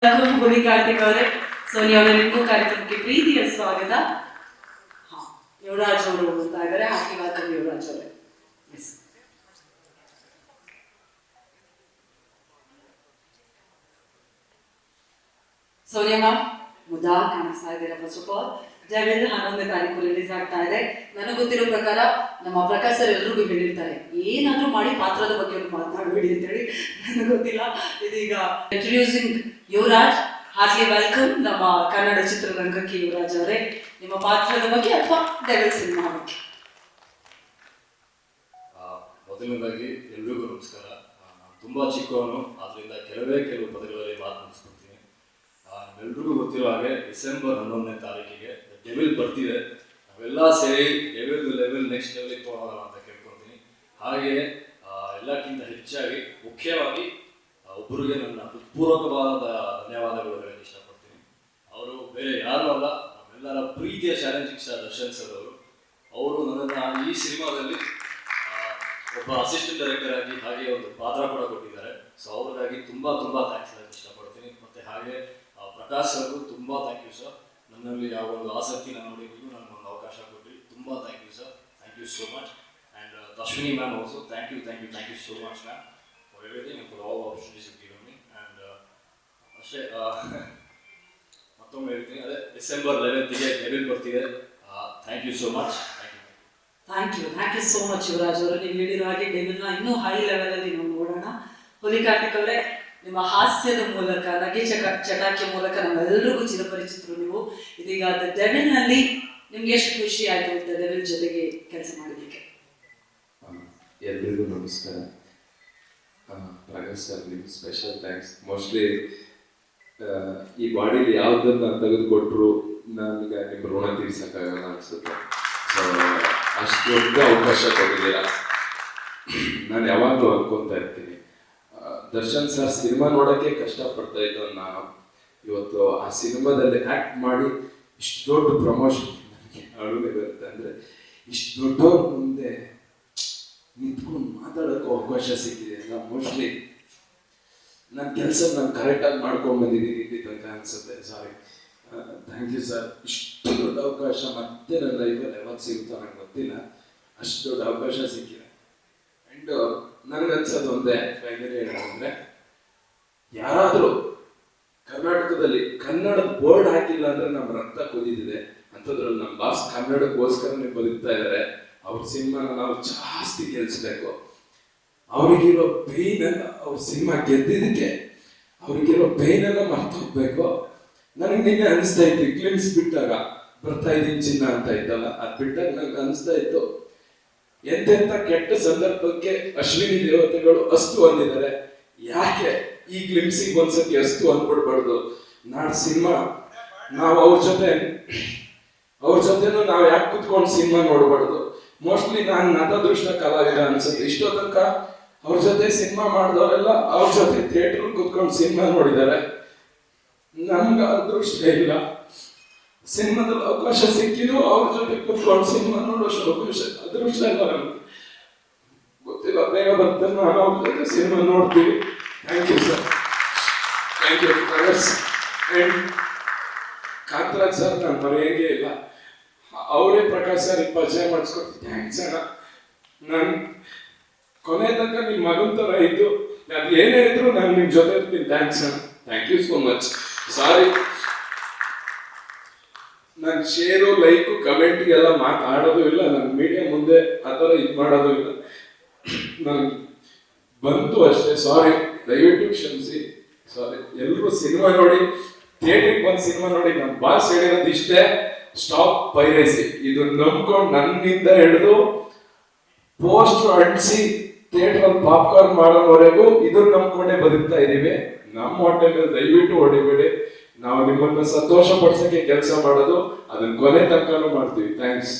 ಗುಡಿ ಕಾರ್ತಿಕ್ ಅವರೇ, ಸೋನಿಯಾ ಅವರೇ, ನಿಮಗೂ ಕಾರ್ಯಕ್ರಮಕ್ಕೆ ಪ್ರೀತಿಯ ಸ್ವಾಗತ. ಯುವರಾಜ್ ಅವರು ಬರ್ತಾ ಇದ್ದಾರೆ. ಆಶೀರ್ವಾದ ಯುವರಾಜ್ ಅವರೇ. ಸೋನಿಯಾ ಮ್ಯಾಮ್ ಮುದ್ದಾ ಕಾಣಿಸ್ತಾ ಇದ್ದೀರಾ. ಫಸ್ಟ್ ಆಫ್ ಆಲ್ ಡೆವಿಲ್ 11ನೇ ತಾರೀಕು ರಿಲೀಸ್ ಆಗ್ತಾ ಇದೆ. ನನಗೆ ಗೊತ್ತಿರೋ ಪ್ರಕಾರ ನಮ್ಮ ಪ್ರಕಾಶ್ ಸರ್ ಎಲ್ರಿಗೂ ಹೇಳಿರ್ತಾರೆ, ಏನಾದ್ರೂ ಮಾಡಿ ಪಾತ್ರದ ಬಗ್ಗೆ ಒಂದು ಮಾತನಾಡಬೇಡಿ ಅಂತೇಳಿ. ನನಗೆ ಗೊತ್ತಿಲ್ಲ. ಇದೀಗ ಇಂಟ್ರೊಡ್ಯೂಸಿಂಗ್ ಯುವರಾಜ್. ಹಾಗೆ ವೆಲ್ಕಮ್ ನಮ್ಮ ಕನ್ನಡ ಚಿತ್ರರಂಗಕ್ಕೆ ಯುವರಾಜ್ ಅವರೇ. ನಿಮ್ಮ ಪಾತ್ರದ ಬಗ್ಗೆ ಅಥವಾ ಡೆವಿಲ್ ಸಿನಿಮಾ ಬಗ್ಗೆ? ಮೊದಲನೇದಾಗಿ ಎಲ್ರಿಗೂ ನಮಸ್ಕಾರ. ನಾನು ತುಂಬಾ ಚಿಕ್ಕವನು, ಆದ್ರಿಂದ ಕೆಲವು ಪದಗಳಲ್ಲಿ ಮಾತು ಮುಗಿಸ್ಕೊಡ್ತೀನಿ. ಎಲ್ರಿಗೂ ಗೊತ್ತಿರೋ ಹಾಗೆ ಡಿಸೆಂಬರ್ 11ನೇ ತಾರೀಕಿಗೆ ಡೆವಿಲ್ ಬರ್ತಿದೆ. ನಾವೆಲ್ಲ ಸೇರಿ ಡೆವಿಲ್ ಲೆವೆಲ್ ನೆಕ್ಸ್ಟ್ ಲೆವೆಲ್ಗೆ ಹೋಗೋಣ ಅಂತ ಕೇಳ್ಕೊತೀನಿ. ಹಾಗೆ ಎಲ್ಲಕ್ಕಿಂತ ಹೆಚ್ಚಾಗಿ ಮುಖ್ಯವಾಗಿ ಒಬ್ಬರಿಗೆ ನನ್ನ ಹೃತ್ಪೂರ್ವಕವಾದ ಧನ್ಯವಾದಗಳು ಹೇಳಕ್ಕೆ ಇಷ್ಟಪಡ್ತೀನಿ. ಅವರು ಬೇರೆ ಯಾರು ಅಲ್ಲ, ನಮ್ಮೆಲ್ಲರ ಪ್ರೀತಿಯ ಚಾಲೆಂಜಿಂಗ್ ಸ್ಟಾರ್ ದರ್ಶನ್ ಸರ್ ಅವರು. ಅವರು ನನ್ನನ್ನು ಈ ಸಿನಿಮಾದಲ್ಲಿ ಒಬ್ಬ ಅಸಿಸ್ಟೆಂಟ್ ಡೈರೆಕ್ಟರ್ ಆಗಿ ಹಾಗೆ ಒಂದು ಪಾತ್ರ ಕೂಡ ಕೊಟ್ಟಿದ್ದಾರೆ. ಸೊ ಅವ್ರಿಗಾಗಿ ತುಂಬ ಥ್ಯಾಂಕ್ಸ್ ಹೇಳಕ್ಕೆ ಇಷ್ಟಪಡ್ತೀನಿ. ಮತ್ತು ಹಾಗೆ ಪ್ರಕಾಶ್ ಸರ್ಗೂ ತುಂಬ ಥ್ಯಾಂಕ್ ಯು ಸರ್. ನನ್ನಲ್ಲಿ ಯಾವ ಒಂದು ಆಸಕ್ತಿನ ನೋಡಿ ನೀವು ನನಗೊಂದು ಅವಕಾಶ ಕೊಟ್ಟರಿ. ತುಂಬ thank you sir. Thank you so much. And Darshini ma'am also thank you so much ma'am for everything and for all opportunities you given me. And ಅಷ್ಟೇ ಮತ್ತೊಮ್ಮೆ ಹೇಳ್ತೀನಿ, ಅದೇ ಡಿಸೆಂಬರ್ 11ಗೆ ಡೆವಿಲ್ ಬರ್ತಿದೆ. Thank you so much. Thank you so much Yuvaraj ಅವರು. ನೀವು ಹೇಳಿರೋ ಹಾಗೆ ಡೆವಿಲ್ನ ಇನ್ನೂ ಹೈ ಲೆವೆಲಲ್ಲಿ ನಾವು ನೋಡೋಣ. ಹುಲಿ ಕಾರ್ತಿಕ್ ಅವರೇ, ನಿಮ್ಮ ಹಾಸ್ಯದ ಮೂಲಕ, ನಗೆ ಚಟಾಕಿಯ ಮೂಲಕ ನಮ್ಮೆಲ್ಲರಿಗೂ ಚಿರಪರಿಚಿತರು ನೀವು. ಇದೀಗ ಡೆವಿಲ್ನಲ್ಲಿ ನಿಮ್ಗೆ ಎಷ್ಟು ಖುಷಿ ಆಯಿತು ಅಂತ ಡೆವಿಲ್ ಜೊತೆಗೆ ಕೆಲಸ ಮಾಡಿದ್ದಕ್ಕೆ? ಎಲ್ರಿಗೂ ನಮಸ್ಕಾರ. ಪ್ರಕಾಶ್ ಸರ್ ನಿಮ್ಗೆ ಸ್ಪೆಷಲ್ ಥ್ಯಾಂಕ್ಸ್. ಮೋಸ್ಟ್ಲಿ ಈ ಬಾಡಿಲಿ ಯಾವುದನ್ನ ತೆಗೆದುಕೊಟ್ರು ನನಗೆ ನಿಮ್ಮ ಋಣ ತೀರ್ಸಕ್ಕಾಗಲ್ಲ ಅನ್ಸುತ್ತೆ. ಸೊ ಅಷ್ಟು ದೊಡ್ಡ ಅವಕಾಶ ಕೊಟ್ಟಿದ್ದೀರ. ನಾನು ಯಾವಾಗಲೂ ಅನ್ಕೊತಾ ಇರ್ತೀನಿ, ದರ್ಶನ್ ಸರ್ ಸಿನಿಮಾ ನೋಡೋಕ್ಕೆ ಕಷ್ಟಪಡ್ತಾ ಇದ್ದೋ ನಾನು ಇವತ್ತು ಆ ಸಿನಿಮಾದಲ್ಲಿ ಆ್ಯಕ್ಟ್ ಮಾಡಿ ಇಷ್ಟು ದೊಡ್ಡ ಪ್ರಮೋಷನ್ ನನಗೆ ಅಳುವೆ ಬರುತ್ತೆ. ಅಂದರೆ ಇಷ್ಟು ದೊಡ್ಡವ್ರ ಮುಂದೆ ನಿಂತ್ಕೊಂಡು ಮಾತಾಡೋಕ್ಕೂ ಅವಕಾಶ ಸಿಕ್ಕಿದೆ ಅಲ್ಲ. ಮೋಸ್ಟ್ಲಿ ನನ್ನ ಕೆಲಸ ನಾನು ಕರೆಕ್ಟಾಗಿ ಮಾಡ್ಕೊಂಡು ಬಂದಿದ್ದೀನಿ ಅಂತ ಅನಿಸುತ್ತೆ. ಸಾರಿ, ಥ್ಯಾಂಕ್ ಯು ಸರ್. ಇಷ್ಟು ದೊಡ್ಡ ಅವಕಾಶ ಮತ್ತೆ ನನ್ನ ಲೈಫಲ್ಲಿ ಯಾವಾಗ ಸಿಗುತ್ತೋ ನನಗೆ ಗೊತ್ತಿಲ್ಲ. ಅಷ್ಟು ದೊಡ್ಡ ಅವಕಾಶ ಸಿಕ್ಕಿದೆ. ಆ್ಯಂಡ್ ನನಗೆ ಅನ್ಸೋದು ಒಂದೇ ಫೈನಲಿ ಹೇಳೋದಂದ್ರೆ, ಯಾರಾದರೂ ಕರ್ನಾಟಕದಲ್ಲಿ ಕನ್ನಡದ ಬೋರ್ಡ್ ಹಾಕಿಲ್ಲ ಅಂದ್ರೆ ನಮ್ಮ ರಕ್ತ ಕುದಿದಿದೆ. ಅಂಥದ್ರಲ್ಲಿ ನಮ್ಮ ಬಾಸ್ ಕನ್ನಡಕ್ಕೋಸ್ಕರನೇ ಬದುಕ್ತಾ ಇದ್ದಾರೆ. ಅವ್ರ ಸಿನಿಮಾನ ನಾವು ಜಾಸ್ತಿ ಗೆಲ್ಲಿಸ್ಬೇಕು. ಅವ್ರಿಗಿರೋ ಪೈನನ್ನು, ಅವ್ರ ಸಿನಿಮಾ ಗೆದ್ದಿದ್ದಕ್ಕೆ ಅವ್ರಿಗಿರೋ ಪೈನನ್ನು ಮರ್ತೋಗ್ಬೇಕು. ನನಗೆ ನಿನ್ನೆ ಅನಿಸ್ತಾ ಇತ್ತು, ಕ್ಲಿಮ್ಸ್ ಬಿಟ್ಟಾಗ ಬರ್ತಾ ಇದ್ದೀನಿ ಚಿನ್ನ ಅಂತ ಇತ್ತಲ್ಲ, ಅದು ಬಿಟ್ಟಾಗ ನನಗೆ ಅನಿಸ್ತಾ ಇತ್ತು, ಎಂತೆಂಥ ಕೆಟ್ಟ ಸಂದರ್ಭಕ್ಕೆ ಅಶ್ವಿನಿ ದೇವತೆಗಳು ಅಸ್ತು ಅಂದಿದ್ದಾರೆ, ಯಾಕೆ ಈ ಗ್ಲಿಮ್ಸಿಗೆ ಒಂದ್ಸತಿ ಅಸ್ತು ಅಂದ್ಬಿಡ್ಬಾರ್ದು. ನಾಳೆ ಸಿನಿಮಾ ನಾವು ಅವ್ರ ಜೊತೆನೂ ನಾವು ಯಾಕೆ ಕುತ್ಕೊಂಡು ಸಿನಿಮಾ ನೋಡ್ಬಾರ್ದು. ಮೋಸ್ಟ್ಲಿ ನಾನು ನತದೃಷ್ಟ ಕಲಾವಿದ ಅನ್ಸುತ್ತೆ. ಇಷ್ಟೋ ತನಕ ಅವ್ರ ಜೊತೆ ಸಿನಿಮಾ ಮಾಡಿದವರೆಲ್ಲ ಅವ್ರ ಜೊತೆ ಥಿಯೇಟರ್ ಕುತ್ಕೊಂಡು ಸಿನಿಮಾ ನೋಡಿದ್ದಾರೆ. ನಮ್ಗೆ ಅದೃಷ್ಟ ಇಲ್ಲ. ಸಿನಿಮಾದಲ್ಲಿ ಅವಕಾಶ ಸಿಕ್ಕಿದ್ರು ಅವ್ರ ಜೊತೆ ಕುತ್ಕೊಂಡು ಸಿನಿಮಾ ನೋಡೋಷ್ಟು ಅದೃಷ್ಟ ಇಲ್ಲ ನಮ್ಗೆ. ಗೊತ್ತಿಲ್ಲ, ಬೇಗ ಬರ್ತಾರೆ, ನಾನು ಅವ್ರ ಜೊತೆ ಸಿನಿಮಾ ನೋಡ್ತೀವಿ. Thank you sir. Thank you Prakash. And Kantaraj sir ನಾನು ಮರೆಯಂಗೆ ಇಲ್ಲ. ಅವರೇ ಪ್ರಕಾಶ್ ಸರ್ ಪರಿಚಯ ಮಾಡಿಸ್ಕೊಡ್ತೀನಿ. ಥ್ಯಾಂಕ್ಸ್ ಅಣ್ಣ. ನಾನು ಕೊನೆ ತನಕ ನಿಮ್ಮ ಮಗನ ಥರ ಇದ್ದು ಅದು ಏನೇ ಇದ್ರು ನಾನು ನಿಮ್ಮ ಜೊತೆ ಇರ್ತೀನಿ. ಥ್ಯಾಂಕ್ಸ್ ಅಣ್ಣ. Thank you so much. Sorry, ನಾನು ಶೇರು, ಲೈಕು, ಕಮೆಂಟ್ಗೆಲ್ಲ ಮಾತಾಡೋದು ಇಲ್ಲ. ನನ್ನ ಮೀಡಿಯಾ ಮುಂದೆ ಆ ಥರ ಇದು ಮಾಡೋದು ಇಲ್ಲ. ನಾನು ಬಂತು ಅಷ್ಟೇ. ಸಾರಿ, ದಯವಿಟ್ಟು ಕ್ಷಮಿಸಿ. ಸಾರಿ. ಎಲ್ಲರೂ ಸಿನಿಮಾ ನೋಡಿ, ಥಿಯೇಟ್ರಿಗೆ ಬಂದು ಸಿನಿಮಾ ನೋಡಿ. ನಮ್ಮ ಬಾಸ್ ಹೇಳಿರೋದು ಇಷ್ಟೇ, ಸ್ಟಾಪ್ ಪೈರಸಿ. ಇದು ನಂಬ್ಕೊಂಡು ನನ್ನಿಂದ ಹಿಡಿದು ಪೋಸ್ಟರ್ ಅಂಟಿಸಿ ಥಿಯೇಟರ್ ಪಾಪ್ಕಾರ್ನ್ ಮಾಡೋವರೆಗೂ ಇದನ್ನ ನಂಬ್ಕೊಂಡೇ ಬದುಕ್ತಾ ಇದೀವಿ. ನಮ್ಮ ಹೊಟ್ಟೆ ಮೇಲೆ ದಯವಿಟ್ಟು ಹೊಡಿಬೇಡಿ. ನಾವು ನಿಮ್ಮನ್ನ ಸಂತೋಷ ಪಡಿಸೋಕೆ ಕೆಲಸ ಮಾಡೋದು, ಅದನ್ನ ಕೊನೆ ತನಕನೂ ಮಾಡ್ತೀವಿ. ಥ್ಯಾಂಕ್ಸ್.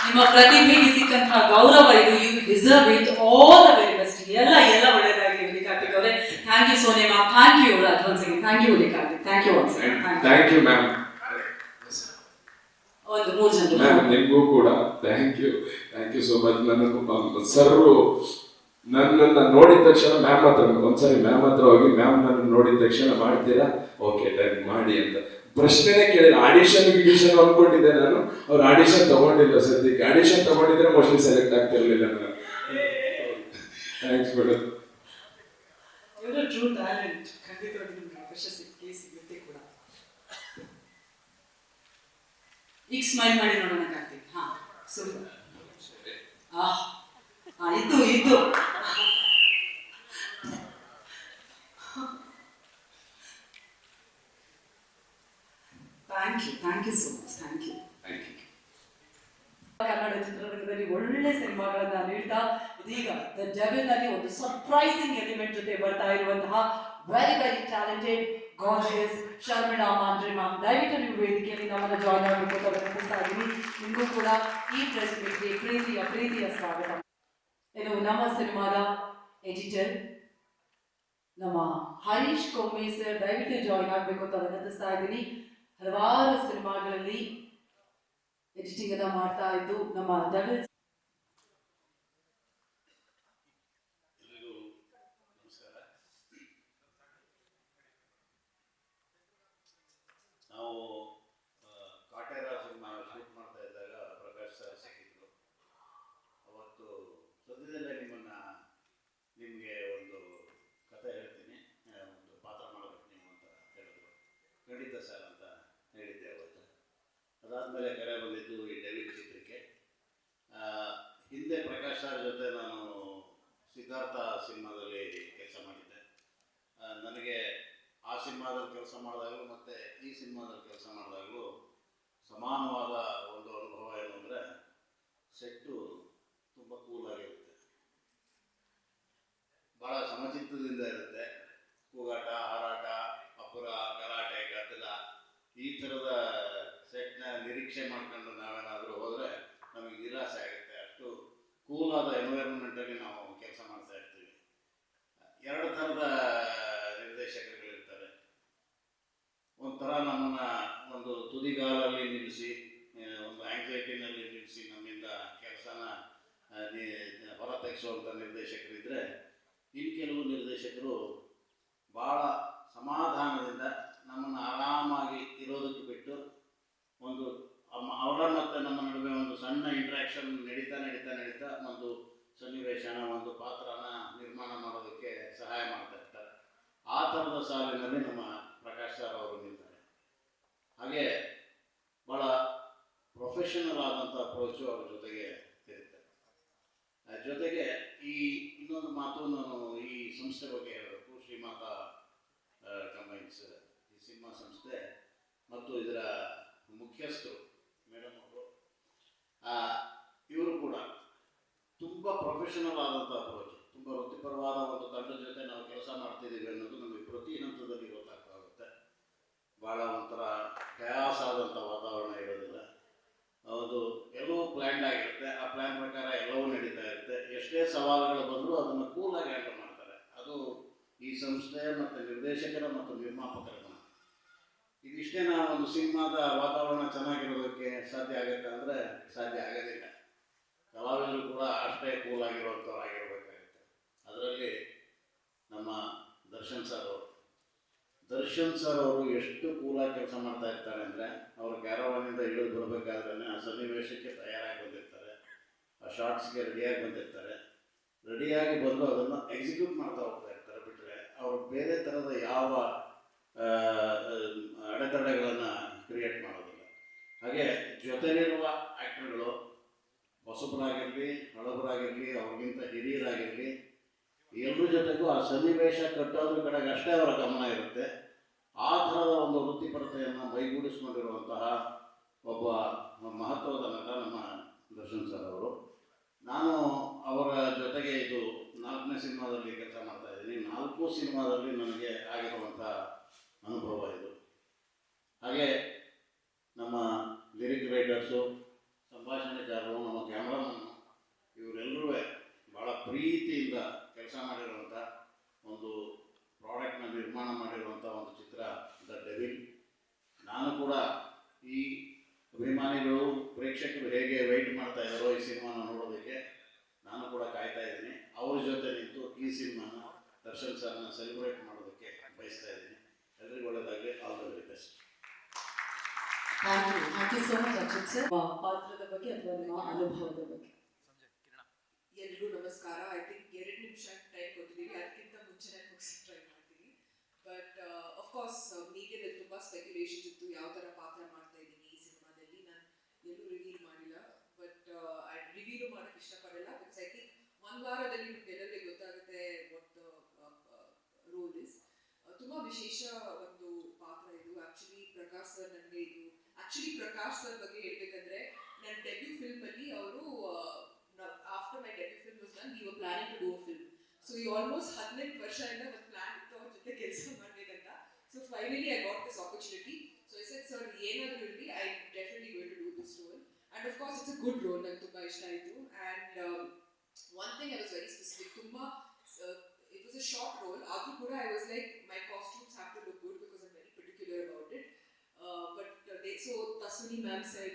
ನಿಮ್ಮ ಪ್ರತಿಭೆಗೆ ಸಿಕ್ಕಂತಹ ಗೌರವ ಇದು. You deserve it. All the very best. ಎಲ್ಲ ಒಳ್ಳೆಯದಾಗಲಿ ಹುಲಿ ಕಾರ್ತಿಕ್ ಅವರೇ. Thank you Sonia ma'am. Thank you Yuvaraj once again. Thank you Huli Karthik. Thank you once again. Thank you ma'am. ಒಂದು 3 ಜನ ಮ್ಯಾಮ್ ನಿಮಗೂ ಕೂಡ ಥ್ಯಾಂಕ್ ಯು ಸೋ ಮಚ್. ನನಗೂ ಸರ್ ನನ್ನನ್ನು ನೋಡಿದ ತಕ್ಷಣ ಮ್ಯಾಮ್ ಹತ್ರ ಒಂದ್ಸರಿ ಮ್ಯಾಮ್ ಹತ್ರ ಹೋಗಿ ಮ್ಯಾಮ್ ನನ್ನ ನೋಡಿದ ತಕ್ಷಣ ಮಾಡ್ತೀರಾ, ಓಕೆ ಡನ್ ಮಾಡಿ ಅಂತ ಪ್ರಶ್ನೆನೇ ಕೇಳಿಲ್ಲ. ಆಡಿಷನ್ ಅನ್ಕೊಂಡಿದ್ದೆ ನಾನು. ಅವ್ರು ಆಡಿಷನ್ ತಗೊಂಡಿಲ್ಲ ಸದ್ಯಕ್ಕೆ. ಆಡಿಷನ್ ತಗೊಂಡಿದ್ರೆ ಮೋಸ್ಟ್ಲಿ ಸೆಲೆಕ್ಟ್ ಆಗ್ತಿರ್ಲಿಲ್ಲ ನಾನು. Thanks madam. ಇವರ ಟ್ರೂ ಟ್ಯಾಲೆಂಟ್ ಖಂಡಿತವಾಗಿ ನಿಮ್ಗೆ ಅವಕಾಶ ಸಿಗುತ್ತೆ ಕೂಡ. ಈಗ ಸ್ಮೈಲ್ ಮಾಡಿ ನೋಡೋಣ ಕಾರ್ತಿಕ್. ಹಾ ಸೂಪರ್. ಇದ್ದು thank you so much. Thank you. Kannada ಚಿತ್ರರಂಗದಲ್ಲಿ ಒಳ್ಳೆ ಸಿನಿಮಾಗಳನ್ನ ನೀಡ್ತಾ ಇದೀಗ ದ ಡೆವಿಲ್ ನಲ್ಲಿ ಒಂದು ಸರ್ಪ್ರೈಸಿಂಗ್ ಎಲಿಮೆಂಟ್ ಜೊತೆ ಬರ್ತಾ ಇರುವಂತಹ very talented gorgeous Sharmila Mandre ma'am, ದಯವಿಟ್ಟು ನೀವು ವೇದಿಕೆಯಲ್ಲಿ ನಮ್ಮನ್ನ ಜಾಯ್ನ್ ಆಗಬೇಕು ಅಂತ ವಿನಂತಿಸ್ತಾ ಇದ್ದೀನಿ. ನಿಮಗೂ ಕೂಡ ಈ ಪ್ರೆಸ್ ಮೀಟ್ಗೆ ಪ್ರೀತಿಯ ಸ್ವಾಗತ. ಇನ್ನು ನಮ್ಮ ಸಿನಿಮಾದ ಎಡಿಟರ್ ನಮ್ಮ ಹರೀಶ್ ಕೊಮ್ಮೆ ಸರ್, ದಯವಿಟ್ಟು ಜಾಯ್ನ್ ಆಗಬೇಕು ಅಂತ ವಿನಂತಿಸ್ತಾ ಇದ್ದೀನಿ. ಹಲವಾರು ಸಿನಿಮಾಗಳಲ್ಲಿ ಎಡಿಟಿಂಗ್ ಅನ್ನ ಮಾಡ್ತಾ ಇದ್ದು ನಮ್ಮ ಡೆವಿಲ್. ಎಲ್ಲರಿಗೂ ನಮಸ್ಕಾರ. ನಾವು ಕಾಟೇರ ಸಿನಿಮಾ ಶೂಟ್ ಮಾಡ್ತಾ ಇದ್ದಾಗ ಪ್ರಕಾಶ್ ಸರ್ ಸಿಕ್ಕಿದ್ರು. ಅವತ್ತು ಸದ್ಯದಲ್ಲೇ ನಿಮಗೆ ಒಂದು ಕಥೆ ಹೇಳ್ತೀನಿ, ಒಂದು ಪಾತ್ರ ಮಾಡಬೇಕು ನೀವು ಅಂತ ಹೇಳಿದ್ರು. ಖಂಡಿತ ಸರ್ ಅಂತ ಹೇಳಿದ್ದೆ ಅವತ್ತು. ಅದಾದಮೇಲೆ ಕರೆ ಬಂದಿದ್ದು ಈ ಡೆವಿಲ್ ಚಿತ್ರಕ್ಕೆ. ಹಿಂದೆ ಪ್ರಕಾಶ್ ಸರ್ ಜೊತೆ ನಾನು ಸಿದ್ಧಾರ್ಥ ಸಿನಿಮಾದಲ್ಲಿ ಕೆಲಸ ಮಾಡಿದ್ದೆ. ನನಗೆ ಆ ಸಿನಿಮಾದಲ್ಲಿ ಕೆಲಸ ಮಾಡಿದಾಗಲೂ ಮತ್ತು ಈ ಸಿನಿಮಾದಲ್ಲಿ ಕೆಲಸ ಮಾಡಿದಾಗಲೂ ಸಮಾನವಾದ ಒಂದು ಅನುಭವ ಏನು ಅಂದರೆ, ಸೆಟ್ಟು ತುಂಬ ಕೂಲಾಗಿರುತ್ತೆ, ಭಾಳ ಸಮಚಿತ್ತದಿಂದ ಇರುತ್ತೆ. ಕೂಗಾಟ, ಹಾರಾಟ, ಅಪುರ, ಗಲಾಟೆ, ಗದ್ದಲ ಈ ಥರದ ಸೆಟ್ನ ನಿರೀಕ್ಷೆ ಮಾಡ್ಕೊಂಡು ನಾವೇನಾದರೂ ಹೋದರೆ ನಮಗೆ ನಿರಾಸೆ ಆಗುತ್ತೆ. ಅಷ್ಟು ಕೂಲಾದ ಎನ್ವೈರನ್ಮೆಂಟಲ್ಲಿ ನಾವು ಕೆಲಸ ಮಾಡ್ತಾ ಇರ್ತೀವಿ. ಎರಡು ಥರದ ನಿರ್ದೇಶಕರುಗಳಿರ್ತಾರೆ. ಒಂಥರ ನಮ್ಮನ್ನು ಒಂದು ತುದಿಗಾಲಲ್ಲಿ ನಿಲ್ಲಿಸಿ, ಒಂದು ಆಂಗ್ಸೈಟಿನಲ್ಲಿ ನಿಲ್ಲಿಸಿ ನಮ್ಮಿಂದ ಕೆಲಸನ ಹೊರ ತೆಗೆಸುವಂಥ ನಿರ್ದೇಶಕರಿದ್ದರೆ, ಇನ್ನು ಕೆಲವು ನಿರ್ದೇಶಕರು ಭಾಳ ಸಮಾಧಾನದಿಂದ ನಮ್ಮನ್ನು ಆರಾಮಾಗಿ ಇರೋದಕ್ಕೆ ಬಿಟ್ಟು ಒಂದು ಅವರ ಮತ್ತು ನಮ್ಮ ನಡುವೆ ಒಂದು ಸಣ್ಣ ಇಂಟ್ರ್ಯಾಕ್ಷನ್ ನಡೀತಾ ಒಂದು ಸನ್ನಿವೇಶನ, ಒಂದು ಪಾತ್ರನ ನಿರ್ಮಾಣ ಮಾಡೋದಕ್ಕೆ ಸಹಾಯ ಮಾಡ್ತಾ ಇರ್ತಾರೆ. ಆ ಥರದ ಸಾಲಿನಲ್ಲಿ ನಮ್ಮ ಪ್ರಕಾಶ್ ಸರ್ ಅವರು ನಿಲ್ತಾರೆ. ಹಾಗೆ ಭಾಳ ಪ್ರೊಫೆಷನಲ್ ಆದಂಥ ಅಪ್ರೋಚು ಅವ್ರ ಜೊತೆಗೆ ಇರುತ್ತೆ. ಜೊತೆಗೆ ಇನ್ನೊಂದು ಮಾತು ನಾನು ಈ ಸಂಸ್ಥೆ ಬಗ್ಗೆ ಹೇಳಬೇಕು. ಶ್ರೀಮಾತಾ ಕಂಬೈನ್ಸ್ ಈ ಸಿನಿಮಾ ಸಂಸ್ಥೆ ಮತ್ತು ಇದರ ಮುಖ್ಯಸ್ಥರು ಮೇಡಮ್ ಅವರು, ಇವರು ಕೂಡ ತುಂಬ ಪ್ರೊಫೆಷನಲ್ ಆದಂಥ ಅಪ್ರೋಚ್, ತುಂಬ ವೃತ್ತಿಪರವಾದ ಒಂದು ತಂಡದ ಜೊತೆ ನಾವು ಕೆಲಸ ಮಾಡ್ತಿದ್ದೀವಿ ಅನ್ನೋದು ನಮಗೆ ಪ್ರತಿ ಹಂತದಲ್ಲಿ ಗೊತ್ತಾಗುತ್ತೆ. ಭಾಳ ಒಂಥರ ಕಯಾಸ್ ಆದಂಥ ವಾತಾವರಣ ಇರೋದಿಲ್ಲ. ಅದು ಎಲ್ಲವೂ ಪ್ಲ್ಯಾನ್ಡ್ ಆಗಿರುತ್ತೆ. ಆ ಪ್ಲ್ಯಾನ್ ಪ್ರಕಾರ ಎಲ್ಲವೂ ನಡೀತಾ ಇರುತ್ತೆ. ಎಷ್ಟೇ ಸವಾಲುಗಳು ಬಂದರೂ ಅದನ್ನು ಕೂಲಾಗಿ ಹ್ಯಾಂಡಲ್ ಮಾಡ್ತಾರೆ. ಅದು ಈ ಸಂಸ್ಥೆ ಮತ್ತು ನಿರ್ದೇಶಕರ ಮತ್ತು ನಿರ್ಮಾಪಕರ ಗುಣ. ಇದಿಷ್ಟೇ ನಾವು ಒಂದು ಸಿನಿಮಾದ ವಾತಾವರಣ ಚೆನ್ನಾಗಿರೋದಕ್ಕೆ ಸಾಧ್ಯ ಆಗುತ್ತೆ ಅಂದರೆ ಸಾಧ್ಯ ಆಗೋದಿಲ್ಲ. ಕಲಾವಿದರು ಕೂಡ ಅಷ್ಟೇ ಕೂಲಾಗಿರುವಂಥವ್ರಾಗಿರ್ಬೇಕಾಗುತ್ತೆ. ಅದರಲ್ಲಿ ನಮ್ಮ ದರ್ಶನ್ ಸರ್ ಅವರು ಎಷ್ಟು ಕೂಲಾಗಿ ಕೆಲಸ ಮಾಡ್ತಾ ಇರ್ತಾರೆ ಅಂದರೆ, ಅವರು ಕ್ಯಾರವಾನಿಂದ ಇಳಿದು ಬರಬೇಕಾದ್ರೆ ಆ ಸನ್ನಿವೇಶಕ್ಕೆ ತಯಾರಾಗಿ ಬಂದಿರ್ತಾರೆ, ಆ ಶಾರ್ಟ್ಸ್ಗೆ ರೆಡಿಯಾಗಿ ಬಂದಿರ್ತಾರೆ. ರೆಡಿಯಾಗಿ ಬಂದು ಅದನ್ನು ಎಕ್ಸಿಕ್ಯೂಟ್ ಮಾಡ್ತಾ ಹೋಗ್ತಾ ಇರ್ತಾರೆ. ಬಿಟ್ಟರೆ ಅವರು ಬೇರೆ ಥರದ ಯಾವ ಅಡೆತಡೆಗಳನ್ನು ಕ್ರಿಯೇಟ್ ಮಾಡೋದಿಲ್ಲ. ಹಾಗೆ ಜೊತೆಲಿರುವ ಆ್ಯಕ್ಟರ್ಗಳು ಹೊಸಬರಾಗಿರಲಿ, ಹಳಬರಾಗಿರಲಿ, ಅವ್ರಿಗಿಂತ ಹಿರಿಯರಾಗಿರಲಿ, ಎಲ್ಲರ ಜೊತೆಗೂ ಆ ಸನ್ನಿವೇಶ ಕಟ್ಟೋದ್ರ ಕಡೆಗೆ ಅಷ್ಟೇ ಅವರ ಗಮನ ಇರುತ್ತೆ. ಆ ಥರದ ಒಂದು ವೃತ್ತಿಪರತೆಯನ್ನು ಮೈಗೂಡಿಸ್ಕೊಂಡಿರುವಂತಹ ಒಬ್ಬ ಮಹತ್ವದ ನಟ ನಮ್ಮ ದರ್ಶನ್ ಸರ್ ಅವರು. ನಾನು ಅವರ ಜೊತೆಗೆ ಇದು 4ನೇ ಸಿನಿಮಾದಲ್ಲಿ ಕೆಲಸ ಮಾಡ್ತಾ ಇದ್ದೀನಿ. 4 ಸಿನಿಮಾದಲ್ಲಿ ನನಗೆ ಆಗಿರುವಂಥ ಅನುಭವ ಇದು. ಹಾಗೆ ನಮ್ಮ ಲಿರಿಕ್ ರೈಟರ್ಸು, ಸಂಭಾಷಣೆಗಾರರು, ನಮ್ಮ ಕ್ಯಾಮ್ರಾಮನ್ನು, ಇವರೆಲ್ಲರೂ ಭಾಳ ಪ್ರೀತಿಯಿಂದ ಕೆಲಸ ಮಾಡಿರುವಂಥ ಒಂದು ಪ್ರಾಡಕ್ಟ್ನ ನಿರ್ಮಾಣ ಮಾಡಿರುವಂಥ ಒಂದು ಚಿತ್ರ ದ ಡೆವಿಲ್. ನಾನು ಕೂಡ ಈ ಅಭಿಮಾನಿಗಳು, ಪ್ರೇಕ್ಷಕರು ಹೇಗೆ ವೆಯ್ಟ್ ಮಾಡ್ತಾ ಇದ್ದಾರೋ ಈ ಸಿನಿಮಾನ ನೋಡೋದಕ್ಕೆ ನಾನು ಕೂಡ ಕಾಯ್ತಾ ಇದ್ದೀನಿ. ಅವ್ರ ಜೊತೆ ನಿಂತು ಈ ಸಿನಿಮಾನ ದರ್ಶನ್ ಸರ್ನ ಸೆಲೆಬ್ರೇಟ್ ಮಾಡೋದಕ್ಕೆ ಬಯಸ್ತಾ ಇದ್ದೀನಿ. ಎಲ್ರಿಗೂ ಒಳ್ಳೆಯದಾಗಲಿ. All the very best. Thank you so much Achyut sir. ಪಾತ್ರದ ಬಗ್ಗೆ ಅಥವಾ ನಿಮ್ಮ ಅನುಭವದ ಬಗ್ಗೆ. ಎಲ್ರಿಗೂ ನಮಸ್ಕಾರ. ಐ ಥಿಂಕ್ 2 ನಿಮಿಷ ಟೈಮ್ ಕೊಟ್ಟಿದ್ದೀವಿ, ಅದಕ್ಕಿಂತ ಮುಂಚೆನೇ ಮುಗಿಸಿ ಟ್ರೈ ಮಾಡ್ತೀನಿ. ಬಟ್ ಅಫ್ಕೋರ್ಸ್ ಮೀಡಿಯಾದಲ್ಲಿ ತುಂಬ ಸ್ಪೆಕ್ಯುಲೇಷನ್ಸ್ ಇತ್ತು, ಯಾವ ಥರ ಪಾತ್ರ ಮಾಡ್ತಾ ಇದ್ದೀನಿ ಈ ಸಿನಿಮಾದಲ್ಲಿ. ನಾನು ಎಲ್ಲೂ ರಿವೀಲ್ ಮಾಡಿಲ್ಲ, ಬಟ್ ರಿವೀಲು ಮಾಡೋಕ್ಕೆ ಇಷ್ಟಪಡಲ್ಲ. ಬಿಕಾಸ್ ಐ ಥಿಂಕ್ ಒಂದು ವಾರದಲ್ಲಿ ನಿಮ್ಗೆಲ್ಲರಿಗೆ ಗೊತ್ತಾಗುತ್ತೆ ವಾಟ್ ದ ರೋಲ್ ಇಸ್. ತುಂಬ ವಿಶೇಷ ಒಂದು ಪಾತ್ರ ಇದು. ಆ್ಯಕ್ಚುಲಿ ಪ್ರಕಾಶ್ ಸರ್ ನನಗೆ ಇದು ಪ್ರಕಾಶ್ ಸರ್ ಬಗ್ಗೆ ಹೇಳ್ಬೇಕಂದ್ರೆ, ನನ್ನ ಡೆಬ್ಯೂ ಫಿಲ್ಮಲ್ಲಿ ಅವರು after my debut film was done, we were planning to do a film. So we almost 18 ವರ್ಷದಿಂದ ಒಂದು ಪ್ಲಾನ್ ಇತ್ತು ಅವ್ರ ಜೊತೆ ಕೆಲಸ ಮಾಡಬೇಕಂತ. So finally I got this opportunity. So I said, sir, ಏನಾದರೂ ಇರಲಿ, I definitely going to do this role. And of course it's a good role, ನಂಗೆ ತುಂಬ ಇಷ್ಟ ಆಯಿತು. And one thing I was very specific, it was a short role, ಆದರೂ ಕೂಡ I was like, my costumes have to look good because I'm very particular about it. So Tasuni ma'am said,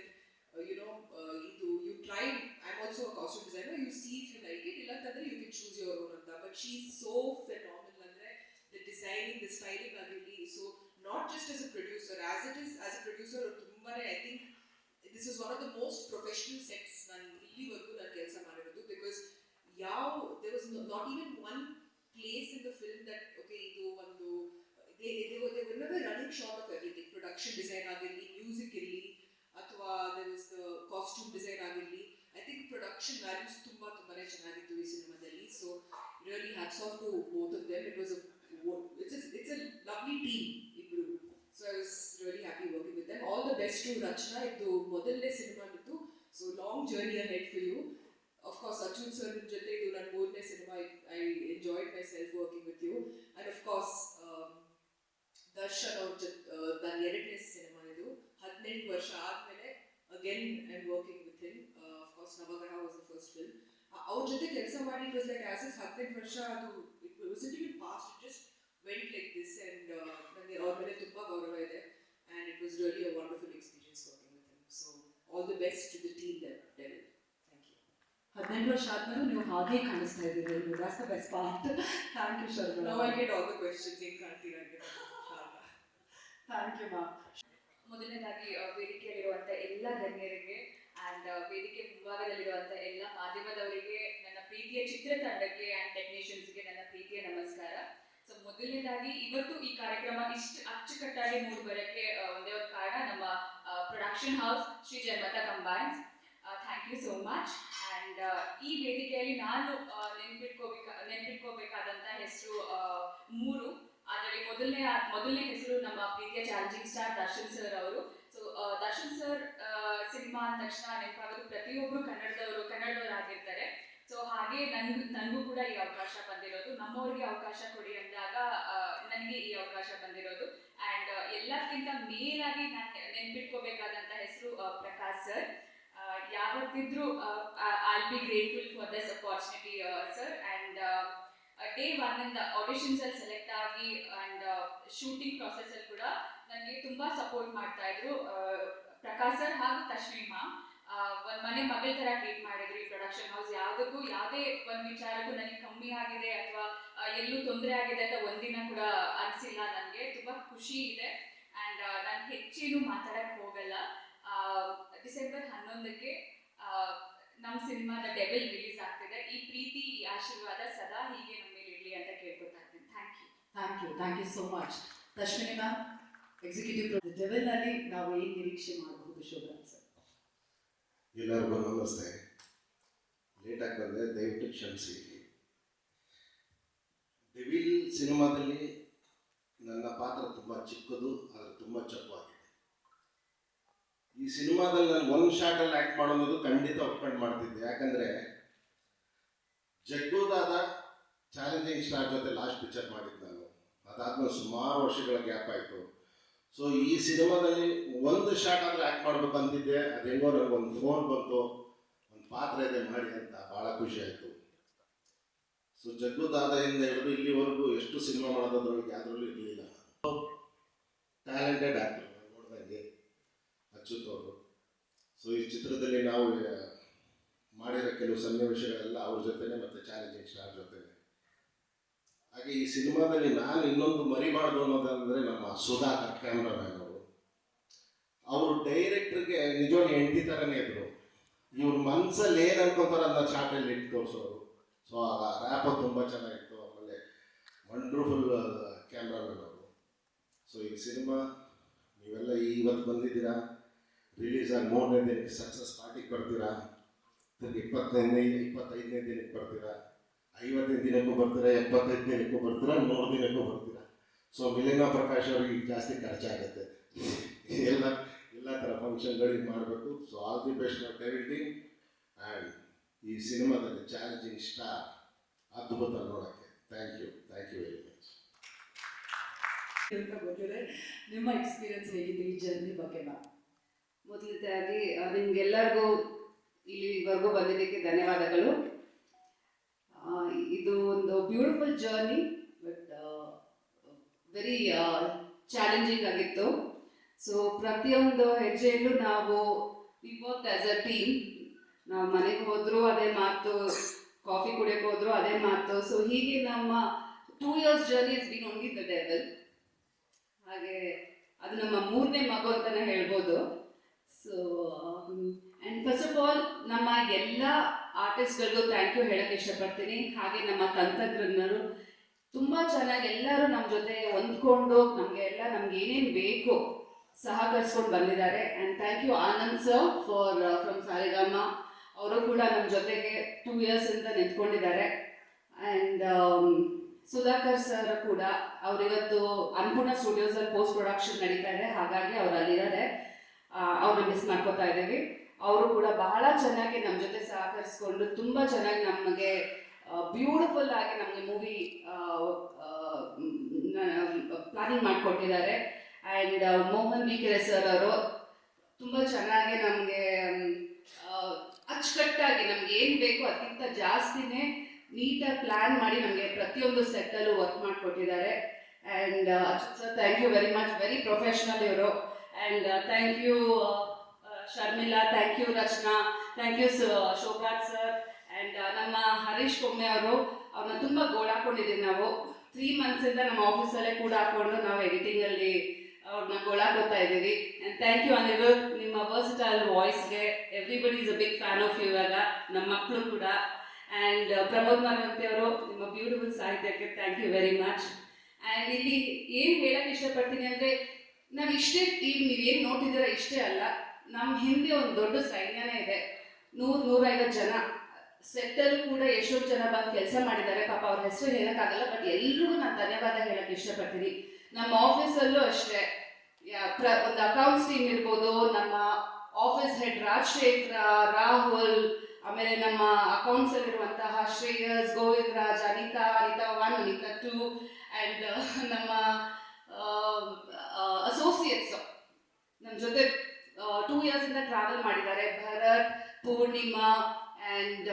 you try, I'm also a costume designer, you see if you like it, illantandre you can choose your own anta. But she's so phenomenal andre, the designing, the styling agirli. So not just as a producer, as a producer tumbane, I think this is one of the most professional sets nan illivargu nan kelsa marirodu, because there was not even one place in the film that okay idu ಒಂದು they were never running short of everything. Production design agirli, music irli, ಅಥವಾ there was the costume design ಆಗಿರಲಿ. I think production values ತುಂಬಾನೇ ಚೆನ್ನಾಗಿತ್ತು ಈ ಸಿನಿಮಾದಲ್ಲಿ. So really hats off to both of them. It's a lovely team ಇಬ್ರು. So I was really happy working with them. All the best to Rachna. ಇದು ಮೊದಲನೇ cinema ಇತ್ತು, so long journey ahead for you. Of course Achyut sir ಜೊತೆ ಇದು ನನ್ನ 3ನೇ cinema. I enjoyed myself working with you. And of course Darshan ಅವ್ರ ಜೊತೆ ನನ್ನ 2ನೇ ಸಿನಿಮಾ ಇದು. 18 ವರ್ಷ ಆದಮೇಲೆ again I am working with him. Of course Navagraha was the first film. ಅವ್ರ ಜೊತೆ ಕೆಲಸ ಮಾಡಿ it was like as if 18 ವರ್ಷ ಅದು it wasn't even past, it just went like this. And ನನಗೆ ಅವ್ರ ಮೇಲೆ ತುಂಬ ಗೌರವ ಇದೆ. And it was really a wonderful experience working with him. So all the best to the team Devil. Thank you. 18 ವರ್ಷ ಆದ್ಮೇಲೆ ನೀವು ಹಾಗೆ ಕಾಣಿಸ್ತಾ ಇದ್ದೀರಿ. That's the best part. Thank you Sharma. Now I get all the questions ಹೆಂಗೆ ಕಾಣ್ತೀರಾ ಅಂತ. Thank you ಮಾ. ಮೊದಲನೇದಾಗಿ ವೇದಿಕೆಯಲ್ಲಿರುವಂಥ ಎಲ್ಲ ಗಣ್ಯರಿಗೆ ಆ್ಯಂಡ್ ವೇದಿಕೆ ಮುಂಭಾಗದಲ್ಲಿರುವಂಥ ಎಲ್ಲ ಮಾಧ್ಯಮದವರಿಗೆ, ನನ್ನ ಪ್ರೀತಿಯ ಚಿತ್ರತಂಡಕ್ಕೆ ಆ್ಯಂಡ್ ಟೆಕ್ನಿಷಿಯನ್ಸ್ಗೆ ನನ್ನ ಪ್ರೀತಿಯ ನಮಸ್ಕಾರ. ಸೊ ಮೊದಲನೇದಾಗಿ ಇವತ್ತು ಈ ಕಾರ್ಯಕ್ರಮ ಇಷ್ಟು ಅಚ್ಚುಕಟ್ಟಾಗಿ ಮೂಡಿ ಬರೋಕ್ಕೆ ಒಂದೇ ಒಂದು ಕಾರಣ, ನಮ್ಮ production house Shri Janmata combines. Thank you so much. And ಈ ವೇದಿಕೆಯಲ್ಲಿ ನಾನು ನೆನ್ಪಿಟ್ಕೋಬೇಕಾದಂಥ ಹೆಸರು 3. ಅದರಲ್ಲಿ ಮೊದಲನೇ ಹೆಸರು ನಮ್ಮ ಪ್ರೀತಿಯ ಚಾಲೆಂಜಿಂಗ್ ಸ್ಟಾರ್ ದರ್ಶನ್ ಸರ್ ಅವರು. ಸೊ ದರ್ಶನ್ ಸರ್ ಸಿನಿಮಾ ಅಂದ ತಕ್ಷಣ ನೆನಪಾಗೋದು ಪ್ರತಿಯೊಬ್ಬರು ಕನ್ನಡದವರಾಗಿರ್ತಾರೆ. ಸೊ ಹಾಗೆ ನನಗೂ ಕೂಡ ಈ ಅವಕಾಶ ಬಂದಿರೋದು, ನಮ್ಮವ್ರಿಗೆ ಅವಕಾಶ ಕೊಡಿ ಅಂದಾಗ ನನಗೆ ಈ ಅವಕಾಶ ಬಂದಿರೋದು. ಆ್ಯಂಡ್ ಎಲ್ಲಕ್ಕಿಂತ ಮೇಲಾಗಿ ನಾನು ನೆನ್ಪಿಟ್ಕೋಬೇಕಾದಂಥ ಹೆಸರು ಪ್ರಕಾಶ್ ಸರ್. ಯಾವತ್ತಿದ್ರೂ I be grateful for this opportunity sir. And day 1 ಇಂದ ಆಡಿಷನ್ಸ್ ಅಲ್ಲಿ ಸೆಲೆಕ್ಟ್ ಆಗಿ ಆ್ಯಂಡ್ ಶೂಟಿಂಗ್ ಪ್ರಾಸೆಸ್ ಅಲ್ಲಿ ಕೂಡ ನನಗೆ ತುಂಬಾ ಸಪೋರ್ಟ್ ಮಾಡ್ತಾ ಇದ್ರು ಪ್ರಕಾಶ್ ಸರ್ ಹಾಗೂ ತಶ್ಮಿ ಮ್ಯಾಮ್. ಒಂದು ಮನೆ ಮಗಳ ಥರ ಟ್ರೀಟ್ ಮಾಡಿದ್ರು ಈ ಪ್ರೊಡಕ್ಷನ್ ಹೌಸ್. ಯಾವುದೇ ಒಂದು ವಿಚಾರಕ್ಕೂ ನನಗೆ ಕಮ್ಮಿ ಆಗಿದೆ ಅಥವಾ ಎಲ್ಲೂ ತೊಂದರೆ ಆಗಿದೆ ಅಂತ ಒಂದಿನ ಕೂಡ ಅನಿಸಿಲ್ಲ. ನನಗೆ ತುಂಬ ಖುಷಿ ಇದೆ. ಆ್ಯಂಡ್ ನಾನು ಹೆಚ್ಚೇನು ಮಾತಾಡಕ್ಕೆ ಹೋಗಲ್ಲ. ಡಿಸೆಂಬರ್ 11ಕ್ಕೆ ನಮ್ಮ ಸಿನಿಮಾದ ಡೆವಿಲ್ ರಿಲೀಸ್ ಆಗ್ತಿದೆ. ಈ ಪ್ರೀತಿ, ಈ ಆಶೀರ್ವಾದ ಸದಾ ಹೀಗೆ ನಮ್ಮ ಮೇಲೆ ಇರಲಿ ಅಂತ ಕೇಳ್ಕೊತಾ ಇದ್ದೀನಿ. Thank you so much. Tashwini ma'am, executive ಡೆವಿಲ್ನಲ್ಲಿ ನಾವು ಏನು ನಿರೀಕ್ಷೆ ಮಾಡಬಹುದು ಶೋಭಾ ಸರ್? ಎಲ್ಲರಿಗೂ ನಮಸ್ತೆ. ಲೇಟಾಗಿ ಬಂದೆ, ದಯವಿಟ್ಟು ಕ್ಷಮಿಸಿ. ಡೆವಿಲ್ ಸಿನಿಮಾದಲ್ಲಿ ನನ್ನ ಪಾತ್ರ ತುಂಬ ಚಿಕ್ಕದು, ಆದರೆ ತುಂಬ ಚಪ್ಪವಾಗಿದೆ. ಈ ಸಿನಿಮಾದಲ್ಲಿ ನಾನು ಒಂದು ಶಾರ್ಟಲ್ಲಿ ಆ್ಯಕ್ಟ್ ಮಾಡೋದು ಖಂಡಿತ ಒಪ್ಕೊಂಡು ಮಾಡ್ತಿದ್ದೆ. ಯಾಕಂದರೆ ಜಗ್ಗುದಾದ ಚಾಲೆಂಜಿಂಗ್ ಸ್ಟಾರ್ ಜೊತೆ ಲಾಸ್ಟ್ ಪಿಕ್ಚರ್ ಮಾಡಿದ್ದು ನಾನು. ಅದಾದ್ಮೇಲೆ ಸುಮಾರು ವರ್ಷಗಳ ಗ್ಯಾಪ್ ಆಯಿತು. ಸೊ ಈ ಸಿನಿಮಾದಲ್ಲಿ ಒಂದು ಶಾರ್ಟ್ ಆದರೆ ಆ್ಯಕ್ಟ್ ಮಾಡ್ಬೇಕು ಅಂತಿದ್ದೆ. ಅದು ಹೆಂಗೋ ನನಗೊಂದು ಫೋನ್ ಬಂತು, ಒಂದು ಪಾತ್ರ ಇದೆ ಮಾಡಿ ಅಂತ. ಭಾಳ ಖುಷಿ ಆಯಿತು. ಸೊ ಜಗ್ಗುದಾದದಿಂದ ಹಿಡಿದು ಇಲ್ಲಿವರೆಗೂ ಎಷ್ಟು ಸಿನಿಮಾ ಮಾಡೋದ್ರೊಳಗೆ ಯಾವುದ್ರಲ್ಲೂ ಇರಲಿಲ್ಲ. ಟ್ಯಾಲೆಂಟೆಡ್ ಆ್ಯಕ್ಟರ್ ನೋಡಿದಂಗೆ ಅಚ್ಯುತ್ ಅವರು. ಸೊ ಈ ಚಿತ್ರದಲ್ಲಿ ನಾವು ಮಾಡಿ ಮಾಡಿರೋ ಕೆಲವು ಸನ್ನಿವೇಶಗಳೆಲ್ಲ ಅವ್ರ ಜೊತೆನೆ ಮತ್ತು ಚಾಲೆಂಜಿಂಗ್ ಸ್ಟಾರ್ ಜೊತೆನೆ. ಹಾಗೆ ಈ ಸಿನಿಮಾದಲ್ಲಿ ನಾನು ಇನ್ನೊಂದು ಮರಿಬಾರ್ದು ಅನ್ನೋದಂದರೆ ನಮ್ಮ ಸುಧಾಕರ್ ಕ್ಯಾಮ್ರಾಮ್ಯಾನ್ ಅವರು ಡೈರೆಕ್ಟ್ರಿಗೆ ನಿಜವಾಗಿ ಹೆಂಡತಿ ಥರನೇ ಇದ್ರು. ಇವ್ರ ಮನಸ್ಸಲ್ಲಿ ಏನು ಅನ್ಕೋತಾರೆ ಅದನ್ನ ಚಾಟಲ್ಲಿ ಇಟ್ಟು ತೋರಿಸೋರು. ಸೊ ಆ ರ್ಯಾಪ್ ತುಂಬ ಚೆನ್ನಾಗಿತ್ತು. ಆಮೇಲೆ ವಂಡರ್ಫುಲ್ ಕ್ಯಾಮ್ರಾಮನ್ ಅವರು. ಸೊ ಈ ಸಿನಿಮಾ ನೀವೆಲ್ಲ ಇವತ್ತು ಬಂದಿದ್ದೀರಾ, ರಿಲೀಸ್ ಆಗಿ 3ನೇ ದಿನಕ್ಕೆ ಸಕ್ಸಸ್ ಪಾರ್ಟಿಗೆ ಬರ್ತೀರಾ, ತಿರ್ಗಿ 25ನೇ ದಿನಕ್ಕೆ ಬರ್ತೀರಾ, 50ನೇ ದಿನಕ್ಕೂ ಬರ್ತೀರಾ, 75 ದಿನಕ್ಕೂ ಬರ್ತೀರಾ, 100 ದಿನಕ್ಕೂ ಬರ್ತೀರಾ. ಸೊ ಮಿಲಿನಾ ಪ್ರಕಾಶ್ ಅವ್ರಿಗೆ ಈಗ ಜಾಸ್ತಿ ಖರ್ಚಾಗುತ್ತೆ. ಎಲ್ಲ ಥರ ಫಂಕ್ಷನ್ಗಳಿಗೆ ಮಾಡಬೇಕು. So all the best for everything. And ಈ ಸಿನಿಮಾದಲ್ಲಿ ಚಾಲೆಂಜಿಂಗ್ ಸ್ಟಾರ್ ಅದ್ಭುತ ನೋಡೋಕ್ಕೆ. Thank you very much. ಅಂತ ಗೊತ್ತಿದೆ. ನಿಮ್ಮ ಎಕ್ಸ್ಪೀರಿಯನ್ಸ್ ಹೇಗಿದೆ ಈ ಜರ್ನಿ ಬಗ್ಗೆ ಮ್ಯಾಮ್? ಮೊದಲನೇದಾಗಿ ನಿಮ್ಗೆಲ್ಲರಿಗೂ ಇಲ್ಲಿವರೆಗೂ ಬಂದಿದ್ದಕ್ಕೆ ಧನ್ಯವಾದಗಳು. ಇದು ಒಂದು beautiful journey, but very challenging ಆಗಿತ್ತು. ಸೊ ಪ್ರತಿಯೊಂದು ಹೆಜ್ಜೆಯಲ್ಲೂ ನಾವು we work as a team. ನಾವು ಮನೆಗೆ ಹೋದರೂ ಅದೇ ಮಾತು, ಕಾಫಿ ಕುಡಿಯೋಕೆ ಹೋದರೂ ಅದೇ ಮಾತು. ಸೊ ಹೀಗೆ ನಮ್ಮ 2 years journey is been only the devil. ಹಾಗೆ ಅದು ನಮ್ಮ 3ನೇ ಮಗು ಅಂತಲೇ ಹೇಳ್ಬೋದು. So and first of all ನಮ್ಮ ಎಲ್ಲ ಆರ್ಟಿಸ್ಟ್ಗಳಿಗೂ ಥ್ಯಾಂಕ್ ಯು ಹೇಳೋಕ್ಕೆ ಇಷ್ಟಪಡ್ತೀನಿ. ಹಾಗೆ ನಮ್ಮ ತಂತ್ರಜ್ಞರು ತುಂಬ ಚೆನ್ನಾಗಿ ಎಲ್ಲರೂ ನಮ್ಮ ಜೊತೆ ಹೊಂದ್ಕೊಂಡು ನಮಗೆ ಏನೇನು ಬೇಕು ಸಹಕರಿಸ್ಕೊಂಡು ಬಂದಿದ್ದಾರೆ. And thank you Anand sir from Saregama. ಅವರು ಕೂಡ ನಮ್ಮ ಜೊತೆಗೆ 2 years ಇಂದ ನಿಂತ್ಕೊಂಡಿದ್ದಾರೆ. ಆ್ಯಂಡ್ ಸುಧಾಕರ್ ಸರ್ ಕೂಡ ಅವರಿವತ್ತು ಅನ್ನಪೂರ್ಣ ಸ್ಟುಡಿಯೋಸಲ್ಲಿ ಪೋಸ್ಟ್ ಪ್ರೊಡಕ್ಷನ್ ನಡೀತಾ ಇದೆ, ಹಾಗಾಗಿ ಅವ್ರು ಅಲ್ಲಿದ್ದಾರೆ. ಅವ್ರನ್ನ ಮಿಸ್ ಮಾಡ್ಕೋತಾ ಇದ್ದೀವಿ. ಅವರು ಕೂಡ ಬಹಳ ಚೆನ್ನಾಗಿ ನಮ್ಮ ಜೊತೆ ಸಹಕರಿಸ್ಕೊಂಡು ತುಂಬ ಚೆನ್ನಾಗಿ ನಮಗೆ ಬ್ಯೂಟಿಫುಲ್ ಆಗಿ ನಮಗೆ ಮೂವಿ ಪ್ಲಾನಿಂಗ್ ಮಾಡಿಕೊಟ್ಟಿದ್ದಾರೆ. ಆ್ಯಂಡ್ ಮೋಹನ್ ಬಿಕೆರೆ ಸರ್ ಅವರು ತುಂಬ ಚೆನ್ನಾಗಿ ನಮಗೆ ಅಚ್ಚುಕಟ್ಟಾಗಿ ನಮ್ಗೆ ಏನು ಬೇಕು ಅದಕ್ಕಿಂತ ಜಾಸ್ತಿನೇ ನೀಟಾಗಿ ಪ್ಲ್ಯಾನ್ ಮಾಡಿ ನಮಗೆ ಪ್ರತಿಯೊಂದು ಸೆಟ್ಟಲ್ಲೂ ವರ್ಕ್ ಮಾಡಿಕೊಟ್ಟಿದ್ದಾರೆ. And Achyut sir thank you very much, very professional ಇವರು. And thank you Sharmila, thank you Rachana, thank you Shobhat sir. And ನಮ್ಮ ಹರೀಶ್ ಕೊಮ್ಮೆ ಅವ್ರನ್ನ ತುಂಬ ಗೋಳಾಕೊಂಡಿದ್ದೀವಿ ನಾವು. 3 months ನಮ್ಮ ಆಫೀಸಲ್ಲೇ ಕೂಡ ಹಾಕೊಂಡು ನಾವು ಎಡಿಟಿಂಗಲ್ಲಿ ಅವ್ರನ್ನ ಗೋಳಾಕೋತಾ ಇದ್ದೀವಿ. ಆ್ಯಂಡ್ ಥ್ಯಾಂಕ್ ಯು ಅನಿರುದ್ಧ್, ನಿಮ್ಮ ವರ್ಸಿಟೈಲ್ ವಾಯ್ಸ್ಗೆ everybody is a big fan of you. ಇವಾಗ ನಮ್ಮ ಮಕ್ಕಳು ಕೂಡ. ಆ್ಯಂಡ್ ಪ್ರಮೋದ್ ಮರವಂತಿ ಅವರು, ನಿಮ್ಮ ಬ್ಯೂಟಿಫುಲ್ ಸಾಹಿತ್ಯಕ್ಕೆ thank you very much. And ಇಲ್ಲಿ ಏನು ಹೇಳಕ್ಕೆ ಇಷ್ಟಪಡ್ತೀನಿ ಅಂದರೆ, ನಾವು ಇಷ್ಟೇ ಟೀಮ್, ನೀವೇನು ನೋಡ್ತಿದ್ದೀರ ಇಷ್ಟೇ ಅಲ್ಲ, ನಮ್ಮ ಹಿಂದೆ ಒಂದು ದೊಡ್ಡ ಸೈನ್ಯನೇ ಇದೆ. 100-150 ಜನ ಸೆಟ್ಟಲ್ಲೂ ಕೂಡ ಎಷ್ಟೊಂದು ಜನ ಬಂದು ಕೆಲಸ ಮಾಡಿದ್ದಾರೆ. ಪಾಪ ಅವ್ರ ಹೆಸರು ಹೇಳೋಕ್ಕಾಗಲ್ಲ, ಬಟ್ ಎಲ್ರಿಗೂ ನಾನು ಧನ್ಯವಾದ ಹೇಳಕ್ಕೆ ಇಷ್ಟಪಡ್ತೀನಿ. ನಮ್ಮ ಆಫೀಸಲ್ಲೂ ಅಷ್ಟೇ ಒಂದು ಅಕೌಂಟ್ಸ್ ಟೀಮ್ ಇರ್ಬೋದು, ನಮ್ಮ ಆಫೀಸ್ ಹೆಡ್ ರಾಜಶೇಖರ, ರಾಹುಲ್, ಆಮೇಲೆ ನಮ್ಮ ಅಕೌಂಟ್ಸಲ್ಲಿರುವಂತಹ ಶ್ರೇಯಸ್, ಗೋವಿಂದ್ ರಾಜ್, ಅನಿತಾ 1, ಅನಿತಾ 2, ಆ್ಯಂಡ್ ನಮ್ಮ ಅಸೋಸಿಯೇಟ್ಸ್ ನಮ್ಮ ಜೊತೆ 2 years ಇಂದ ಟ್ರಾವೆಲ್ ಮಾಡಿದ್ದಾರೆ. ಭರತ್, ಪೂರ್ಣಿಮಾ ಆ್ಯಂಡ್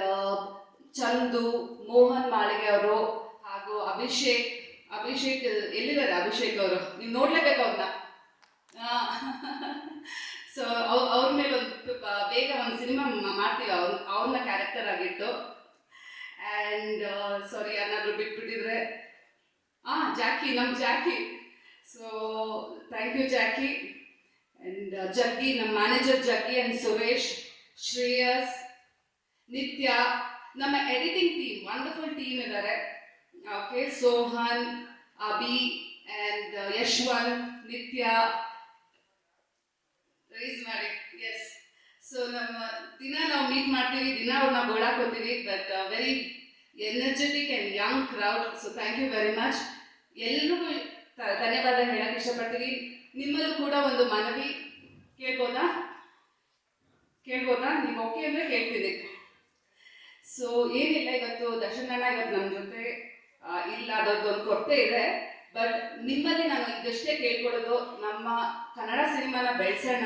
ಚಂದು, ಮೋಹನ್ ಮಾಳಿಗೆ ಅವರು, ಹಾಗೂ ಅಭಿಷೇಕ್ ಎಲ್ಲಿದ್ದಾರೆ ಅಭಿಷೇಕ್ ಅವರು? ನೀವು ನೋಡ್ಲೇಬೇಕು ಅವ್ರನ್ನ. ಸೊ ಅವ್ರ ಮೇಲೆ ಒಂದು ಬೇಗ ಒಂದು ಸಿನಿಮಾ ಮಾಡ್ತೀವಿ ಅವ್ರನ್ನ ಕ್ಯಾರೆಕ್ಟರ್ ಆಗಿಟ್ಟು. ಆ್ಯಂಡ್ ಸಾರಿ ಯಾರಾದರೂ ಬಿಟ್ಬಿಟ್ಟಿದ್ರೆ ಜಾಕಿ, ನಮ್ಮ Jackie. So thank you Jackie. And Jaggi, ನಮ್ಮ ಮ್ಯಾನೇಜರ್ ಜಗ್ಗಿ ಆ್ಯಂಡ್ ಸುರೇಶ್, ಶ್ರೇಯಸ್, ನಿತ್ಯ, ನಮ್ಮ ಎಡಿಟಿಂಗ್ ಟೀಮ್ ವಂಡರ್ಫುಲ್ ಟೀಮ್ ಇದ್ದಾರೆ. Okay, Sohan, Abhi and Yashwanth, Nithya raise ಮಾಡಿ. ಎಸ್, ಸೊ ನಮ್ಮ ದಿನ ನಾವು ಮೀಟ್ ಮಾಡ್ತೀವಿ, ದಿನ ಅವ್ರನ್ನ ಗೋಳಾಕೋತೀವಿ, but very energetic and young crowd. So thank you very much. ಎಲ್ರಿಗೂ ಧನ್ಯವಾದ ಹೇಳಕ್ಕೆ ಇಷ್ಟಪಡ್ತೀನಿ. ನಿಮ್ಮಲ್ಲೂ ಕೂಡ ಒಂದು ಮನವಿ ಕೇಳ್ಬೋದಾ? ನೀವು ಓಕೆ ಅಂದರೆ ಕೇಳ್ತೀನಿ. ಸೊ ಏನಿಲ್ಲ, ಇವತ್ತು ದರ್ಶನ್ ಅಣ್ಣ ಇವತ್ತು ನಮ್ಮ ಜೊತೆ ಇಲ್ಲ, ಅದೊಂದು ಕೊರತೆ ಇದೆ. ಬಟ್ ನಿಮ್ಮಲ್ಲಿ ನಾನು ಇದಷ್ಟೇ ಕೇಳ್ಕೊಳ್ಳೋದು, ನಮ್ಮ ಕನ್ನಡ ಸಿನಿಮಾನ ಬೆಳೆಸೋಣ,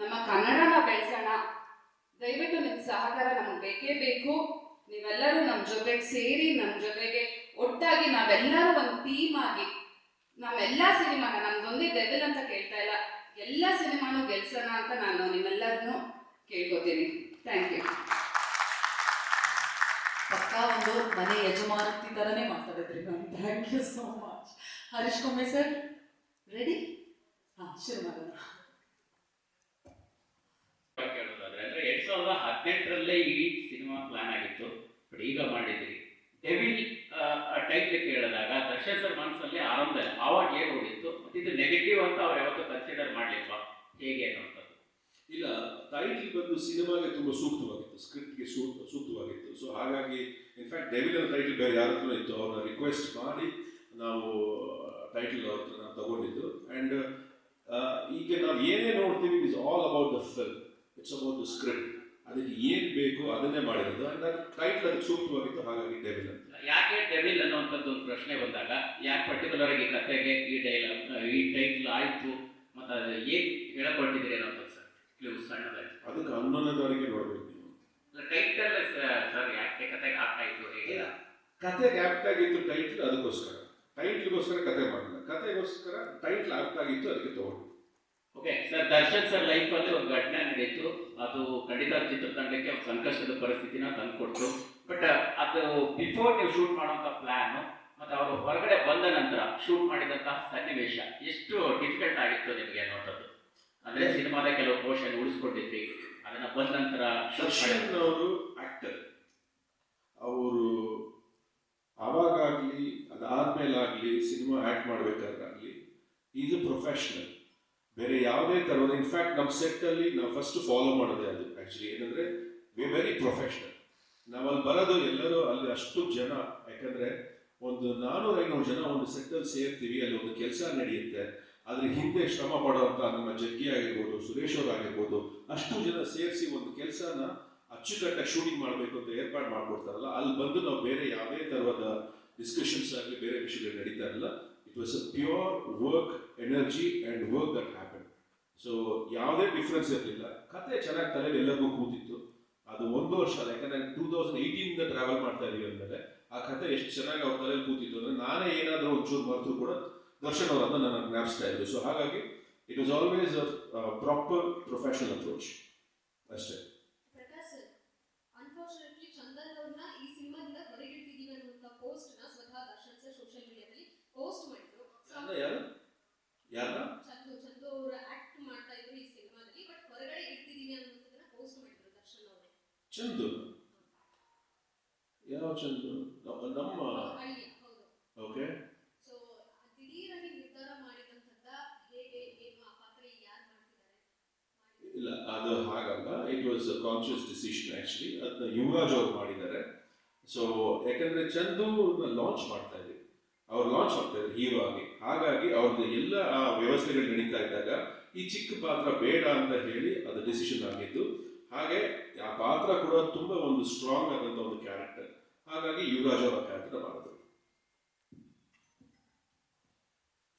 ನಮ್ಮ ಕನ್ನಡನ ಬೆಳೆಸೋಣ. ದಯವಿಟ್ಟು ನಿಮ್ಮ ಸಹಕಾರ ನಮಗೆ ಬೇಕೇ ಬೇಕು. ನೀವೆಲ್ಲರೂ ನಮ್ಮ ಜೊತೆಗೆ ಸೇರಿ, ನಮ್ಮ ಜೊತೆಗೆ ಒಟ್ಟಾಗಿ ನಾವೆಲ್ಲರೂ ಒಂದು ಟೀಮ್ ಆಗಿ ನಮ್ಮೆಲ್ಲ ಸಿನಿಮಾನ, ನಮ್ದೊಂದೇ ಡೆವಿಲ್ ಅಂತ ಕೇಳ್ತಾ ಇಲ್ಲ, ಎಲ್ಲ ಸಿನಿಮಾನು ಗೆಲ್ಸೋಣ ಅಂತ ನಾನು ನಿಮ್ಮೆಲ್ಲರನ್ನೂ ಕೇಳ್ಕೊತೀನಿ. Thank you. ಒಂದು ಮನೆ ಯಜಮಾನತಿ ಥರನೇ ಮಾತಾಡಿದ್ರಿ ma'am. Thank you so much. Harish Komme sir ready? ಹಾಂ, ಶುರು ಮಾಡೋಣ. ಕೇಳೋದಾದ್ರೆ ಅಂದ್ರೆ 2018ರಲ್ಲೇ ಈ ಸಿನಿಮಾ ಪ್ಲಾನ್ ಆಗಿತ್ತು, ಬಟ್ ಈಗ ಮಾಡಿದ್ರಿ. ಡೆವಿಲ್ ಟೈಟ್ಲ್ ಕೇಳಿದಾಗ ದರ್ಶನ್ ಸರ್ ಮನಸ್ಸಲ್ಲಿ ಆರಂಭ ಆವಾಗ ಏನು ಹೋಗಿತ್ತು, ಮತ್ತು ಇದು ನೆಗೆಟಿವ್ ಅಂತ ಅವ್ರು ಯಾವತ್ತೂ ಕನ್ಸಿಡರ್ ಮಾಡಲಿಲ್ವಾ, ಹೇಗೆ ಅನ್ನೋಂಥದ್ದು? ಇಲ್ಲ, ಟೈಟಲ್ ಬಂದು ಸಿನಿಮಾಗೆ ತುಂಬ ಸೂಕ್ತವಾಗಿತ್ತು, ಸ್ಕ್ರಿಪ್ಟ್ಗೆ ಸೂಕ್ತವಾಗಿತ್ತು. ಸೊ ಹಾಗಾಗಿ ಇನ್ಫ್ಯಾಕ್ಟ್ ಡೆವಿಲ್ ಅನ್ನೋ ಟೈಟಲ್ ಬೇರೆ ಯಾರ ಹತ್ರ ಇತ್ತು, ಅವ್ರನ್ನ ರಿಕ್ವೆಸ್ಟ್ ಮಾಡಿ ನಾವು ಟೈಟಲ್ ಅವ್ರ ಹತ್ರ ನಾವು ತಗೊಂಡಿದ್ದು. ಆ್ಯಂಡ್ ಈಗ ನಾವು ಏನೇ ನೋಡ್ತೀವಿ, it is all about the film, it's about the script. ಅದಕ್ಕೆ ಏನು ಬೇಕು ಅದನ್ನೇ ಮಾಡಿರೋದು. ಆ್ಯಂಡ್ ಟೈಟಲ್ ಅದಕ್ಕೆ ಸೂಕ್ತವಾಗಿತ್ತು, ಹಾಗಾಗಿ ಡೆವಿಲ್ ಅಂತ. ಯಾಕೆ ಡೆವಿಲ್ ಅನ್ನುವಂಥದ್ದು ಒಂದು ಪ್ರಶ್ನೆ ಬಂದಾಗ ಯಾಕೆ ಪರ್ಟಿಕ್ಯುಲರ್ ಆಗಿ ಕತೆಗೆ ಈ ಟೈಟ್ಲ್ ಆಯಿತು, ಮತ್ತು ಅದು ಏನು ಹೇಳಕೊಟ್ಟಿದ್ದೀರಿ ಅನ್ನೋಂಥದ್ದು ಸರ್ ಕ್ಲೂಸ್ ಸಣ್ಣದಾಗಿ? ಅದಕ್ಕೆ 11ನೇ ತಾರೀಕಿಗೆ ನೋಡ್ಬೇಕು ನೀವು. ಟೈಟಲ್ ಸರ್ ಯಾಕೆ ಕತೆಗೆ ಆಗ್ತಾ ಇತ್ತು, ಹೇಗೆ? ಕತೆಗೆ ಆಪ್ಟ್ ಆಗಿತ್ತು ಟೈಟ್ಲ್, ಅದಕ್ಕೋಸ್ಕರ. ಟೈಟ್ಲ್ಗೋಸ್ಕರ ಕತೆ ಮಾಡಿಲ್ಲ, ಕತೆಗೋಸ್ಕರ ಟೈಟ್ಲ್ ಆಪ್ಟ್ ಆಗಿತ್ತು, ಅದಕ್ಕೆ ತಗೊಂಡು. ಓಕೆ ಸರ್, ದರ್ಶನ್ ಸರ್ ಲೈಫಲ್ಲಿ ಒಂದು ಘಟನೆ ನಡೀತು, ಅದು ಖಂಡಿತ ಚಿತ್ರತಂಡಕ್ಕೆ ಒಂದು ಸಂಕಷ್ಟದ ಪರಿಸ್ಥಿತಿನ ತಂದುಕೊಡ್ತು. ಬಟ್ ಅದು ಬಿಫೋರ್ ನೀವು ಶೂಟ್ ಮಾಡುವಂಥ ಪ್ಲ್ಯಾನು ಮತ್ತು ಅವರು ಹೊರಗಡೆ ಬಂದ ನಂತರ ಶೂಟ್ ಮಾಡಿದಂತಹ ಸನ್ನಿವೇಶ ಎಷ್ಟು ಡಿಫಿಕಲ್ಟ್ ಆಗಿತ್ತು ನಿಮಗೆ ಅನ್ನೋಂಥದ್ದು? ಅಂದರೆ ಸಿನಿಮಾದ ಕೆಲವು ಪೋರ್ಷನ್ ಉಳಿಸ್ಕೊಂಡಿದ್ರಿ, ಅದನ್ನು ಬಂದ ನಂತರ ದರ್ಶನ್ ಅವರು ಆಕ್ಟರ್, ಅವರು ಅವಾಗಲಿ ಅದಾದ್ಮೇಲಾಗಲಿ ಸಿನಿಮಾ ಆ್ಯಕ್ಟ್ ಮಾಡಬೇಕಾದ್ರಾಗಲಿ ಈಸ್ ಎ ಪ್ರೊಫೆಷನಲ್. ಬೇರೆ ಯಾವುದೇ ಥರದ, ಇನ್ಫ್ಯಾಕ್ಟ್ ನಮ್ಮ ಸೆಟ್ಟಲ್ಲಿ ನಾವು ಫಸ್ಟ್ ಫಾಲೋ ಮಾಡೋದೇ ಅದು. ಆ್ಯಕ್ಚುಲಿ ಏನಂದರೆ ವಿ ವೆರಿ ಪ್ರೊಫೆಷನಲ್. ನಾವಲ್ಲಿ ಬರೋದು ಎಲ್ಲರೂ ಅಲ್ಲಿ ಅಷ್ಟು ಜನ, ಯಾಕಂದರೆ ಒಂದು 400-500 ಜನ ಒಂದು ಸೆಟ್ಟಲ್ಲಿ ಸೇರ್ತೀವಿ, ಅಲ್ಲಿ ಒಂದು ಕೆಲಸ ನಡೆಯುತ್ತೆ. ಅದ್ರ ಹಿಂದೆ ಶ್ರಮ ಪಡುವಂಥ ನಮ್ಮ ಜಗ್ಗಿ ಆಗಿರ್ಬೋದು, ಸುರೇಶ್ ಅವ್ರು ಆಗಿರ್ಬೋದು, ಅಷ್ಟು ಜನ ಸೇರಿಸಿ ಒಂದು ಕೆಲಸನ ಅಚ್ಚುಕಟ್ಟಾಗಿ ಶೂಟಿಂಗ್ ಮಾಡಬೇಕು ಅಂತ ಏರ್ಪಾಡು ಮಾಡಿಕೊಡ್ತಾರಲ್ಲ, ಅಲ್ಲಿ ಬಂದು ನಾವು ಬೇರೆ ಯಾವುದೇ ಥರದ ಡಿಸ್ಕಷನ್ಸ್ ಆಗಲಿ ಬೇರೆ ವಿಷಯಗಳು ನಡೀತಾ ಇರಲಿಲ್ಲ. It was a pure work energy and work that happen. So ಯಾವುದೇ ಡಿಫ್ರೆನ್ಸ್ ಇರಲಿಲ್ಲ. ಕತೆ ಚೆನ್ನಾಗಿ ತಲೆಯಲ್ಲಿ ಎಲ್ಲರಿಗೂ ಕೂತಿತ್ತು. ಅದು 1 ವರ್ಷ ಅಲ್ಲ, ಯಾಕಂದರೆ 2018 ಟ್ರಾವೆಲ್ ಮಾಡ್ತಾ ಇದೀವಿ ಅಂದಮೇಲೆ ಆ ಕತೆ ಎಷ್ಟು ಚೆನ್ನಾಗಿ ಅವ್ರ ತಲೆಯಲ್ಲಿ ಕೂತಿತ್ತು ಅಂದರೆ ನಾನೇ ಏನಾದರೂ ಒಂಚೂರು ಮರೆತು ಕೂಡ ದರ್ಶನ್ ಅವರನ್ನು ನನ್ನ ಜ್ಞಾಪಿಸ್ತಾ ಇದ್ರು. ಸೊ ಹಾಗಾಗಿ it was always a proper professional approach ಅಷ್ಟೇ. ಪ್ರಕಾಶ್ ಸರ್, ಅನ್ಫಾರ್ಚುನೇಟ್ಲಿ ಚಂದನ್ ಅವ್ರನ್ನ ಈ ಸಿನಿಮಾದಿಂದ ಹೊರಗಿಡ್ತಿದೀವಿ ಅನ್ನುವಂಥ ಪೋಸ್ಟ್ನ ಸ್ವತಃ ದರ್ಶನ್ ಸರ್ ಸೋಷಿಯಲ್ ಮೀಡಿಯಾದಲ್ಲಿ ಪೋಸ್ಟ್ ಮಾಡಿದ್ರು. ಯಾರನ್ನ ಚಂದು ಅವರು ಆಕ್ಟ್ ಮಾಡ್ತಾ ಇದ್ರು ಈ ಸಿನಿಮಾದಲ್ಲಿ, ಬಟ್ ಹೊರಗಡೆ ಇಡ್ತಿದೀವಿ ಅನ್ನುವಂಥದ್ದನ್ನ ಪೋಸ್ಟ್ ಮಾಡಿದ್ರು ದರ್ಶನ್ ಅವರು. ಚಂದು? ಯಾವ ಚಂದು? ನಮ್ಮ ಹಳ್ಳಿ, ಹೌದು. ಓಕೆ. ಸೊ ದಿಢೀರಾಗಿ ನಿರ್ಧಾರ ಮಾಡಿದಂಥದ್ದ, ಹೇಗೆ ಏನು ಆ ಪಾತ್ರ ಯಾರು ಮಾಡ್ತಿದ್ದಾರೆ? ಇಲ್ಲ, ಅದು ಹಾಗಲ್ಲ. It was a conscious decision actually. ಅದನ್ನ ಯುವರಾಜ್ ಅವ್ರು ಮಾಡಿದ್ದಾರೆ. ಸೊ ಯಾಕಂದರೆ ಚಂದು ಲಾಂಚ್ ಮಾಡ್ತಾ ಇದ್ದೀವಿ, ಅವ್ರು ಲಾಂಚ್ ಆಗ್ತಾ ಇದ್ದಾರೆ ಹೀರೋ ಆಗಿ. ಹಾಗಾಗಿ ಅವ್ರದ್ದು ಎಲ್ಲ ಆ ವ್ಯವಸ್ಥೆಗಳು ನಡೀತಾ ಇದ್ದಾಗ ಈ ಚಿಕ್ಕ ಪಾತ್ರ ಬೇಡ ಅಂತ ಹೇಳಿ ಅದು ಡಿಸಿಷನ್ ಆಗಿದ್ದು. ಹಾಗೆ ಆ ಪಾತ್ರ ಕೂಡ ತುಂಬ ಒಂದು ಸ್ಟ್ರಾಂಗ್ ಆದಂಥ ಒಂದು ಕ್ಯಾರೆಕ್ಟರ್, ಹಾಗಾಗಿ ಯುವರಾಜ್ ಅವರ ಕ್ಯಾರೆಕ್ಟರ್ ಮಾಡಿದ್ರು.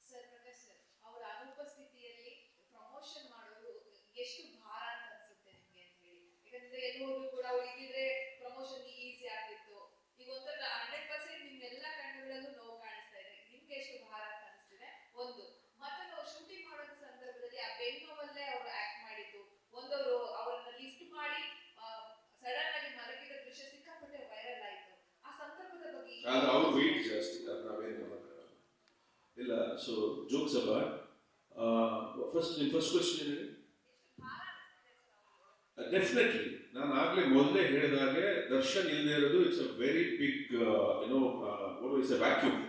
ಸರ್, ಪ್ರಕಾಶ್ ಸರ್, ಅವರ ಅನುಪಸ್ಥಿತಿಯಲ್ಲಿ ಪ್ರಮೋಷನ್ ಮಾಡೋದು ಎಷ್ಟು ಭಾರ ಅಂತ ಅನ್ಸುತ್ತೆ ನಿಮಗೆ ಅಂತ ಹೇಳಿ? ಯಾಕಂದ್ರೆ ಎಲ್ಲೋದ್ರು ಕೂಡ ಅವ್ರು ಇದ್ದಿದ್ರೆ ಪ್ರಮೋಷನ್ ಈಸಿ ಆಗ್ತಿತ್ತು. ಈಗ ಒಂಥರ 100% ನಿಮ್ಮೆಲ್ಲ ಕಣ್ಣುಗಳಲ್ಲೂ ನೋವು ಕಾಣಿಸ್ತಾ ಇದೆ. ನಿಮ್ಗೆ ಎಷ್ಟು ಭಾರ ಅಂತ ಅನಿಸ್ತಿದೆ ಒಂದು. ಮತ್ತೆ ನಾವು ಶೂಟಿಂಗ್ ಮಾಡೋ ಸಂದರ್ಭದಲ್ಲಿ ಆ ಬೆನ್ನೋವಲ್ಲೇ ಅವರು ಆಕ್ಟ್ ಮಾಡಿದ್ದು, ಒಂದವರು ಅವರನ್ನ ಲಿಫ್ಟ್ ಮಾಡಿ ಸಡನ್ ಆಗಿ ಮಲಗಿದ ದೃಶ್ಯ ಸಿಕ್ಕಾಪಟ್ಟೆ ವೈರಲ್ ಆಯಿತು. ಆ ಸಂದರ್ಭದ ಬಗ್ಗೆ ಅವ್ರ ವೆಯ್ಟ್ ಜಾಸ್ತಿ, ಅದು ನಾವೇನು ಮಾಡೋಕ್ಕಾಗಲ್ಲ. ಇಲ್ಲ, so jokes about first question ಏನಿದೆ? ಡೆಫಿನೆಟ್ಲಿ ನಾನು ಆಗಲೇ ಮೊದಲೇ ಹೇಳಿದಾಗೆ ದರ್ಶನ್ ಇಲ್ಲದೆ ಇರೋದು it's a very big it's a vacuum.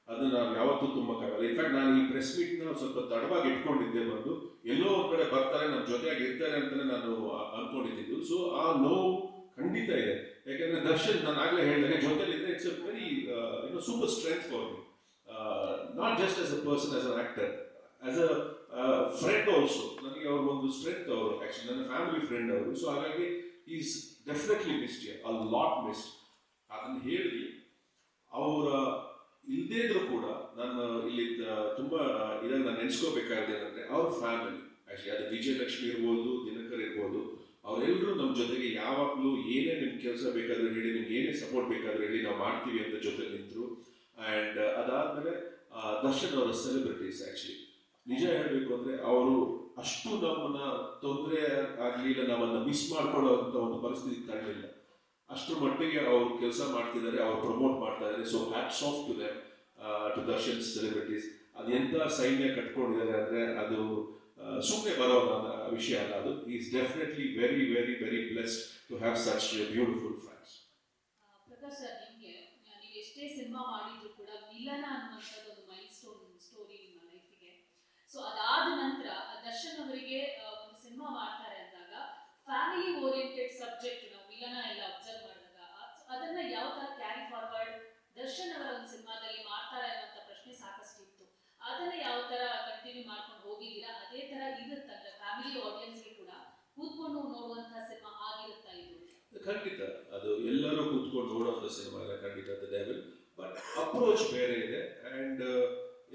ಅದನ್ನು ನಾವು ಯಾವತ್ತೂ ತುಂಬಕ್ಕಾಗಲ್ಲ. ಇನ್ಫ್ಯಾಕ್ಟ್ ನಾನು ಈ ಪ್ರೆಸ್ ಮೀಟ್ನ ಸ್ವಲ್ಪ ತಡವಾಗಿ ಇಟ್ಕೊಂಡಿದ್ದೆ, ಬಂದು ಎಲ್ಲೋ ಒಂದು ಕಡೆ ಬರ್ತಾರೆ, ನಮ್ಮ ಜೊತೆಯಾಗಿ ಇರ್ತಾರೆ ಅಂತಲೇ ನಾನು ಅಂದ್ಕೊಂಡಿದ್ದು. ಸೊ ಆ ನೋವು ಖಂಡಿತ ಇದೆ. ಯಾಕೆಂದರೆ ದರ್ಶನ್ ನಾನು ಆಗಲೇ ಹೇಳಿದಾಗೆ ಜೊತೆಲಿದ್ದರೆ it's a very super strength for me, not just as a person, as an actor, as a friend also. ನನಗೆ ಅವ್ರ ಒಂದು ಸ್ಟ್ರೆಂತ್ ಅವರು, ಆ್ಯಕ್ಚುಲಿ ನನ್ನ ಫ್ಯಾಮಿಲಿ ಫ್ರೆಂಡ್ ಅವರು. ಸೊ ಹಾಗಾಗಿ is definitely missed, a lot missed. ಅದನ್ನು ಹೇಳಿ ಅವರ ಇಲ್ಲದೇ ಇದ್ರೂ ಕೂಡ ನಾನು ಇಲ್ಲಿ ತುಂಬ ಇದಾಗ ನಾನು ನೆನೆಸ್ಕೋಬೇಕಾಗಿದೆ ಏನಂದರೆ ಅವ್ರ ಫ್ಯಾಮಿಲಿ. ಆ್ಯಕ್ಚುಲಿ ಅದು ವಿಜಯಲಕ್ಷ್ಮಿ ಇರ್ಬೋದು, ದಿನಕರ್ ಇರ್ಬೋದು, ಅವರೆಲ್ಲರೂ ನಮ್ಮ ಜೊತೆಗೆ ಯಾವಾಗಲೂ ಏನೇ ನಿಮ್ಮ ಕೆಲಸ ಬೇಕಾದರೂ ಹೇಳಿ, ನಿಮ್ಗೆ ಏನೇ ಸಪೋರ್ಟ್ ಬೇಕಾದರೂ ಹೇಳಿ, ನಾವು ಮಾಡ್ತೀವಿ ಅಂತ ಜೊತೆ ನಿಂತರು. ಆ್ಯಂಡ್ ಅದಾದಮೇಲೆ ದರ್ಶನ್ ಅವರ ಸೆಲೆಬ್ರಿಟೀಸ್. ಆ್ಯಕ್ಚುಲಿ ನಿಜ ಹೇಳಬೇಕು ಅಂದರೆ ಅವರು ಅಷ್ಟು ನಮ್ಮನ್ನು ತೊಂದರೆ ಆಗಲಿ, ಇಲ್ಲ ನಾವನ್ನ ಮಿಸ್ ಮಾಡ್ಕೊಳ್ಳೋ ಅಂಥ ಒಂದು ಪರಿಸ್ಥಿತಿ ತರಲಿಲ್ಲ. ಅಷ್ಟರ ಮಟ್ಟಿಗೆ ಅವ್ರು ಕೆಲಸ ಮಾಡ್ತಿದ್ದಾರೆ, ಅವ್ರು ಪ್ರಮೋಟ್ ಮಾಡ್ತಾ ಇದ್ದಾರೆ. So hats off to them, to Darshan celebrities. ಅದು ಎಂಥ ಸೈನ್ಯ ಕಟ್ಕೊಂಡಿದ್ದಾರೆ ಅಂದರೆ ಅದು ಸುಮ್ಮನೆ ಬರೋ ವಿಷಯ ಅಲ್ಲ. ಅದು is definitely very very very blessed to have such beautiful friends. Prakash sir, ನಿಮಗೆ ನೀವು ಎಷ್ಟೇ ಸಿನಿಮಾ ಮಾಡಿದ್ರು ಕೂಡ ಮಿಲನ ಅನ್ನುವಂಥದ್ದು ಒಂದು ಮೈಲ್ ಸ್ಟೋರಿ ನಿಮ್ಮ ಲೈಫಿಗೆ. ಸೊ ಅದಾದ ನಂತರ ದರ್ಶನ್ ಅವರಿಗೆ ಒಂದು ಸಿನಿಮಾ ಮಾಡ್ತಾರೆ ಅಂದಾಗ ಫ್ಯಾಮಿಲಿ ಓರಿಯೆಂಟೆಡ್ ಸಬ್ಜೆಕ್ಟ್ ನಾವು ಮಿಲನ ಎಲ್ಲ ಅಬ್ಸರ್ವ್ ಮಾಡಿದಾಗ ಅದನ್ನ ಯಾವ ತರ ಕ್ಯಾರಿ ಫಾರ್ವರ್ಡ್ ದರ್ಶನ್ ಅವರ ಒಂದು ಸಿನಿಮಾದಲ್ಲಿ ಮಾಡ್ತಾರೆ ಅನ್ನುವಂಥ ಪ್ರಶ್ನೆ ಸಾಕಷ್ಟು ಇತ್ತು. ಅದನ್ನ ಯಾವ ತರ ಕಂಟಿನ್ಯೂ ಮಾಡ್ಕೊಂಡು ಹೋಗಿದ್ದೀರಾ? ಅದೇ ತರ ಇರುತ್ತಂದ್ರೆ ಫ್ಯಾಮಿಲಿ ಆಡಿಯನ್ಸ್ಗೆ ಕೂಡ ಕೂತ್ಕೊಂಡು ನೋಡುವಂತಹ ಸಿನಿಮಾ ಆಗಿರುತ್ತಾ ಇದು? ಖಂಡಿತ ಅದು ಎಲ್ಲರೂ ಕೂತ್ಕೊಂಡು ನೋಡುವಂಥ ಸಿನಿಮಾ ಇಲ್ಲ, ಖಂಡಿತ ದ ಡೆವಿಲ್. ಬಟ್ ಅಪ್ರೋಚ್ ಬೇರೆ ಇದೆ. ಆ್ಯಂಡ್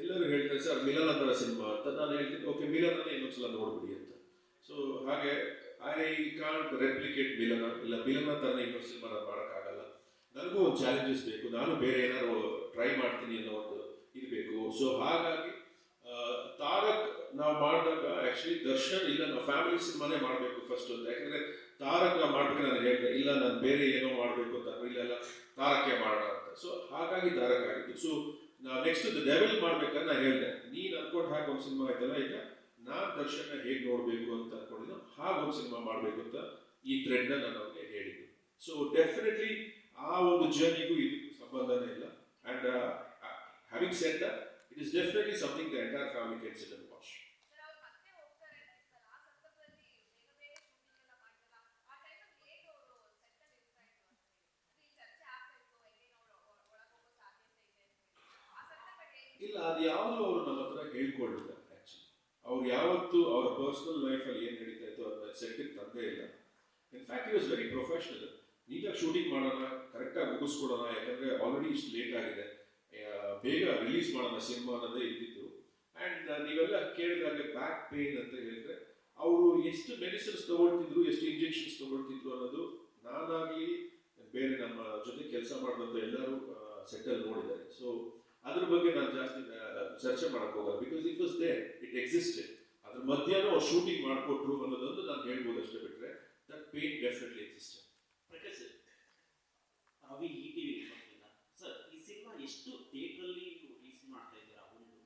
ಎಲ್ಲರೂ ಹೇಳ್ತಾರೆ ಸರ್ ಮಿಲನ ಥರ ಸಿನಿಮಾ ಅಂತ. ನಾನು ಹೇಳ್ತೀನಿ ಓಕೆ ಮಿಲನನೇ ಇನ್ನೊಂದ್ಸಲ ನೋಡ್ಬಿಡಿ ಅಂತ. ಸೊ ಹಾಗೆ ಐ ಕಾಂಟ್ ರೆಪ್ಲಿಕೇಟ್ ಮಿಲನ, ಇಲ್ಲ ಮಿಲನ ಥರ ಇನ್ನೊಂದು ಸಿನಿಮಾ ನಾನು ಮಾಡೋಕ್ಕಾಗಲ್ಲ. ನನಗೂ ಒಂದು ಚಾಲೆಂಜಸ್ ಬೇಕು, ನಾನು ಬೇರೆ ಏನಾದ್ರು ಟ್ರೈ ಮಾಡ್ತೀನಿ ಅನ್ನೋ ಒಂದು ಇರಬೇಕು. ಸೊ ಹಾಗಾಗಿ ತಾರಕ್ ನಾವು ಮಾಡಿದಾಗ ಆ್ಯಕ್ಚುಲಿ ದರ್ಶನ್ ಇಲ್ಲ ನಾವು ಫ್ಯಾಮಿಲಿ ಸಿನಿಮಾನೇ ಮಾಡಬೇಕು ಫಸ್ಟ್ ಅಂತ. ಯಾಕಂದರೆ ತಾರಕ್ ನಾವು ಮಾಡ್ಬೇಕು ನಾನು ಹೇಳಿದೆ, ಇಲ್ಲ ನಾನು ಬೇರೆ ಏನೋ ಮಾಡಬೇಕು ಅಂತ, ಇಲ್ಲೆಲ್ಲ ತಾರಕ್ಕೆ ಮಾಡೋಣ ಅಂತ. ಸೊ ಹಾಗಾಗಿ ತಾರಕ್ ಆಗಿದ್ದು. ಸೊ ನಾವು ನೆಕ್ಸ್ಟ್ ದ ಡೆವಿಲ್ ಮಾಡ್ಬೇಕಂತ ನಾನು ಹೇಳಿದೆ, ನೀನು ಅನ್ಕೊಂಡು ಹಾಕಿ ಒಂದು ಸಿನಿಮಾ ಆಯ್ತಲ್ಲ, ಈಗ ನಾನು ದರ್ಶನ ಹೇಗೆ ನೋಡಬೇಕು ಅಂತ ಅನ್ಕೊಂಡಿದ್ದು ಹಾಗೊಂದು ಸಿನಿಮಾ ಮಾಡಬೇಕು ಅಂತ ಈ ಥ್ರೆಡ್ನ ನಾನು ಅವ್ರಿಗೆ ಹೇಳಿದ್ದು. ಸೊ ಡೆಫಿನೆಟ್ಲಿ ಆ ಒಂದು ಜರ್ನಿಗೂ ಇದಕ್ಕೂ ಸಂಬಂಧನೇ ಇಲ್ಲ. And having said that, it is definitely something the entire family can sit and watch. ಇಲ್ಲ, ಅದು ಯಾವಾಗಲೂ ಅವರು ನಮ್ಮ ಹತ್ರ ಹೇಳ್ಕೊಳ್ಳಿಲ್ಲ. ಆ್ಯಕ್ಚುಲಿ ಅವ್ರು ಯಾವತ್ತೂ ಅವರ ಪರ್ಸನಲ್ ಲೈಫಲ್ಲಿ ಏನು ನಡೀತಾ ಇತ್ತು ಅದನ್ನ ಸೆಟ್ಟಿಗೆ ತಂದೇ ಇಲ್ಲ. In fact it was very professional. ನೀಟಾಗಿ ಶೂಟಿಂಗ್ ಮಾಡೋಣ, ಕರೆಕ್ಟಾಗಿ ಮುಗಿಸ್ಕೊಡೋಣ, ಯಾಕಂದರೆ ಆಲ್ರೆಡಿ ಇಷ್ಟು ಲೇಟ್ ಆಗಿದೆ, ಬೇಗ ರಿಲೀಸ್ ಮಾಡೋಣ ಸಿನಿಮಾ ಅನ್ನೋದೇ ಇದ್ದಿದ್ದು. ಆ್ಯಂಡ್ ನೀವೆಲ್ಲ ಕೇಳಿದಾಗ ಬ್ಯಾಕ್ ಪೇನ್ ಅಂತ ಹೇಳಿದ್ರೆ ಅವರು ಎಷ್ಟು ಮೆಡಿಸಿನ್ಸ್ ತೊಗೊಳ್ತಿದ್ರು, ಎಷ್ಟು ಇಂಜೆಕ್ಷನ್ಸ್ ತೊಗೊಳ್ತಿದ್ರು ಅನ್ನೋದು ನಾನಾಗಲಿ ಬೇರೆ ನಮ್ಮ ಜೊತೆ ಕೆಲಸ ಮಾಡಿದಂಥ ಎಲ್ಲರೂ ಸೆಟ್ಟಲ್ಲಿ ನೋಡಿದ್ದಾರೆ. ಸೊ ಅದ್ರ ಬಗ್ಗೆ ನಾನು ಜಾಸ್ತಿ ಚರ್ಚೆ ಮಾಡಕ್ಕೆ ಹೋಗಲ್ಲ, because it was there, it existed. ಅದ್ರ ಮಧ್ಯಾಹ್ನ ಅವ್ರು ಶೂಟಿಂಗ್ ಮಾಡಿಕೊಟ್ರು ಅನ್ನೋದೊಂದು ನಾನು ಹೇಳ್ಬೋದು ಅಷ್ಟೇ, ಬಿಟ್ಟರೆ that pain definitely existed. Prakash sir, Ravi ETV ಬರ್ತಿಲ್ಲ ಸರ್, ಈ ಸಿನಿಮಾ ಎಷ್ಟು ಥಿಯೇಟ್ರಲ್ಲಿ ರಿಲೀಸ್ ಮಾಡ್ತಾ ಇದ್ದೀರಾ? ಒಂದು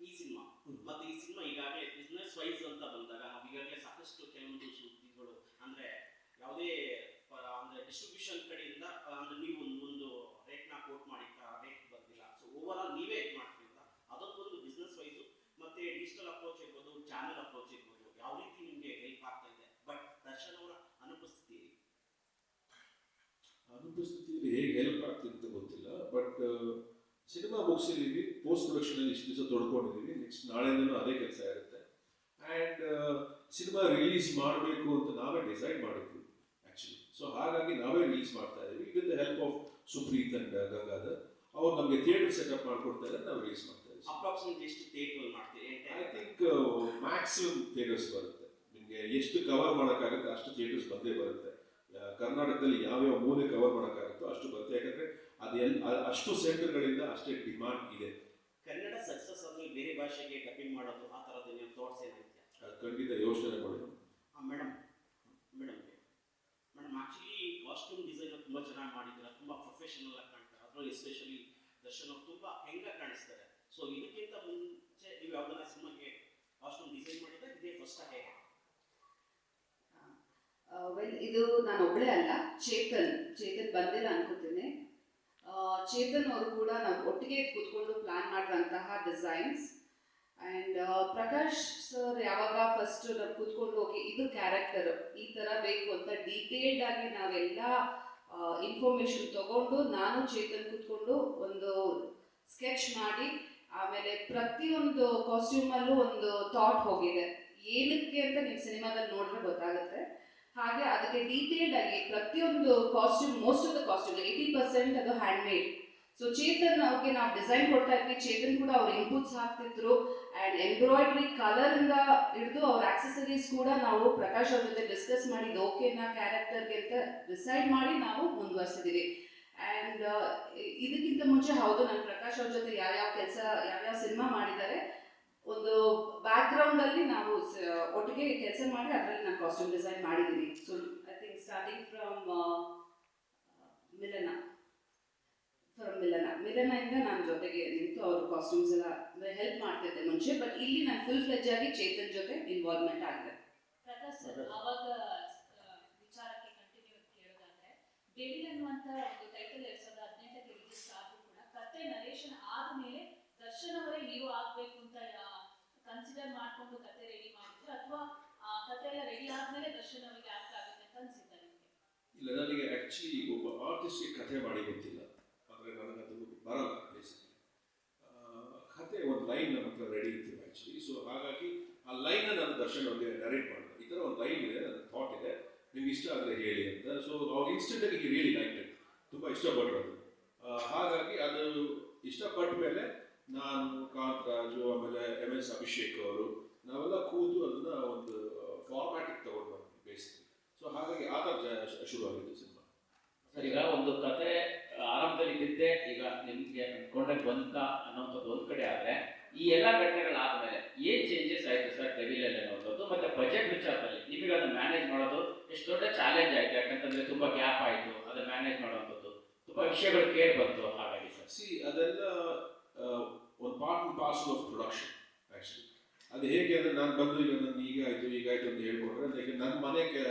ಈ ಸಿನಿಮಾ ಮತ್ತೆ ಈ ಸಿನಿಮಾ ಈಗಾಗಲೇ ಬಿಸ್ನೆಸ್ ವೈಸ್ ಅಂತ ಬಂದಾಗ ನಾವು ಈಗಾಗಲೇ ಸಾಕಷ್ಟು ಕೆಲವೊಂದು ಸುದ್ದಿಗಳು ಅಂದರೆ ಯಾವುದೇ ಅಂದರೆ ಡಿಸ್ಟ್ರಿಬ್ಯೂಷನ್ ಕಡೆಯಿಂದ ಅಂದರೆ ನೀವು ಒಂದು ರೇಟ್ನ ಕೋಟ್ ಮಾಡಿ ರೇಟ್ ಬಂದಿಲ್ಲ. ಸೊ ಓವರ್ ಆಲ್ ನೀವೇ ಇದು ಮಾಡ್ತಿಲ್ಲ, ಅದಕ್ಕೊಂದು ಬಿಸ್ನೆಸ್ ವೈಸು ಮತ್ತು ಡಿಜಿಟಲ್ ಅಪ್ರೋಚ್ ಇರ್ಬೋದು, ಚಾನಲ್ ಅಪ್ರೋಚ್ ಇರ್ಬೋದು, ಯಾವ ರೀತಿ ನಿಮಗೆ ಹೆಲ್ಪ್ ಆಗ್ತಾ ಇದೆ? ಬಟ್ ದರ್ಶನ್ ಅವರ ಅನುಪಸ್ಥಿತಿಯಲ್ಲಿ ಹೇಗೆ ಹೆಲ್ಪ್ ಆಗ್ತಿದೆ ಅಂತ ಗೊತ್ತಿಲ್ಲ. ಬಟ್ ಸಿನಿಮಾ ಮುಗಿಸಿದ್ದೀವಿ, ಪೋಸ್ಟ್ ಪ್ರೊಡಕ್ಷನಲ್ಲಿ ಇಷ್ಟು ದಿವಸ ತೊಡ್ಕೊಂಡಿದ್ದೀವಿ, ನೆಕ್ಸ್ಟ್ ನಾಳೆಯಿಂದಲೂ ಅದೇ ಕೆಲಸ ಇರುತ್ತೆ. ಆ್ಯಂಡ್ ಸಿನಿಮಾ ರಿಲೀಸ್ ಮಾಡಬೇಕು ಅಂತ ನಾವೇ ಡಿಸೈಡ್ ಮಾಡಿದ್ವಿ ಆ್ಯಕ್ಚುಲಿ. ಸೊ ಹಾಗಾಗಿ ನಾವೇ ರಿಲೀಸ್ ಮಾಡ್ತಾ ಇದ್ದೀವಿ with the help of Supreeth and Gangadhar. ಅವ್ರು ನಮಗೆ ಥಿಯೇಟರ್ ಸೆಟಪ್ ಮಾಡ್ಕೊಡ್ತಾ ಇದ್ದಾರೆ, ನಾವು ರಿಲೀಸ್ ಮಾಡ್ತಾ ಇದ್ದೀವಿ. ಅಪ್ರಾಕ್ಸಿಮೇಟ್ ಎಷ್ಟು ಥಿಯೇಟರ್ ಮಾಡ್ತೀವಿ? ಐ ಥಿಂಕ್ ಮ್ಯಾಕ್ಸಿಮಮ್ ಥಿಯೇಟರ್ಸ್ ಬರುತ್ತೆ. ನಿಮಗೆ ಎಷ್ಟು ಕವರ್ ಮಾಡೋಕ್ಕಾಗುತ್ತೆ ಅಷ್ಟು ಥಿಯೇಟರ್ಸ್ ಬಂದೇ ಬರುತ್ತೆ. ಕರ್ನಾಟಕದಲ್ಲಿ ಯಾವ್ಯಾವ ಮೂಲೆ ಕವರ್ ಮಾಡೋಕ್ಕಾಗುತ್ತೋ ಅಷ್ಟು ಬರುತ್ತೆ. ಯಾಕಂದರೆ ಅಷ್ಟು ಸೆಂಟರ್ಗಳಿಂದ ಅಷ್ಟೇ ಡಿಮಾಂಡ್ ಇದೆ. ಕನ್ನಡ ಸಕ್ಸಸ್ ಆದ್ಮೇಲೆ ಬೇರೆ ಭಾಷೆಗೆ ಡಬ್ಬಿಂಗ್ ಮಾಡೋದು ಆ ಥರದ್ದು ನೀವು ಥಾಟ್ಸ್ ಏನಾಯ್ತು? ಅದು ಖಂಡಿತ ಯೋಚನೆ ಮಾಡಿ. ಮೇಡಮ್ ಆ್ಯಕ್ಚುಲಿ ಕಾಸ್ಟ್ಯೂಮ್ ಡಿಸೈನ್ ತುಂಬ ಚೆನ್ನಾಗಿ ಮಾಡಿದ್ದೀರಾ, ತುಂಬ ಪ್ರೊಫೆಷನಲ್ ಆಗಿ ಕಾಣ್ತಾರೆ. ಅದರಲ್ಲೂ ಎಸ್ಪೆಷಲಿ ದರ್ಶನ್ ಅವರು ತುಂಬ ಹೆಂಗೆ ಕಾಣಿಸ್ತಾರೆ. ಸೊ ಇದಕ್ಕಿಂತ ಮುಂಚೆ ನೀವು ಯಾವ್ದನ್ನ ಸಿನಿಮಾಗೆ ಕಾಸ್ಟ್ಯೂಮ್ ಡಿಸೈನ್ ಮಾಡಿದ್ರೆ ಇದೇ ಫಸ್ಟ್ ಹೇಗೆ? ಇದು ನಾನು ಒಬ್ಬಳೇ ಅಲ್ಲ, ಚೇತನ್ ಬಂದಿಲ್ಲ ಅನ್ಕೋತೀನಿ. ಚೇತನ್ ಅವರು ಕೂಡ ನಾವು ಒಟ್ಟಿಗೆ ಕೂತ್ಕೊಂಡು ಪ್ಲಾನ್ ಮಾಡಿದಂತಹ ಡಿಸೈನ್ಸ್. ಆ್ಯಂಡ್ ಪ್ರಕಾಶ್ ಸರ್ ಯಾವಾಗ ಫಸ್ಟ್ ನಾವು ಕೂತ್ಕೊಂಡು ಹೋಗಿ ಇದು ಕ್ಯಾರೆಕ್ಟರ್ ಈ ಥರ ಬೇಕು ಅಂತ ಡೀಟೇಲ್ಡ್ ಆಗಿ ನಾವೆಲ್ಲ ಇನ್ಫಾರ್ಮೇಶನ್ ತಗೊಂಡು ನಾನು ಚೇತನ್ ಕೂತ್ಕೊಂಡು ಒಂದು ಸ್ಕೆಚ್ ಮಾಡಿ, ಆಮೇಲೆ ಪ್ರತಿಯೊಂದು ಕಾಸ್ಟ್ಯೂಮಲ್ಲೂ ಒಂದು ಥಾಟ್ ಹೋಗಿದೆ, ಏನಕ್ಕೆ ಅಂತ ನೀವು ಸಿನಿಮಾದಲ್ಲಿ ನೋಡಿದ್ರೆ ಗೊತ್ತಾಗುತ್ತೆ. ಹಾಗೆ ಅದಕ್ಕೆ ಡೀಟೇಲ್ಡ್ ಆಗಿ ಪ್ರತಿಯೊಂದು costume, most of the costume 80% ಅದು ಹ್ಯಾಂಡ್ ಮೇಡ್. ಸೊ ಚೇತನ್ ಅವ್ರಿಗೆ ನಾವು ಡಿಸೈನ್ ಕೊಡ್ತಾ ಇದ್ವಿ, ಚೇತನ್ ಕೂಡ ಅವ್ರ ಇನ್ಪುಟ್ಸ್ ಹಾಕ್ತಿದ್ರು. ಆ್ಯಂಡ್ ಎಂಬ್ರಾಯ್ಡ್ರಿ ಕಲರಿಂದ ಹಿಡಿದು ಅವ್ರ ಆಕ್ಸೆಸರೀಸ್ ಕೂಡ ನಾವು ಪ್ರಕಾಶ್ ಅವ್ರ ಜೊತೆ ಡಿಸ್ಕಸ್ ಮಾಡಿದ್ದು ಓಕೆನಾ ಕ್ಯಾರೆಕ್ಟರ್ಗೆ ಅಂತ ಡಿಸೈಡ್ ಮಾಡಿ ನಾವು ಮುಂದುವರ್ಸಿದ್ದೀವಿ. ಆ್ಯಂಡ್ ಇದಕ್ಕಿಂತ ಮುಂಚೆ ಹೌದು ನಾನು ಪ್ರಕಾಶ್ ಅವ್ರ ಜೊತೆ ಯಾವ್ಯಾವ ಸಿನಿಮಾ ಮಾಡಿದ್ದಾರೆ, ಒಂದು ಬ್ಯಾಕ್ಗ್ರೌಂಡಲ್ಲಿ ನಾವು ಒಟ್ಟಿಗೆ ಕೆಲಸ ಮಾಡಿ ಅದರಲ್ಲಿ ನಾನು ಕಾಸ್ಟ್ಯೂಮ್ ಡಿಸೈನ್ ಮಾಡಿದ್ದೀನಿ. So I think starting from ಮಿಲನ. ಮಿಲನದಿಂದ ನಾನು ಜೊತೆಗೆ ನಿಂತು ಅವ್ರ ಕಾಸ್ಟ್ಯೂಮ್ಸ್ ಎಲ್ಲ ಅಂದರೆ ಹೆಲ್ಪ್ ಮಾಡ್ತಿದ್ದೆ ಮುಂಚೆ. ಬಟ್ ಇಲ್ಲಿ ನಾನು ಫುಲ್ ಫ್ಲೆಜ್ ಆಗಿ ಚೇತನ್ ಜೊತೆ ಇನ್ವಾಲ್ವ್ಮೆಂಟ್ ಆಗಿದೆ. ಪ್ರಕಾಶ್ ಸರ್, ಅವಾಗ ವಿಚಾರಕ್ಕೆ ಕಂಟಿನ್ಯೂ ಕೇಳೋದಾದ್ರೆ, ಡೆವಿಲ್ ಅನ್ನುವಂಥ ಒಂದು ಟೈಟಲ್ 2018ಕ್ಕೆ ರಿಲೀಸ್ ಆದರೂ ಕೂಡ ಕತೆ ನರೇಷನ್ ಆದಮೇಲೆ ದರ್ಶನ್ ಅವರೇ ಹೀರೋ ಆಗಬೇಕು ಅಂತ ಕನ್ಸಿಡರ್ ಮಾಡಿಕೊಂಡು ಕತೆ ರೆಡಿ ಮಾಡಿದ್ರು, ಅಥವಾ ಆ ಕತೆ ಎಲ್ಲ ರೆಡಿ ಆದಮೇಲೆ ದರ್ಶನ್ ಅವರಿಗೆ ಆಕ್ಟ್ ಆಗುತ್ತೆ ಅಂತ ಅನ್ಸಿದ್ದ ನಿಮಗೆ? ಇಲ್ಲ, ನನಗೆ ಆ್ಯಕ್ಚುಲಿ ಒಬ್ಬ ಆರ್ಟಿಸ್ಟ್ಗೆ ಕಥೆ ಮಾಡಿ ಗೊತ್ತಿಲ್ಲ, ಅಂದರೆ ನನಗದು ಬರಲ್ಲ ಬೇಸಿಕಲಿ. ಕತೆ ಒಂದು ಲೈನ್ ನಮ್ಮ ಹತ್ರ ರೆಡಿ ಇತ್ತು ಆ್ಯಕ್ಚುಲಿ. ಸೊ ಹಾಗಾಗಿ ಆ ಲೈನ್ನ ನಾನು ದರ್ಶನ್ ಅವ್ರಿಗೆ ನರೇಟ್ ಮಾಡಿದೆ. ಈ ಥರ ಒಂದು ಲೈನ್ ಇದೆ, ನನ್ನ ಥಾಟ್ ಇದೆ, ನಿಮ್ಗೆ ಇಷ್ಟ ಆದರೆ ಹೇಳಿ ಅಂತ. ಸೊ ಅವ್ರು ಇನ್ಸ್ಟೆಂಟಾಗಿ ರಿಯಲಿ ಲೈಕ್ ಇಟ್, ತುಂಬ ಇಷ್ಟಪಟ್ಟರು ಅದು. ಹಾಗಾಗಿ ಅದು ಇಷ್ಟಪಟ್ಟ ಮೇಲೆ ನಾನು, ಕಾಂತರಾಜು, ಆಮೇಲೆ MS ಅಭಿಷೇಕ್ ಅವರು ನಾವೆಲ್ಲ ಕೂತು ಅದನ್ನು ಒಂದು ಫಾರ್ಮ್ಯಾಟಿಗೆ ತಗೊಂಡು ಬಂದ್ವಿ ಬೇಸಿಕಲಿ. ಸೊ ಹಾಗಾಗಿ ಆ ಥರ ಶುರುವಾಗಿದ್ದು ಸಿನಿಮಾ. ಸರ್, ಈಗ ಒಂದು ಕತೆ ಆರಂಭದಲ್ಲಿ ಇದ್ದಿದ್ದೆ ಈಗ ನಿಮಗೆ ಅನ್ಕೊಂಡೆ ಬಂತ ಅನ್ನೋಂಥದ್ದು ಒಂದು ಕಡೆ ಆದರೆ, ಈ ಎಲ್ಲ ಘಟನೆಗಳಾದ್ಮೇಲೆ ಏನು ಚೇಂಜಸ್ ಆಯಿತು ಸರ್ ಡೆವಿಲಲ್ಲಿ ಅನ್ನೋಂಥದ್ದು? ಮತ್ತು ಬಜೆಟ್ ವಿಚಾರದಲ್ಲಿ ನಿಮಗೆ ಅದನ್ನು ಮ್ಯಾನೇಜ್ ಮಾಡೋದು ಎಷ್ಟು ದೊಡ್ಡ ಚಾಲೆಂಜ್ ಆಯಿತು? ಯಾಕಂತಂದರೆ ತುಂಬ ಗ್ಯಾಪ್ ಆಯಿತು, ಅದನ್ನು ಮ್ಯಾನೇಜ್ ಮಾಡೋವಂಥದ್ದು ತುಂಬ ವಿಷಯಗಳು ಕೇಳಿ ಬಂತು. ಹಾಗಾಗಿ ಸರ್ ಅದೆಲ್ಲ ಒಂದು part and parcel of production actually. ಅದು ಹೇಗೆ ಅಂದರೆ, ನಾನು ಬಂದು ಈಗ ನನ್ನ ಈಗಾಯಿತು ಅಂತ ಹೇಳ್ಕೊಂಡ್ರೆ, ಯಾಕೆ ನನ್ನ ಮನೆಗೆ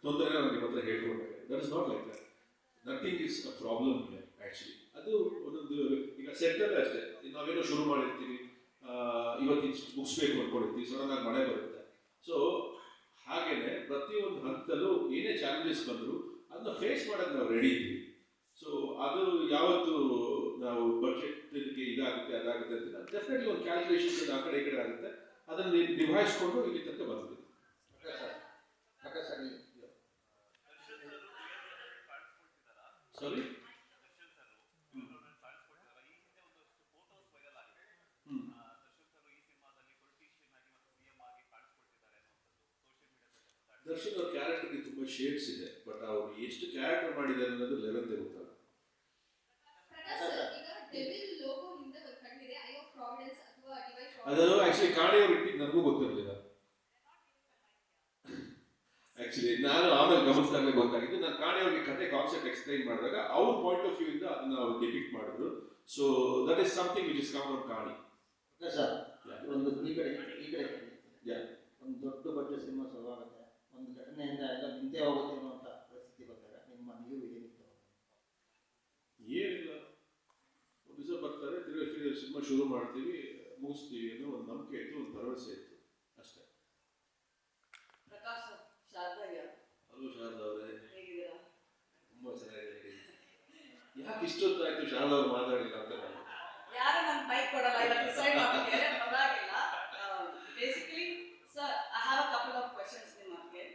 ತೊಂದರೆ ನಾನು ನಿಮ್ಮ ಹತ್ರ ಹೇಳ್ಕೊಂಡೆ. That is not like that. Nothing is a problem here actually. ಅದು ಒಂದೊಂದು ಈಗ ಸೆಟ್ಟಲ್ಲೇ ಅಷ್ಟೇ, ನಾವೇನೋ ಶುರು ಮಾಡಿರ್ತೀವಿ, ಇವತ್ತು ಮುಗಿಸ್ಬೇಕು ಅಂದ್ಕೊಂಡಿರ್ತೀವಿ, ಸಡನ್ನಾಗಿ ಮಳೆ ಬರುತ್ತೆ. ಸೊ ಹಾಗೇನೆ ಪ್ರತಿಯೊಂದು ಹಂತದಲ್ಲೂ ಏನೇ ಚಾಲೆಂಜಸ್ ಬಂದರೂ ಅದನ್ನ ಫೇಸ್ ಮಾಡೋಕ್ಕೆ ನಾವು ರೆಡಿ ಇದ್ದೀವಿ. ಸೊ ಅದು ಯಾವತ್ತು ನಾವು ಬಡ್ಜೆಟ್ಗೆ ಇದಾಗುತ್ತೆ ಅದಾಗುತ್ತೆ ಅಂತ ಡೆಫಿನೆಟ್ಲಿ ಒಂದು ಕ್ಯಾಲ್ಕುಲೇಷನ್ಸ್ ಆ ಕಡೆ ಈ ಕಡೆ ಆಗುತ್ತೆ, ಅದನ್ನು ನಿಭಾಯಿಸ್ಕೊಂಡು ಇಲ್ಲಿ ತನಕ ಬಂದಿದೆ. ಸಾರಿ, ದರ್ಶನ್ ಅವ್ರ ಕ್ಯಾರೆಕ್ಟರ್ಗೆ ತುಂಬ ಶೇಡ್ಸ್ ಇದೆ, ಬಟ್ ಅವ್ರು ಎಷ್ಟು ಕ್ಯಾರೆಕ್ಟರ್ ಮಾಡಿದ್ದಾರೆ ಅನ್ನೋದು ಲೆವೆಲ್ದೇ ಗೊತ್ತಲ್ಲ. ಅದನ್ನು ಆಕ್ಚುಲಿ ಕಾಣಿಯವ್ರು ಇಟ್ಟಿದ್ದು ನನಗೂ ಗೊತ್ತಿರಲಿಲ್ಲ. ಆಕ್ಚುಲಿ ನಾನು ಆಮೇಲೆ ಗಮನಿಸಿದಾಗಲೇ ಗೊತ್ತಾಗಿದ್ದು. ನಾನು ಕಾಣಿಯವ್ರಿಗೆ ಕತೆ ಕಾನ್ಸೆಪ್ಟ್ ಎಕ್ಸ್ಪ್ಲೈನ್ ಮಾಡಿದಾಗ ಅವ್ರ ಪಾಯಿಂಟ್ ಆಫ್ ವ್ಯೂ ಇಂದ ಅದನ್ನ ಅವ್ರು ಡಿಪಿಕ್ಟ್ ಮಾಡಿದ್ರು. So that is something which is come from ಕಾಣಿ. ಸರ್, ಒಂದು ಈ ಕಡೆ ಒಂದು ದೊಡ್ಡ ಬಡ್ಜೆಟ್ ಸಿನಿಮಾ ಶುರುವಾಗುತ್ತೆ, ಒಂದು ಘಟನೆಯಿಂದ ಎಲ್ಲ ನಿಂತೇ ಹೋಗುತ್ತೆ ಅನ್ನುವಂಥ ಪರಿಸ್ಥಿತಿ ಬಂದಾಗ ನಿಮ್ಮ ನೀವು ಏನಿತ್ತು? ಏನಿಲ್ಲ, ಒಂದು ದಿವಸ ಬರ್ತಾರೆ, ತಿರುಗಿ ಸಿನಿಮಾ ಶುರು ಮಾಡ್ತೀವಿ, ಮುಗಿಸ್ತೀವಿ ಅನ್ನೋ ಒಂದು ನಂಬಿಕೆ ಇತ್ತು, ಒಂದು ಭರವಸೆ ಇತ್ತು ಅಷ್ಟೇ. ಪ್ರಕಾಶ್, ಶಾರದಯ್ಯ. ಹಲೋ ಶಾರದಾ ಅವರೇ, ಹೇಗಿದ್ದೀರಾ? ತುಂಬ ಚೆನ್ನಾಗಿದೆ. ಯಾಕೆ ಇಷ್ಟೊತ್ತಾಯ್ತು ಶಾರದಾ ಅವ್ರು ಮಾತಾಡಿಲ್ಲ ಅಂತ ನಾನು ಯಾರು ನನ್ನ ಬೈಕ್ ಕೊಡಲ್ಲ, ಇವತ್ತು ಡಿಸೈಡ್ ಮಾಡಿದ್ದೇನೆ, ಪರವಾಗಿಲ್ಲ. Basically sir, I have a couple of questions ನಿಮಗೆ.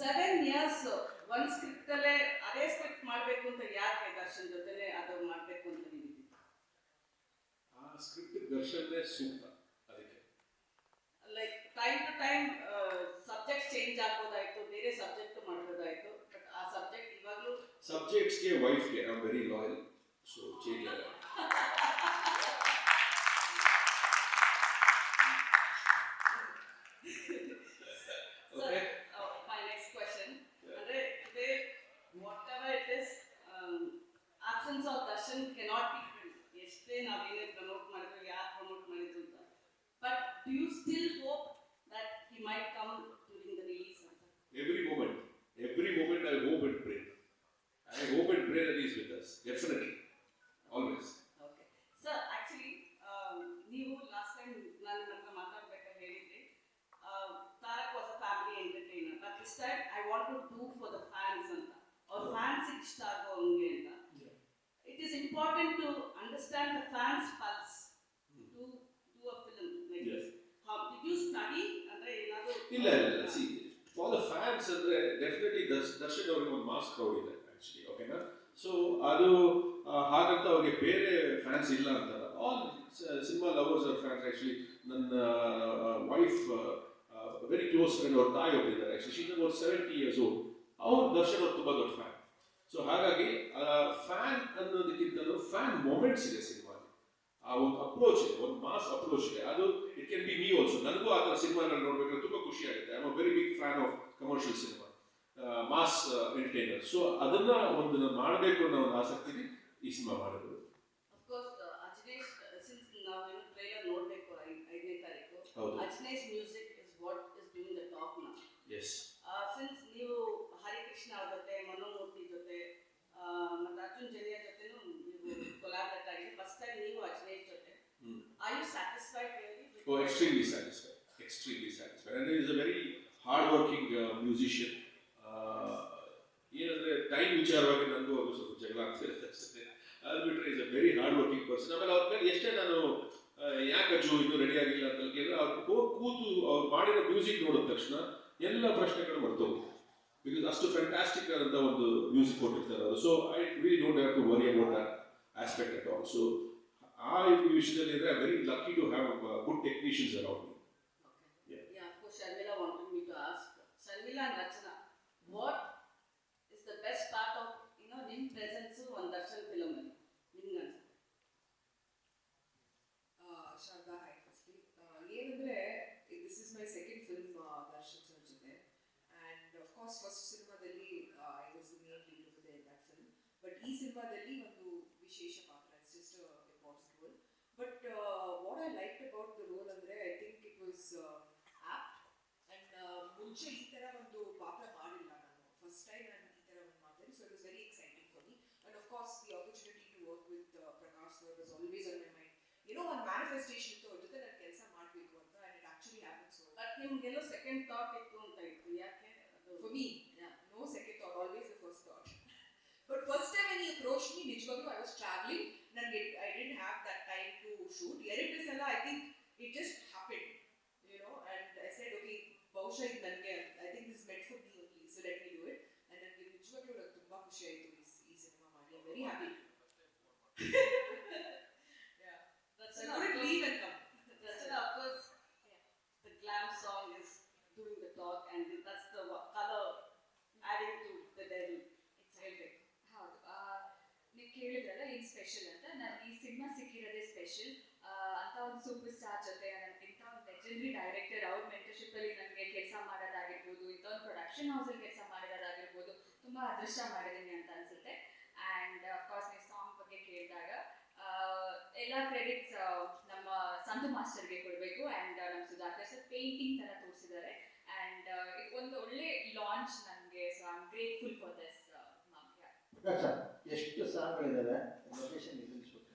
7 years ಒಂದು ಸ್ಕ್ರಿಪ್ಟ್ ಅಲ್ಲೇ ಅದೇ ಸ್ಕ್ರಿಪ್ಟ್ ಮಾಡಬೇಕು ಅಂತ ಯಾಕೆ ದರ್ಶನ್ ಜೊತೆನೆ ಅದು ಮಾಡಬೇಕು ಅಂತ ನೀವು? ಆ ಸ್ಕ್ರಿಪ್ಟ್ ದರ್ಶನ್ನೇ ಸೂಕ್ತ. ಅದಕ್ಕೆ like time to time subject change ಆಗ್ಬೋದಾಯ್ತು, ಬೇರೆ ಸಬ್ಜೆಕ್ಟ್ ಮಾಡ್ಬೋದಾಯ್ತು, ಬಟ್ ಆ ಸಬ್ಜೆಕ್ಟ್ ಇವಾಗಲೂ ಸಬ್ಜೆಕ್ಟ್ಸ್ಗೆ ವೈಫ್ಗೆ I am very loyal, so change ಆಗಲ್ಲ. Okay. My next question. Today, whatever it is, absence of Darshan cannot be filled. Yesterday, Naveen promote ಮಾಡಿದ್ರು, ಯಾರು promote ಮಾಡಿದ್ರು ಅಂತ. But do you still hope that he might come during the release? Every moment I hope and pray. I hope and pray that he is with us. Definitely. Always. Okay. Sir, actually, ನೀವು last time ನಾನು ನಿಮ್ಮ ಹತ್ರ ಮಾತಾಡ್ಬೇಕಾದ್ರೆ ಹೇಳಿದ್ರಿ, Tarak was a family entertainer, but this time I want to do for the fans ಅಂತ. ಅವ್ರ fans ಇಷ್ಟ ಆಗೋ ಹಂಗೆ ಅಂತ. It is important to understand the fans' pulse to do a film like this. How did you study? ಅಂದ್ರೆ ಏನಾದರೂ ಇಲ್ಲ see for the fans ಅಂದರೆ ಡೆಫಿನೆಟ್ಲಿ ದರ್ಶನ್ ಅವ್ರಿಗೆ ಒಂದು ಮಾಸ್ ಕ್ರೌಡ್ ಇದೆ ಆ್ಯಕ್ಚುಲಿ. ಓಕೆನಾ? ಸೊ ಅದು ಹಾಗಂತ ಅವ್ರಿಗೆ ಬೇರೆ ಫ್ಯಾನ್ಸ್ ಇಲ್ಲ ಅಂತಲ್ಲ. ಆಲ್ ಸಿನಿಮಾ ಲವರ್ಸ್ ಅವ್ರ ಫ್ಯಾನ್ಸ್. ಆ್ಯಕ್ಚುಲಿ ನನ್ನ ವೈಫ್ ವೆರಿ ಕ್ಲೋಸ್ ಫ್ರೆಂಡ್, ಅವ್ರ ತಾಯಿ ಒಬ್ಬರಿದ್ದಾರೆ actually, she's about 70 years old. ಅವ್ರು ದರ್ಶನ್ ಅವ್ರು ತುಂಬ ದೊಡ್ಡ ಫ್ಯಾನ್. ಸೊ ಹಾಗಾಗಿ ಫ್ಯಾನ್ ಅನ್ನೋದಕ್ಕಿಂತಲೂ ಫ್ಯಾನ್ ಮೊಮೆಂಟ್ಸ್ ಇದೆ ಸಿನಿಮಾಲಿ. ಆ ಒಂದು ಅಪ್ರೋಚ್ ಇದೆ, ಒಂದು ಮಾಸ್ ಅಪ್ರೋಚ್ ಇದೆ. ಅದು it can be me also. ನನಗೂ ಆ ಥರ ಸಿನಿಮಾಗಳು ನೋಡ್ಬೇಕಾದ್ರೆ ತುಂಬ ಖುಷಿ ಆಗುತ್ತೆ. I am a very big fan of commercial cinema. Mass entertainer. So ಅದನ್ನ ಒಂದು ಮಾಡಬೇಕು ಅನ್ನೋ ಒಂದು ಆಸಕ್ತಿಗೆ ಈ ಸಿನಿಮಾ ಮಾಡಿದ್ರು. ಅಫ್ಕೋರ್ಸ್ ಅಜ್ನೇಶ್ ಸಿನ್ಸ್ ನಾವು ಟ್ರೈಲರ್ ನೋಡಬೇಕು 5ನೇ ತಾರೀಕು. ಹೌದು. Ajaneesh music is what is doing the top now. Yes. Since ನೀವು ಹರಿಕೃಷ್ಣ ಅವ್ರ ಜೊತೆ, ಮನೋಮೂರ್ತಿ ಜೊತೆ ಮತ್ತು ಅರ್ಜುನ್ ಜನಿಯಾ ಜೊತೆನೂ ನೀವು ಕೊಲಾಬ್ರೇಟ್ ಆಗಿದೆ. ಫಸ್ಟ್ ಟೈಮ್ ನೀವು ಅಜ್ನೇಶ್ ಜೊತೆ. Are you satisfied really? Oh, extremely satisfied. Extremely satisfied. And he is a very hard-working musician. ಏನಂದ್ರೆ ಟೈಮ್ ವಿಚಾರವಾಗಿ ನನಗೂ ಅವರು ಸ್ವಲ್ಪ ಜಗಳ ಆಗ್ತಿರುತ್ತೆ ಅಷ್ಟೇ. ಅದು ಬಿಟ್ಟರೆ is a very hard working person. ಆಮೇಲೆ ಅವ್ರ ಮೇಲೆ ಎಷ್ಟೇ ನಾನು ಯಾಕೆ ಅಜ್ಜು ಇನ್ನೂ ರೆಡಿ ಆಗಿಲ್ಲ ಅಂತ ಕೇಳಿದ್ರೆ ಅವ್ರು ಕೂತು ಅವ್ರು ಮಾಡಿರೋ ಮ್ಯೂಸಿಕ್ ನೋಡಿದ ತಕ್ಷಣ ಎಲ್ಲ ಪ್ರಶ್ನೆಗಳು ಬರ್ತೋಗುತ್ತೆ. ಬಿಕಾಸ್ ಅಷ್ಟು ಫ್ಯಾಂಟಾಸ್ಟಿಕ್ ಆದಂಥ ಒಂದು ಮ್ಯೂಸಿಕ್ ಕೊಟ್ಟಿರ್ತಾರೆ ಅವರು. So I really don't have to worry about that aspect at all. So ಆ ವಿಷಯದಲ್ಲಿ ಅಂದರೆ I very lucky to have good technicians around me. Yeah, of course, Sharmila wanted me to ask. Sharmila and Rachana, what is the best part of ನಿಮ್ಮ presence on Darshan film ಅಲ್ಲಿ ನಿಮ್ಗೆ ಅನ್ಸುತ್ತೆ? Sharada, hi firstly. ಏನಂದ್ರೆ this is my second film Darshan sir ಜೊತೆ. And of course first ಸಿನಿಮಾದಲ್ಲಿ I was the main lead over there in that film. But ಈ ಸಿನಿಮಾದಲ್ಲಿ ಒಂದು ವಿಶೇಷ ಪಾತ್ರ, it's just important role. But what I like about the role ಅಂದರೆ I think it was apt. And ಮುಂಚೆ ಈ ಥರ ಒಂದು ಪಾತ್ರ ಮಾಡಿಲ್ಲ ನಾನು. ಫಸ್ಟ್ ಟೈಮ್ ನಾನು ಈ ಥರ ಒಂದು ಮಾಡ್ತೀನಿ. So it was very exciting for me. And of course the opportunity to work with Prakash sir was always on my mind. ಏನೋ ಒಂದು ಮ್ಯಾನಿಫೆಸ್ಟೇಷನ್ ಇತ್ತು ಅವ್ರ ಜೊತೆ ನಾನು ಕೆಲಸ ಮಾಡಬೇಕು ಅಂತ. And it actually happen. So but ನಿಮ್ಗೆಲ್ಲೋ ಸೆಕೆಂಡ್ ಥಾಟ್ ಇತ್ತು ಅಂತ ಇತ್ತು, ಯಾಕೆ? For me no second thought, always the first thought. But first time when he approached me, ನಿಜವಾಗ್ಲೂ I was traveling. ನನಗೆ I didn't have that time to shoot. ಎರಡನೇ ಸಲ I think it just happened, you know, and I said okay, ಬಹುಶಃ ಇದು ನನಗೆ, I think this is meant for me only, so let me do it. and ನನಗೆ ನಿಜವಾಗ್ಲೂ ತುಂಬಾ ಖುಷಿ ಆಯಿತು ಈ ಸಿನಿಮಾ ಮಾಡಿ. I'm very happy. Yeah, That's I couldn't leave and come. Rachana, of course, the glam song is doing the talk, and that's the color adding to the devil. Exactly. ಹೌದು. ನೀವು ಕೇಳಿದ್ರಲ್ಲ ಏನು ಸ್ಪೆಷಲ್ ಅಂತ. ನಾನು ಈ cinema ಸಿಕ್ಕಿರೋದೇ special. ಅಂತ ಒಂದು super star ಜೊತೆ, ಇಂಥ ಒಂದು ಲೆಜೆಂಡರಿ ಡೈರೆಕ್ಟರ್ ಅವ್ರ ಮೆಂಟರ್ಶಿಪ್ಪಲ್ಲಿ ನನಗೆ ಕೆಲಸ ಮಾಡೋದಾಗಿರ್ಬೋದು, ಇಂಥ ಒಂದು ಪ್ರೊಡಕ್ಷನ್ ಹೌಸಲ್ಲಿ ಕೆಲಸ ಮಾಡೋದಾಗಿರ್ಬೋದು, ತುಂಬ ಅದೃಷ್ಟ ಮಾಡಿದ್ದೀನಿ ಅಂತ ಅನಿಸುತ್ತೆ. ಆ್ಯಂಡ್ ಅಫ್ಕೋರ್ಸ್ ನೀವು ಸಾಂಗ್ ಬಗ್ಗೆ ಕೇಳಿದಾಗ ಎಲ್ಲ ಕ್ರೆಡಿಟ್ಸ್ ನಮ್ಮ ಸಂತು ಮಾಸ್ಟರ್ಗೆ ಕೊಡಬೇಕು. ಆ್ಯಂಡ್ ನಮ್ಮ ಸುಧಾಕರ್ ಸರ್ ಪೇಂಟಿಂಗ್ ಥರ ತೋರಿಸಿದ್ದಾರೆ. ಆ್ಯಂಡ್ ಒಂದು ಒಳ್ಳೆ ಲಾಂಚ್ ನನಗೆ. So I am grateful for this. ಎಷ್ಟು ಸಾಂಗ್ಗಳಿದ್ದಾವೆ ಲೊಕೇಶನ್ ಇದನ್ನು ಶೂಟ್?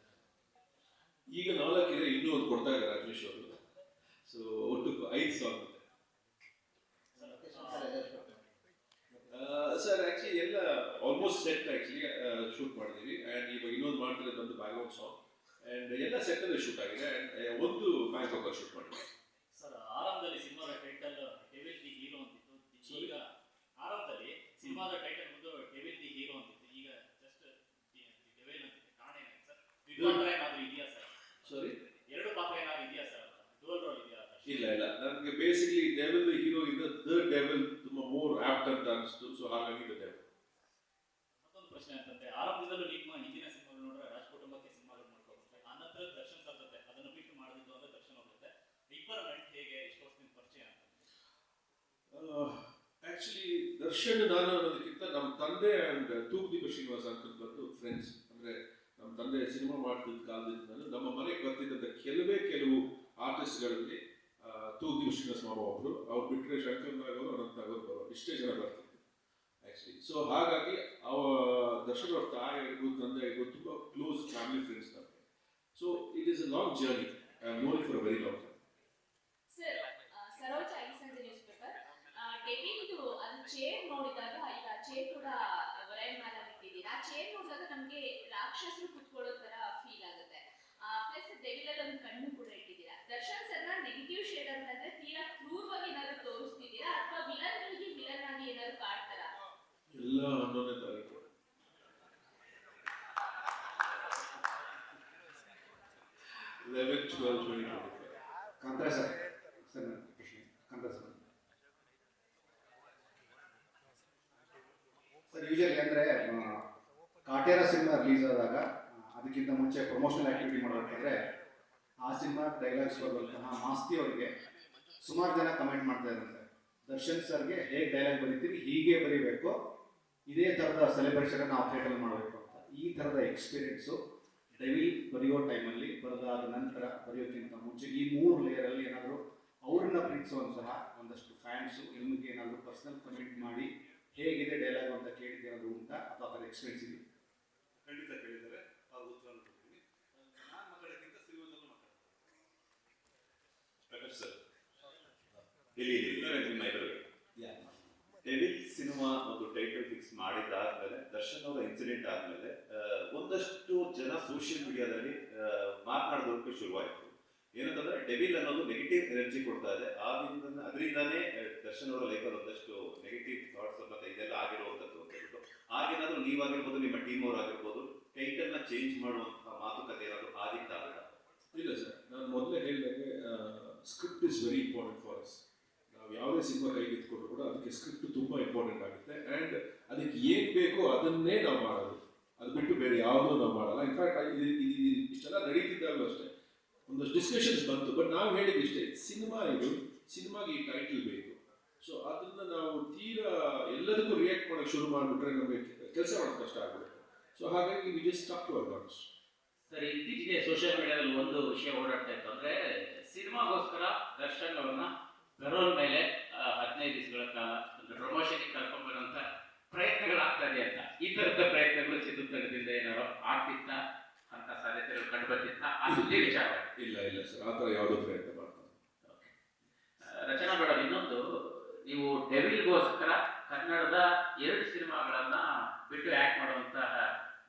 ಈಗ 4 ಇದೆ, ಇನ್ನೂ ಒಂದು ಕೊಡ್ತಾ ಇದ್ದಾರೆ ರಾಜೇಶ್ ಅವರು. ಸೊ ಒಟ್ಟು 5 ಸಾಂಗ್ ಇದೆ ಸರ್. ಆ್ಯಕ್ಚುಲಿ ಎಲ್ಲ ಆಲ್ಮೋಸ್ಟ್ ಸೆಟ್ ಆ್ಯಕ್ಚುಲಿ ಶೂಟ್ ಮಾಡಿದ್ದೀವಿ. ಆ್ಯಂಡ್ ಇವಾಗ ಇನ್ನೊಂದು ಮಾಡ್ತಿರೋದು ಬಂದು ಬ್ಯಾಕ್ಗ್ರೌಂಡ್ ಸಾಂಗ್. ಆ್ಯಂಡ್ ಎಲ್ಲ ಸೆಟ್ಟಲ್ಲಿ ಶೂಟ್ ಆಗಿದೆ. ಆ್ಯಂಡ್ ಒಂದು ಬ್ಯಾಂಕಾಕಲ್ಲಿ ಶೂಟ್ ಮಾಡಿದ್ದೀವಿ ಸರ್. ಆರಂಭದಲ್ಲಿ ಸಿನಿಮಾದ ಟೈಟಲ್ ಡೆವಿಲ್ ದಿ ಹೀರೋ ಅಂತಿತ್ತು. ಈಗ ಆರಂಭದಲ್ಲಿ ಸಿನಿಮಾದ ಟೈಟಲ್ ಬಂದು ಡೆವಿಲ್ ದಿ ಹೀರೋ ಅಂತಿತ್ತು. ಈಗ ಜಸ್ಟ್ ಡೆವಿಲ್ ಅಂತಿದೆ. ಕಾರಣ ಏನಾಗಿದೆ ಸರ್? ದ್ವಿಪಾತ್ರ ಏನಾದರೂ ಇದೆಯಾ ಸರ್? ಸಾರಿ, 2 ಪಾತ್ರ ಏನಾದರೂ ಇದೆಯಾ ಸರ್? ಡುವಲ್ ರೋಲ್ ಇದೆಯಾ? ಇಲ್ಲ ನನಗೆ ಬೇಸಿಕಲಿ ಡೆವಿಲ್ ದ ಹೀರೋ ಇಂದ ದ ಡೆವಿಲ್ ತುಂಬಾ ಮೋರ್ ಆಪ್ಟ್ ಅಂತ ಅನಿಸ್ತು. ಸೊ ಹಾಗಾಗಿ ದ ಡೆವಿಲ್. ಮತ್ತೊಂದು ಪ್ರಶ್ನೆ ಅಂತಂದ್ರೆ, ಆರಂಭದಲ್ಲೂ ನಿಮ್ಮ ಹಿಂದಿನ ಸಿನಿಮಾಗಳು ನೋಡ್ರೆ ರಾಜ್ ಕುಟುಂಬಕ್ಕೆ ಸಿನಿಮಾಗಳು ಮಾಡ್ಕೊಬಿಟ್ರೆ, ಆನಂತರ ದರ್ಶನ್ ಸರ್ ಜೊತೆ ಅದನ್ನು ಬಿಟ್ಟು ಮಾಡಿದ್ದು ಅಂದ್ರೆ ದರ್ಶನ್ ಅವ್ರ ಜೊತೆ ಇಬ್ಬರ ನಟ ಹೇಗೆ ಎಷ್ಟು ವರ್ಷದಿಂದ ಪರಿಚಯ ಅಂತ? ಆಕ್ಚುಲಿ ದರ್ಶನ್ ನಾನು ಅನ್ನೋದಕ್ಕಿಂತ ನಮ್ಮ ತಂದೆ ಆ್ಯಂಡ್ ತೂಗುದೀಪ ಶ್ರೀನಿವಾಸ ಅಂತ ಬಂದು ಫ್ರೆಂಡ್ಸ್. ಅಂದರೆ ನಮ್ಮ ತಂದೆ ಸಿನಿಮಾ ಮಾಡ್ತಿದ್ದ ಕಾಲದಿಂದ ನಮ್ಮ ಮನೆಗೆ ಬರ್ತಿದ್ದಂಥ ಕೆಲವು ಆರ್ಟಿಸ್ಟ್ಗಳಲ್ಲಿ ತೂಗುದೀಪ ಶ್ರೀನಿವಾಸ ಮಾವ ಒಬ್ಬರು, ಅವ್ರು ಬಿಟ್ಟರೆ ಶಂಕರ್ ನಾಗ್ ಅವರು, ಅನಂತ್ ನಾಗ್ ಅವರು ಬರೋರು, ಇಷ್ಟೇ ಜನ ಬರ್ತಿದ್ರು ಆ್ಯಕ್ಚುಲಿ. ಸೊ ಹಾಗಾಗಿ ದರ್ಶನ್ ಅವ್ರ ತಾಯಿ ಆಗಿರ್ಬೋದು, ತಂದೆ ಆಗಿರ್ಬೋದು, ತುಂಬ ಕ್ಲೋಸ್ ಫ್ಯಾಮಿಲಿ ಫ್ರೆಂಡ್ಸ್ ನಮಗೆ. So it is a long journey. I am known for a very long time. Sir, Saroja ಈ ಸಂಜೆ ನ್ಯೂಸ್ ಪೇಪರ್ ಡೆವಿಲ್ದು ಅದು ಚೇರ್ ನೋಡಿದಾಗ, ಈಗ ಚೇರ್ ಕೂಡ ವರೈನ್ ಮೇಲೆ ಇಟ್ಟಿದ್ದೀರಾ. ಆ ಚೇರ್ ನೋಡಿದಾಗ ನಮಗೆ ರಾಕ್ಷಸರು ಕುತ್ಕೊಳ್ಳೋ ಥರ ಫೀಲ್ ಆಗುತ್ತೆ. ಪ್ಲಸ್ ಡೆವಿಲಲ್ಲಿ ಒಂದು ಕಣ್ಣು ಕೂಡ ಇಟ್ಟಿದ್ದೀರಾ. ದರ್ಶನ್ ಸರ್ನ ನೆಗೆಟಿವ್ ಶೇಡ್ ಅಂತಂದ್ರೆ ತೀರಾ ಕ್ರೂರವಾಗಿ ಏನಾದ್ರು ತೋರಿಸ್ತಿದ್ದೀರಾ, ಅಥವಾ ವಿಲನ್ಗಳಿಗೆ ವಿಲನ್ ಆಗಿ ಏನಾದ್ರು ಕಾಡ್ತಾರಾ? ಎಲ್ಲ 11ನೇ ತಾರೀಕು 11/12/2025. ಕಾಂತರ ಸರ್, ನನ್ನ ಪ್ರಶ್ನೆ ಕಾಂತರ ಸರ್. ಸರ್ ಯೂಶಲಿ ಅಂದರೆ ಕಾಟೇರ ಸಿನಿಮಾ ರಿಲೀಸ್ ಆದಾಗ ಅದಕ್ಕಿಂತ ಮುಂಚೆ ಪ್ರಮೋಷನಲ್ ಆ್ಯಕ್ಟಿವಿಟಿ ಮಾಡಬೇಕಾದ್ರೆ ಆ ಸಿನಿಮಾ ಡೈಲಾಗ್ಸ್ ಬರುವಂತಹ ಮಾಸ್ತಿ ಅವರಿಗೆ ಸುಮಾರು ಜನ ಕಮೆಂಟ್ ಮಾಡ್ತಾ ಇದ್ದಾರೆ. ದರ್ಶನ್ ಸರ್ಗೆ ಹೇಗೆ ಡೈಲಾಗ್ ಬರೀತೀವಿ ಹೀಗೆ ಬರೀಬೇಕು, ಇದೇ ಥರದ ಸೆಲೆಬ್ರೇಷನ್ ನಾವು ಥಿಯೇಟರ್ ಮಾಡಬೇಕು ಅಂತ. ಈ ಥರದ ಎಕ್ಸ್ಪೀರಿಯೆನ್ಸು ಡೆವಿಲ್ ಬರೆಯೋ ಟೈಮಲ್ಲಿ, ಬರೆದಾದ ನಂತರ, ಬರೆಯೋಕ್ಕಿಂತ ಮುಂಚೆ ಈ 3 ಲೇಯರಲ್ಲಿ ಏನಾದರೂ ಅವ್ರನ್ನ ಪ್ರೀತಿಸುವಂತಹ ಒಂದಷ್ಟು ಫ್ಯಾನ್ಸು ನಿಮಗೆ ಏನಾದರೂ ಪರ್ಸನಲ್ ಕಮೆಂಟ್ ಮಾಡಿ ಹೇಗಿದೆ ಡೈಲಾಗ್ ಅಂತ ಕೇಳಿದ್ದು ಏನಾದರೂ ಉಂಟಾ ಅಥವಾ ಅದರ ಎಕ್ಸ್ಪೀರಿಯನ್ಸ್ ಇದೆ? ಖಂಡಿತ ಕೇಳಿದ್ದಾರೆ, ಅವ್ರ ಉತ್ತರ ಕೊಡ್ತೀನಿ. ನಾನು ಮಾತಾಡೋಕ್ಕಿಂತ ಸಿರಿವಂತರು ಮಾತಾಡ್ತಾರೆ. ಪ್ರಕಾಶ್ ಸರ್, ನಿಮ್ಮ ಎದುರುಗಡೆ ಡೆವಿಲ್ ಸಿನಿಮಾ ಒಂದು ಟೈಟಲ್ ಫಿಕ್ಸ್ ಮಾಡಿದ್ದಾದ್ಮೇಲೆ, ದರ್ಶನ್ ಅವರ ಇನ್ಸಿಡೆಂಟ್ ಆದ್ಮೇಲೆ ಒಂದಷ್ಟು ಜನ ಸೋಷಿಯಲ್ ಮೀಡಿಯಾದಲ್ಲಿ ಮಾತನಾಡೋದಕ್ಕೆ ಶುರುವಾಯಿತು. ಏನಂತಂದ್ರೆ ಡೆವಿಲ್ ಅನ್ನೋದು ನೆಗೆಟಿವ್ ಎನರ್ಜಿ ಕೊಡ್ತಾ ಇದೆ, ಅದರಿಂದಾನೇ ದರ್ಶನ್ ಅವರ ಲೈಫಲ್ಲಿ ಒಂದಷ್ಟು ನೆಗೆಟಿವ್ ಥಾಟ್ಸ್ ಮತ್ತೆ ಇದೆಲ್ಲ ಆಗಿರುವಂಥದ್ದು ಅಂತ ಹೇಳ್ಬಿಟ್ಟು. ಹಾಗೇನಾದ್ರೂ ನೀವಾಗಿರ್ಬೋದು, ನಿಮ್ಮ ಟೀಮ್ ಅವರಾಗಿರ್ಬೋದು, ಟೈಟಲ್ನ ಚೇಂಜ್ ಮಾಡುವಂತಹ ಮಾತುಕತೆ ಏನಾದರೂ ಆಗಿತ್ತಾ? ಇಲ್ಲ ಸರ್, ನಾನು ಮೊದಲೇ ಹೇಳಿದಾಗೆ script is very important for us. ನಾವು ಯಾವುದೇ ಸಿನಿಮಾ ಕೈಗೆತ್ಕೊಂಡ್ರು ಕೂಡ ಅದಕ್ಕೆ ಸ್ಕ್ರಿಪ್ಟ್ ತುಂಬ ಇಂಪಾರ್ಟೆಂಟ್ ಆಗುತ್ತೆ. ಆ್ಯಂಡ್ ಅದಕ್ಕೆ ಏನು ಬೇಕೋ ಅದನ್ನೇ ನಾವು ಮಾಡೋದು, ಅದು ಬಿಟ್ಟು ಬೇರೆ ಯಾವುದೂ ನಾವು ಮಾಡಲ್ಲ. ಇನ್ಫ್ಯಾಕ್ಟ್ ಇಷ್ಟೆಲ್ಲ ನಡೀತಿದ್ದಾಗಲೂ ಅಷ್ಟೇ ಒಂದಷ್ಟು ಡಿಸ್ಕಷನ್ಸ್ ಬಂತು. ಬಟ್ ನಾವು ಹೇಳಿದ್ದು ಇಷ್ಟೇ, ಸಿನಿಮಾ ಇದು, ಸಿನಿಮಾಗೆ ಈ ಟೈಟಲ್ ಬೇಕು. ಸೊ ಅದನ್ನು ನಾವು ತೀರಾ ಎಲ್ಲದಕ್ಕೂ ರಿಯಾಕ್ಟ್ ಮಾಡೋಕ್ಕೆ ಶುರು ಮಾಡಿಬಿಟ್ರೆ ನಮಗೆ ಕೆಲಸ ಮಾಡೋದು ಕಷ್ಟ ಆಗುತ್ತೆ. ಸೊ ಹಾಗಾಗಿ we just stop to advance. Sir, ಇತ್ತೀಚೆಗೆ ಸೋಷಿಯಲ್ ಮೀಡಿಯಾದಲ್ಲಿ ಒಂದು ವಿಷಯ ಓಡಾಡ್ತಾ ಇತ್ತು. ಅಂದ್ರೆ ಸಿನಿಮಾಗೋಸ್ಕರ ದರ್ಶನ್ ಅವ್ರನ್ನ ಪೆರೋಲ್ ಮೇಲೆ 15 ದಿವಸಗಳ ಕಾಲ ಪ್ರಮೋಷನ್ಗೆ ಕರ್ಕೊಂಡ್ಬರುವಂತ ಪ್ರಯತ್ನಗಳಾಗ್ತಾ ಇದೆ ಅಂತ. ಈ ತರದ ಪ್ರಯತ್ನಗಳು ಚಿತ್ರತಂಡದಿಂದ ಏನಾದ್ರು ಆಗ್ತಿತ್ತ ಅಂತ ಸಾಧ್ಯತೆಗಳು ಕಂಡು ಬರ್ತಿತ್ತ? ಆ ಸುದ್ದಿ ವಿಚಾರ ಇಲ್ಲ ಸರ್, ಆ ಥರ ಯಾವುದೋ ಪ್ರಯತ್ನ ಮಾಡ್ತಾರೆ. ರಚನಾ ಮೇಡಮ್, ಇನ್ನೊಂದು, ನೀವು ಡೆವಿಲ್ಗೋಸ್ಕರ ಕನ್ನಡದ 2 ಸಿನಿಮಾಗಳನ್ನ ಬಿಟ್ಟು ಆಕ್ಟ್ ಮಾಡುವಂತಹ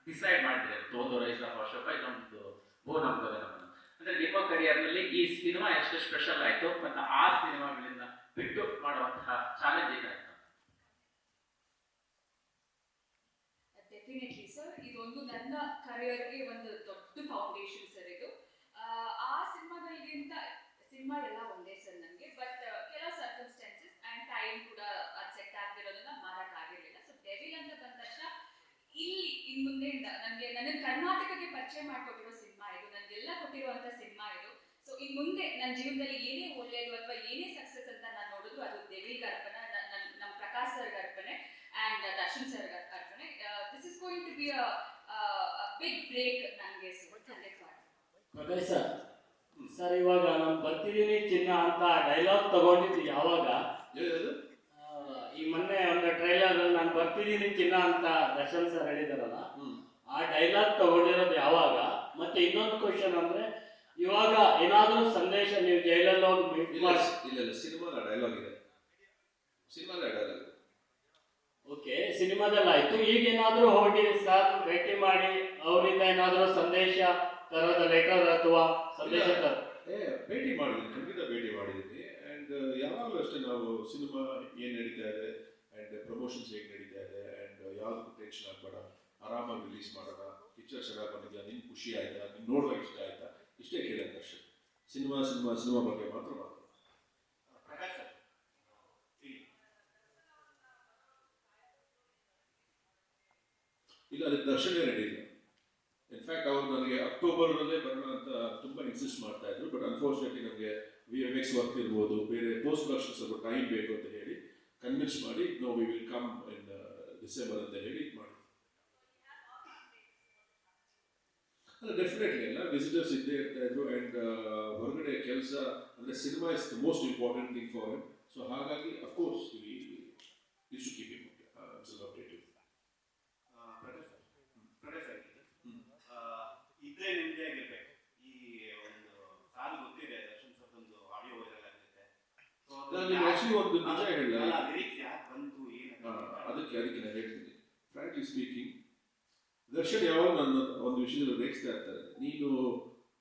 ಡಿಸೈಡ್ ಮಾಡಿದ್ರೆ, ತೋದು ರೈಸ್ ಆಫ್ ಅಶೋಕ, ಇದೊಂದು ಬೋನಮ್ ಗಗನವನ್ನು. ಅಂದ್ರೆ ನಿಮ್ಮ ಕರಿಯರ್ನಲ್ಲಿ ಈ ಸಿನಿಮಾ ಎಷ್ಟು ಸ್ಪೆಷಲ್ ಆಯ್ತು ಮತ್ತು ಆ ಸಿನಿಮಾಗಳಿಂದ ಬಿಟ್ಟು ಮಾಡುವಂತಹ ಚಾಲೆಂಜ್ ಏನಾಯ್ತು? ಡೆಫಿನೆಟ್ಲಿ ಸರ್, ಇದೊಂದು ನನ್ನ ಕರಿಯರ್ಗೆ ಒಂದು ದೊಡ್ಡ ಫೌಂಡೇಶನ್ ಸರ್ ಇದು. ಆ ಸಿನಿಮಾಗಳಿಗಿಂತ ಸಿನಿಮಾ ಎಲ್ಲ ಒಂದೇ ಸರ್ ನನಗೆ, ಬಟ್ ಕೆಲವು ಸರ್ಕಮ್ಸ್ಟೆನ್ಸಸ್ ಆ್ಯಂಡ್ ಟೈಮ್ ಕೂಡ ಅದು ಸೆಟ್ ಆಗ್ತಿರೋದನ್ನ ಮಾಡೋಕ್ಕಾಗಿರಲಿಲ್ಲ. ಸೊ ಡೆವಿಲ್ ಅಂತ ಬಂದ ತಕ್ಷಣ ಇಲ್ಲಿ ಇನ್ನು ಮುಂದೆಯಿಂದ ನನಗೆ ಕರ್ನಾಟಕಕ್ಕೆ ಪರಿಚಯ ಮಾಡಿಕೊಟ್ಟಿರೋ ಸಿನಿಮಾ ಇದು, ನನಗೆಲ್ಲ ಕೊಟ್ಟಿರುವಂಥ ಸಿನಿಮಾ ಇದು. ಸೊ ಇನ್ನು ಮುಂದೆ ನನ್ನ ಜೀವನದಲ್ಲಿ ಏನೇ ಒಳ್ಳೆಯದು ಅಥವಾ ಏನೇ ಸಕ್ಸಸ್ ಅಂತ ನಾನು ನೋಡಿದ್ರು ಅದು ಡೆವಿಲ್ಗೆ ಅರ್ಪಣೆ, ನಮ್ಮ ಪ್ರಕಾಶ್ ಸರ್ಗೆ ಅರ್ಪಣೆ ಆ್ಯಂಡ್ ದರ್ಶನ್ ಸರ್ಗೆ ಅರ್ಪಣೆ. This is going to be a big break ನನಗೆ ಪ್ರಕಾಶ್ ಸರ್, ಇವಾಗ ನಾನು ಬರ್ತಿದ್ದೀನಿ ಚಿನ್ನ ಅಂತ ಡೈಲಾಗ್ ತಗೊಂಡಿದ್ದು ಯಾವಾಗ? ಈ ಮೊನ್ನೆ ಒಂದು ಟ್ರೈಲರ್ ನಾನು ಬರ್ತಿದ್ದೀನಿ ಚಿನ್ನ ಅಂತ ದರ್ಶನ್ ಸರ್ ಹೇಳಿದಾರಲ್ಲ, ಆ ಡೈಲಾಗ್ ತಗೊಂಡಿರೋದು ಯಾವಾಗ? ಮತ್ತೆ ಇನ್ನೊಂದು ಕ್ವಶನ್ ಅಂದ್ರೆ, ಇವಾಗ ಏನಾದರೂ ಸಂದೇಶ ನೀವು ಜೈಲಲ್ಲಿ ಹೋಗಿ ಮೀಟ್ ಮಾಡಿ? ಇಲ್ಲ, ಸಿನಿಮಾದ ಡೈಲಾಗ್ ಇದೆ, ಸಿನಿಮಾದ ಡೈಲಾಗ್. ಓಕೆ, ಸಿನಿಮಾದಲ್ಲಾಯ್ತು. ಈಗ ಏನಾದರೂ ಹೋಗಿ ಸರ್ ಭೇಟಿ ಮಾಡಿ ಅವರಿಂದ ಏನಾದರೂ ಸಂದೇಶ ತರೋದ ಲೆಟರ್ ಅಥವಾ ಸಂದೇಶ ಭೇಟಿ ಮಾಡಿದ್ದೀನಿ, ಖಂಡಿತ ಭೇಟಿ ಮಾಡಿದ್ದೀನಿ. ಆ್ಯಂಡ್ ಯಾವಾಗಲೂ ಅಷ್ಟೇ, ನಾವು ಸಿನಿಮಾ ಏನು ನಡೀತಾ ಇದೆ ಆ್ಯಂಡ್ ಪ್ರಮೋಷನ್ಸ್ ಹೇಗೆ ನಡೀತಾ ಇದೆ ಆ್ಯಂಡ್ ಯಾವುದಕ್ಕೂ ಟೆನ್ಷನ್ ಆಗಬೇಡ, ಆರಾಮಾಗಿ ರಿಲೀಸ್ ಮಾಡೋಣ, ಪಿಕ್ಚರ್ ಚೆನ್ನಾಗಿ ಬಂದಿದ್ಯಾ, ನಿಮ್ಗೆ ಖುಷಿ ಆಯ್ತಾ, ನಿಮ್ಗೆ ನೋಡೋಕೆ ಇಷ್ಟ ಆಯ್ತಾ, ಇಷ್ಟೇ ಕೇಳೋದು ಅಷ್ಟೇ. ಸಿನಿಮಾ ಬಗ್ಗೆ ಮಾತ್ರ ಮಾತಾಡೋದು. ಇಲ್ಲ, ಅದಕ್ಕೆ ದರ್ಶನೇ ರೆಡಿ ಇಲ್ಲ. ಇನ್ಫ್ಯಾಕ್ಟ್ ಅವರು ನನಗೆ ಅಕ್ಟೋಬರಲ್ಲೇ ಬರೋಣ ಅಂತ ತುಂಬ ಇನ್ಸಿಸ್ಟ್ ಮಾಡ್ತಾ ಇದ್ರು. ಬಟ್ ಅನ್ಫಾರ್ಚುನೇಟ್ಲಿ ನಮಗೆ VFX ವರ್ಕ್ ಇರ್ಬೋದು, ಬೇರೆ ಪೋಸ್ಟ್ ಪ್ರೊಡಕ್ಷನ್ ಸ್ವಲ್ಪ ಟೈಮ್ ಬೇಕು ಅಂತ ಹೇಳಿ ಕನ್ವಿನ್ಸ್ ಮಾಡಿ, no we will come in December ಅಂತ ಹೇಳಿ ಮಾಡಿ. ಅಲ್ಲ, ಡೆಫಿನೆಟ್ಲಿ ಎಲ್ಲ ವಿಸಿಟರ್ಸ್ ಇದ್ದೇ ಇರ್ತಾ ಇದ್ರು. ಆ್ಯಂಡ್ ಹೊರಗಡೆ ಕೆಲಸ ಅಂದರೆ cinema is the most important thing for him. So ಹಾಗಾಗಿ of course use to keep him updated. ಇದ್ರೆ ನಿಮ್ದೇ ಆಗಿರ್ಬೇಕು. ಈ ಒಂದು ಸಾಲು ಗೊತ್ತಿದೆ, ದರ್ಶನ್ ಸರ್ ಒಂದು ಆಡಿಯೋ ವೈರಲ್ ಆಗುತ್ತೆ. ಆಕ್ಚುಲಿ ಒಂದು ನಿಜ ಹೇಳ, ಲಿರಿಕ್ಸ್ ಯಾಕೆ ಬಂತು, ಏನು ಅದಕ್ಕೆ ನಾನು ಹೇಳ್ತೀನಿ. ಫ್ರಾಂಕ್ಲಿ ಸ್ಪೀಕಿಂಗ್, ದರ್ಶನ್ ಯಾವಾಗ ನನ್ನ ಒಂದು ವಿಷಯದಲ್ಲಿ ರೇಗಿಸ್ತಾ ಇರ್ತಾರೆ, ನೀನು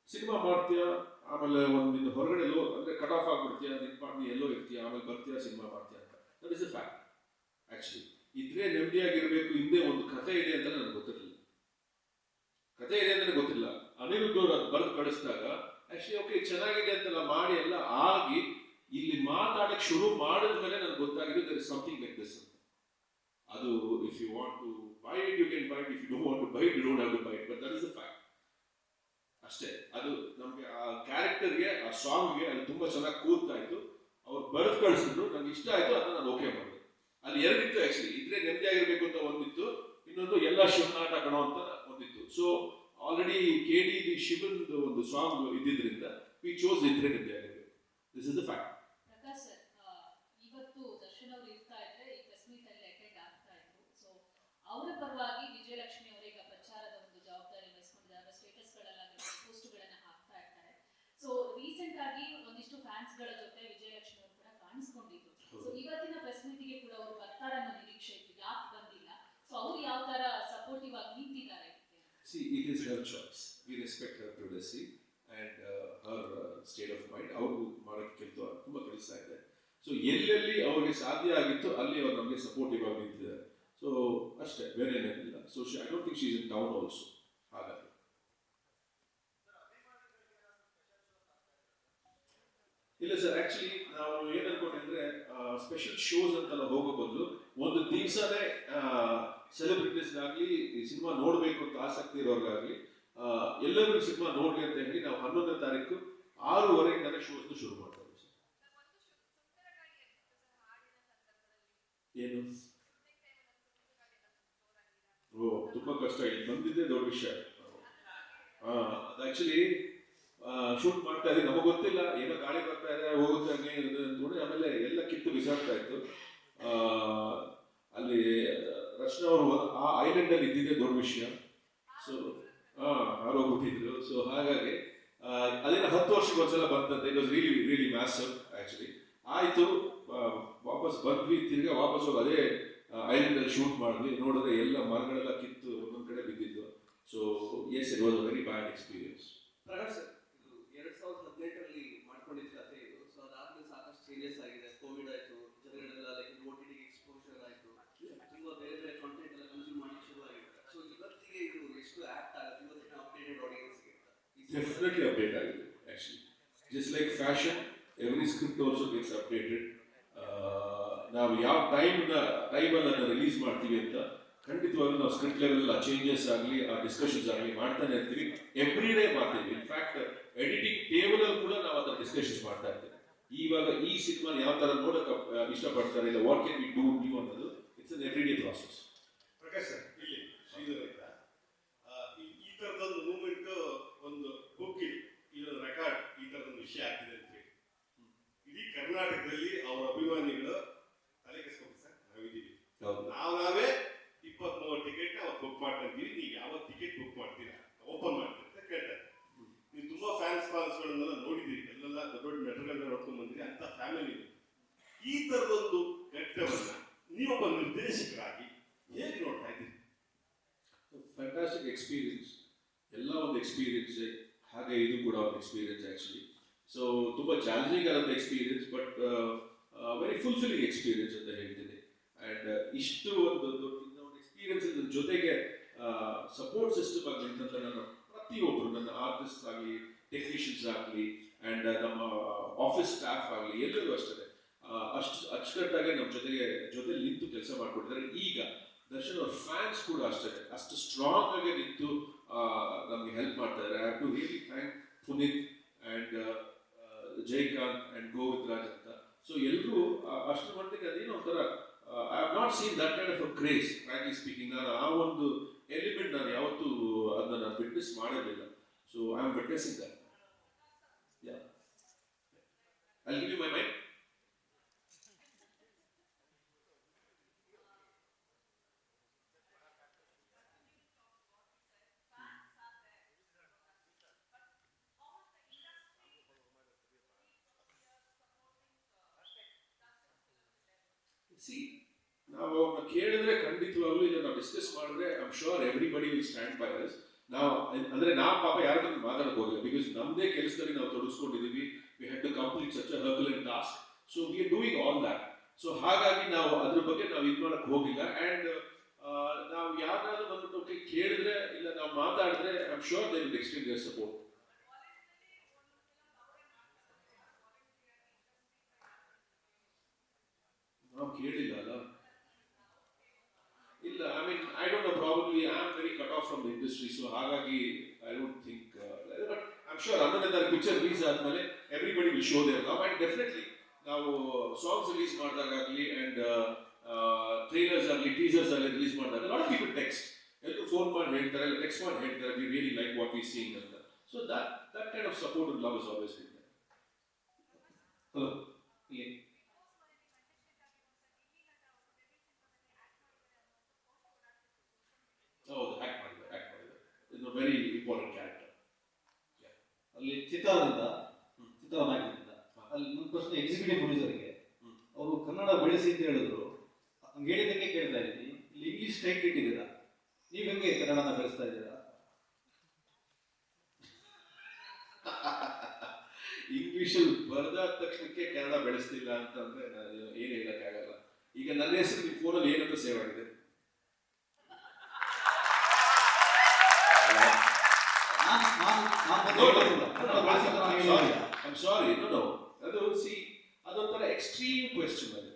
ಸಿನಿಮಾ ಮಾಡ್ತೀಯಾ, ಆಮೇಲೆ ಒಂದು ನಿನ್ನ ಹೊರಗಡೆ ಎಲ್ಲೋ ಅಂದರೆ ಕಟ್ ಆಫ್ ಆಗಿಬಿಡ್ತೀಯಾ, ನೀನು ಎಲ್ಲೋ ಇರ್ತೀಯ, ಆಮೇಲೆ ಬರ್ತೀಯಾ, ಸಿನಿಮಾ ಮಾಡ್ತೀಯಾ ಅಂತ. That is A fact. Actually ಇದ್ರೆ ನೆಮ್ಮದಿಯಾಗಿರಬೇಕು, ಹಿಂದೆ ಒಂದು ಕಥೆ ಇದೆ ಅಂತ ನನಗೆ ಗೊತ್ತಿರಲಿಲ್ಲ. ಕಥೆ ಇದೆ ಅಂತಲೇ ಗೊತ್ತಿಲ್ಲ. ಅನಿರುದ್ಧ ಅವರು ಅದು ಬರೆದು ಕಳಿಸಿದಾಗ ಆ್ಯಕ್ಚುಲಿ ಓಕೆ ಚೆನ್ನಾಗಿದೆ ಅಂತೆಲ್ಲ ಮಾಡಿ ಎಲ್ಲ ಆಗಿ ಇಲ್ಲಿ ಮಾತಾಡಕ್ಕೆ ಶುರು ಮಾಡಿದ್ಮೇಲೆ ನನಗೆ ಗೊತ್ತಾಗಿದೆ there is something like this ಅಂತ. ಅದು if you want to buy it you can buy it, if you don't want to buy it you don't have to buy it, but that is the fact ಅಷ್ಟೇ. ಅದು ನಮಗೆ ಆ ಕ್ಯಾರೆಕ್ಟರ್ಗೆ, ಆ ಸಾಂಗ್ಗೆ ಅದು ತುಂಬ ಚೆನ್ನಾಗಿ ಕೂರ್ತಾ ಇತ್ತು. ಅವ್ರು ಬರೆದು ಕಳಿಸಿದ್ರು, ನಂಗೆ ಇಷ್ಟ ಆಯಿತು, ಅದನ್ನ ನಾನು ಓಕೆ ಮಾಡಿದೆ. ಅಲ್ಲಿ ಎರಡಿತ್ತು ಆ್ಯಕ್ಚುಲಿ, ಇದ್ರೆ ನೆಮ್ಮದಿ ಆಗಿರಬೇಕು ಅಂತ ಒಂದಿತ್ತು, ಇನ್ನೊಂದು ಎಲ್ಲ ಶಿವನಾಟ ಕಣೋ ಅಂತ ಒಂದಿತ್ತು. ಸೊ ಆಲ್ರೆಡಿ KD ಶಿವನ್ದು ಒಂದು ಸಾಂಗ್ ಇದ್ದಿದ್ದರಿಂದ ವಿ ಚೋಸ್ ಇದ್ರೆ ನೆಮ್ಮದಿ ಆಗಿರಬೇಕು. This is the fact. Prakash sir, ಇವತ್ತು ದರ್ಶನ್ ಅವರು ಇರ್ತಾ ಇದ್ರೆ ಈ ಪ್ರೆಸ್ ಮೀಟ್ ಅಲ್ಲಿ ಅಟೆಂಡ್ ಆಗ್ತಾ ಇದ್ರು. ಸೊ ಅವರ ಪರವಾಗಿ ವಿಜಯಲಕ್ಷ್ಮಿ ಅವರೀಗ ಪ್ರಚಾರದ ಒಂದು ಜವಾಬ್ದಾರಿ ವಹಿಸ್ಕೊಂಡಿದ್ದಾರೆ. ಸ್ಟೇಟಸ್ ಗಳಲ್ಲಾಗಿರ್ಬೋದು, ಪೋಸ್ಟ್ಗಳನ್ನ ಹಾಕ್ತಾ ಇರ್ತಾರೆ. ಸೊ ರೀಸೆಂಟ್ ಆಗಿ ಒಂದಿಷ್ಟು ಫ್ಯಾನ್ಸ್ ಗಳ ಜೊತೆ ವಿಜಯಲಕ್ಷ್ಮಿ ಅವರು ಕೂಡ ಕಾಣಿಸ್ಕೊಂಡಿದ್ರು. ಸೊ ಇವತ್ತಿನ ಪ್ರೆಸ್ ಮೀಟಿಗೆ ಕೂಡ ಅವರು ಬರ್ತಾರೆ ಅನ್ನೋ ನಿರೀಕ್ಷೆ ಇತ್ತು, ಯಾಕೆ ಬಂದಿಲ್ಲ? ಸೊ ಅವ್ರು ಯಾವ ತರ ಸಪೋರ್ಟಿವ್ ಆಗಿ ನಿಂತಿದ್ದಾರೆ? See, it is her choice. We respect her privacy and her state of mind. ಅವರು ಮಾಡೋಕ್ಕೆ ತುಂಬ ಕೆಲಸ ಇದೆ. ಸೊ ಎಲ್ಲೆಲ್ಲಿ ಅವ್ರಿಗೆ ಸಾಧ್ಯ ಆಗಿತ್ತು ಅಲ್ಲಿ ಅವ್ರು ನಮಗೆ ಸಪೋರ್ಟಿವ್ ಆಗಿ ನಿಂತಿದ್ದಾರೆ. ಸೊ ಅಷ್ಟೇ, ಬೇರೆ ಏನಿಲ್ಲ. So I don't think she is in town also. ಹಾಗಾಗಿ ಇಲ್ಲ ಸರ್, ಆಕ್ಚುಲಿ ನಾವು ಏನ್ ಅನ್ಕೊಂಡಿದ್ರೆ ಸ್ಪೆಷಲ್ ಶೋಸ್ ಅಂತೆಲ್ಲ ಹೋಗೋ ಬದಲು ಒಂದು ದಿವಸನೇ ಸೆಲೆಬ್ರಿಟೀಸ್ಗಾಗಲಿ ಈ ಸಿನಿಮಾ ನೋಡಬೇಕು ಅಂತ ಆಸಕ್ತಿ ಇರೋರ್ಗಾಗಲಿ ಎಲ್ಲರೂ ಸಿನಿಮಾ ನೋಡ್ಲಿ ಅಂತ ಹೇಳಿ ನಾವು 11ನೇ ತಾರೀಕು 6:30 ಶೋಸ್ನ ಶುರು ಮಾಡ್ತಾ ಇದ್ದೀವಿ ಸರ್. ಏನು ತುಂಬಾ ಕಷ್ಟ, ಇಲ್ಲಿ ಬಂದಿದ್ದೆ ದೊಡ್ಡ ವಿಷಯ. ಅದು ಆಕ್ಚುಲಿ ಶೂಟ್ ಮಾಡ್ತಾ ಇದ್ದೀವಿ, ನಮಗೆ ಗೊತ್ತಿಲ್ಲ, ಏನೋ ಗಾಳಿ ಬರ್ತಾ ಇದೆ ಹೋಗುತ್ತೆ ಹಂಗೆ ನೋಡಿ, ಆಮೇಲೆ ಎಲ್ಲ ಕಿತ್ತು ಬಿಸಾಡ್ತಾ ಇತ್ತು. ಅಲ್ಲಿ ರಚನಾ ಅವರು ಆ ಐಲ್ಯಾಂಡ್ ಅಲ್ಲಿ ಇದ್ದಿದ್ದೆ ದೊಡ್ಡ ವಿಷಯ. ಸೊ ಹಾರೋಗ್ಬಿಟ್ಟಿದ್ರು. ಸೊ ಹಾಗಾಗಿ ಅದೇನು 10 ವರ್ಷಕ್ಕೆ ಒಂದ್ಸಲ ಬಂತಂತೆ. It was really massive actually. ಆಯ್ತು, ವಾಪಸ್ ಬಂದ್ವಿ, ತಿರ್ಗಾ ವಾಪಸ್ ಹೋಗಿ ಅದೇ ಐಲ್ಯಾಂಡ್ ಅಲ್ಲಿ ಶೂಟ್ ಮಾಡಿದ್ವಿ. ನೋಡಿದ್ರೆ ಎಲ್ಲ ಮರಗಳೆಲ್ಲ ಕಿತ್ತು ಒಂದೊಂದ್ ಕಡೆ ಬಿದ್ದಿದ್ದು. So yes, it was a very bad experience. Prakash sir, ಇದು 2018ರಲ್ಲಿ ಮಾಡ್ಕೊಂಡಿದ್ದ ಕಥೆ ಇದು. ಸೊ ಅದಾದ್ಮೇಲೆ ಸಾಕಷ್ಟು ಚೇಂಜಸ್ ಆಗಿದೆ. ಕೋವಿಡ್ ಆಯ್ತು, ಜನಗಳೆಲ್ಲ ಲೈಕ್ OTT ಎಕ್ಸ್ಪೋಜರ್ ಆಯ್ತು, ತುಂಬಾ ಬೇರೆ ಬೇರೆ ಕಾಂಟೆಂಟ್ ಎಲ್ಲ ಕನ್ಸ್ಯೂಮ್ ಮಾಡಲಿಕ್ಕೆ ಶುರು ಆಗಿದೆ. ಸೊ ಇವತ್ತಿಗೆ ಇದು ಎಷ್ಟು ಆಕ್ಟ್ ಆಗುತ್ತೆ ಇವತ್ತಿನ ಅಪ್ಡೇಟೆಡ್ ಆಡಿಯನ್ಸ್ಗೆ? Definitely update ಆಗಿದೆ actually. Just like fashion, every script also gets updated. ನಾವು ಯಾವ ಟೈಮಲ್ಲಿ ಅದನ್ನು ರಿಲೀಸ್ ಮಾಡ್ತೀವಿ ಅಂತ ಖಂಡಿತವಾಗ್ಲೂ ನಾವು ಸ್ಕ್ರಿಪ್ಟ್ ಲೆವೆಲ್ ಆ ಚೇಂಜಸ್ ಆಗಲಿ ಆ ಡಿಸ್ಕಷನ್ಸ್ ಆಗಲಿ ಮಾಡ್ತಾನೆ ಇರ್ತೀವಿ. ಎವ್ರಿ ಡೇ ಮಾಡ್ತೀವಿ. ಇನ್ಫ್ಯಾಕ್ಟ್ ಎಡಿಟಿಂಗ್ ಟೇಬಲ್ ಅಲ್ಲಿ ಕೂಡ ನಾವು ಅದನ್ನ ಡಿಸ್ಕಷನ್ಸ್ ಮಾಡ್ತಾ ಇರ್ತೀವಿ. ಇವಾಗ ಈ ಸಿನಿಮಾ ಯಾವ ತರ ನೋಡಕ್ಕೆ ಇಷ್ಟಪಡ್ತಾರೆ, ಇಲ್ಲ what can we do new ಅನ್ನೋದು it's an everyday process. Prakash sir, ಇಲ್ಲಿ ಶ್ರೀಧರ್ ಅಂತ ಈ ಥರದೊಂದು ಮೂವ್ಮೆಂಟ್, ಒಂದು ಬುಕ್ ಇದೊಂದು ರೆಕಾರ್ಡ್, ಈ ಥರದೊಂದು ವಿಷಯ ಆಗ್ತಿದೆ ಅಂತ ಹೇಳಿ ಇಡೀ ಕರ್ನಾಟಕದಲ್ಲಿ ಅವರ ಅಭಿಮಾನಿಗಳು ತಲೆ ಕೆಸ್ಕೊಂಡು ಸರ್ ನಾವಿದ್ದೀವಿ. ನಾವೇ 20-30 ಟಿಕೆಟ್ ಅವ್ರು ಬುಕ್ ಮಾಡ್ಕೊಂತೀವಿ. ನೀವು ಯಾವ ಟಿಕೆಟ್ ಬುಕ್ ಮಾಡ್ತೀರಾ, ಓಪನ್ ಮಾಡ್ತೀರಾ ಅಂತ ಕೇಳ್ತಾರೆ. ನೀವು ತುಂಬಾ ಫ್ಯಾನ್ಸ್ಗಳನ್ನೆಲ್ಲ ನೋಡಿದ್ದೀರಿ, ಎಲ್ಲೆಲ್ಲ ದೊಡ್ಡ ದೊಡ್ಡ ನಟಗಳನ್ನ ನೋಡ್ಕೊಂಡು ಬಂದಿರಿ. ಅಂತ ಫ್ಯಾಮಿಲಿ ಈ ಥರದೊಂದು ಘಟ್ಟವನ್ನ ನೀವೊಬ್ಬ ನಿರ್ದೇಶಕರಾಗಿ ಹೇಗೆ ನೋಡ್ತಾ ಇದ್ದೀರಿ? Fantastic experience. ಎಲ್ಲ ಒಂದು ಎಕ್ಸ್ಪೀರಿಯನ್ಸ್, ಹಾಗೆ ಇದು ಕೂಡ ಒಂದು ಎಕ್ಸ್ಪೀರಿಯನ್ಸ್ ಆ್ಯಕ್ಚುಲಿ. ಸೊ ತುಂಬ ಚಾಲೆಂಜಿಂಗ್ ಆದಂಥ experience, but very fulfilling experience ಅಂತ ಹೇಳ್ತೀನಿ. ಆ್ಯಂಡ್ ಇಷ್ಟು ಒಂದು ಎಕ್ಸ್ಪೀರಿಯನ್ಸ್ ಜೊತೆಗೆ ಸಪೋರ್ಟ್ ಸಿಸ್ಟಮ್ ಆಗಲಿ ಅಂತ ನಾನು ಪ್ರತಿಯೊಬ್ಬರು, ನನ್ನ ಆರ್ಟಿಸ್ಟ್ ಆಗಲಿ, ಟೆಕ್ನಿಷಿಯನ್ಸ್ ಆಗಲಿ, ಆ್ಯಂಡ್ ನಮ್ಮ ಆಫೀಸ್ ಸ್ಟಾಫ್ ಆಗಲಿ, ಎಲ್ಲರೂ ಅಷ್ಟೇ ಅಷ್ಟು ಅಚ್ಚುಕಟ್ಟಾಗಿ ನಮ್ಮ ಜೊತೆ ನಿಂತು ಕೆಲಸ ಮಾಡಿಕೊಟ್ಟಿದ್ದಾರೆ. ಈಗ ದರ್ಶನ್ ಅವ್ರ ಫ್ಯಾನ್ಸ್ ಕೂಡ ಅಷ್ಟೇ ಅಷ್ಟು ಸ್ಟ್ರಾಂಗ್ ಆಗಿ ನಿಂತು ನಮಗೆ ಹೆಲ್ಪ್ ಮಾಡ್ತಾ ಇದ್ದಾರೆ. I have to really thank Puneeth and Jayakanth and Govind Raj ಅಂತ. ಸೊ ಎಲ್ಲರೂ ಅಷ್ಟು ಮಟ್ಟಿಗೆ ಅದೇನೋ ಒಂಥರ I have not seen that kind of a craze, frankly speaking. ನಾನು ಆ ಒಂದು ಎಲಿಮೆಂಟ್ ನಾನು ಯಾವತ್ತೂ ಅದನ್ನ ನಾನು ವಿಟ್ನೆಸ್ ಮಾಡಿರಲಿಲ್ಲ. So I am witnessing that. Yeah, I will give you my mind. ನಾವು ಅವ್ರನ್ನ ಕೇಳಿದ್ರೆ ಖಂಡಿತವಾಗ್ಲೂ ಇಲ್ಲ, ನಾವು ಡಿಸ್ಕಸ್ ಮಾಡಿದ್ರೆ I am sure everybody will stand by us. ನಾವು ಅಂದ್ರೆ ನಾವು ಪಾಪ ಯಾರ ಹತ್ರ ಮಾತಾಡಕ್ ಹೋಗಿಲ್ಲ, ಬಿಕಾಸ್ ನಮ್ಮದೇ ಕೆಲಸದಲ್ಲಿ ನಾವು ತೊಡಗಿಸ್ಕೊಂಡಿದ್ದೀವಿ. We had to complete such a herculean task. So we are doing all that. So ಹಾಗಾಗಿ ನಾವು ಅದ್ರ ಬಗ್ಗೆ ನಾವು ಇದು ಮಾಡಕ್ ಹೋಗಿಲ್ಲ. ಆ್ಯಂಡ್ ನಾವು ಯಾರಾದ್ರೂ ಬಂದ್ಬಿಟ್ಟು ಕೇಳಿದ್ರೆ ಇಲ್ಲ ನಾವು ಮಾತಾಡಿದ್ರೆ I am sure they will extend their support. ನಾವು ಕೇಳಿಲ್ಲ ಅಲ್ಲ. ಇಲ್ಲ, I mean I don't know, probably I am very cut off from the industry. So ಹಾಗಾಗಿ I don't think, but I am sure 11ನೇ ತಾರೀಕು ಪಿಕ್ಚರ್ ರಿಲೀಸ್ ಆದ್ಮೇಲೆ everybody will show their love. And definitely ನಾವು songs release ಮಾಡಿದಾಗಲಿ and trailers ಆಗಲಿ teasers ಆಗಲಿ release ಮಾಡಿದಾಗ lot of people text ಎಲ್ಲರೂ ಫೋನ್ ಮಾಡಿ ಹೇಳ್ತಾರೆ ಇಲ್ಲ ಟೆಕ್ಸ್ಟ್ ಮಾಡಿ ಹೇಳ್ತಾರೆ we really like what we seeing ಅಂತ so that kind of support and love is always been there. Hello ಇಲ್ಲಿ ಹೌದು ಆ್ಯಕ್ಟ್ ಮಾಡಿದ್ದಾರೆ ಇದು ವೆರಿ ಇಂಪಾರ್ಟೆಂಟ್ ಕ್ಯಾರೆಕ್ಟರ್. ಅಲ್ಲಿ ಚಿತ್ತಾರದಿಂದ ಚಿತ್ತಾರನಾಗಿದ್ದರಿಂದ ಅಲ್ಲಿ ನನ್ನ ಪ್ರಶ್ನೆ ಎಕ್ಸಿಕ್ಯೂಟಿವ್ ಪ್ರೊಡ್ಯೂಸರ್ಗೆ ಅವರು ಕನ್ನಡ ಬೆಳೆಸಿ ಅಂತ ಹೇಳಿದ್ರು, ಹಂಗೆ ಹೇಳಿದ್ದಕ್ಕೆ ಕೇಳ್ತಾ ಇದ್ದೀನಿ. ಇಲ್ಲಿ ಇಂಗ್ಲಿಷ್ ಟೈಪ್ ಇಟ್ಟಿದ್ದೀರಾ, ನೀವು ಹೆಂಗೆ ಕನ್ನಡನ ಬೆಳೆಸ್ತಾ ಇದ್ದೀರಾ? ಇಂಗ್ಲಿಷಲ್ಲಿ ಬರೆದಾದ ತಕ್ಷಣಕ್ಕೆ ಕನ್ನಡ ಬೆಳೆಸ್ತಿಲ್ಲ ಅಂತಂದ್ರೆ ನಾನು ಏನು ಹೇಳಕ್ಕಾಗಲ್ಲ. ಈಗ ನನ್ನ ಹೆಸರು ನಿಮ್ಮ ಫೋನಲ್ಲಿ ಏನಂತ ಸೇವ್ ಆಗಿದೆ? I'm sorry, no. ಅದು ಸಿ ಅದೊಂಥರ ಎಕ್ಸ್ಟ್ರೀಮ್ ಕ್ವೆಶ್ಚನ್ ಅದು.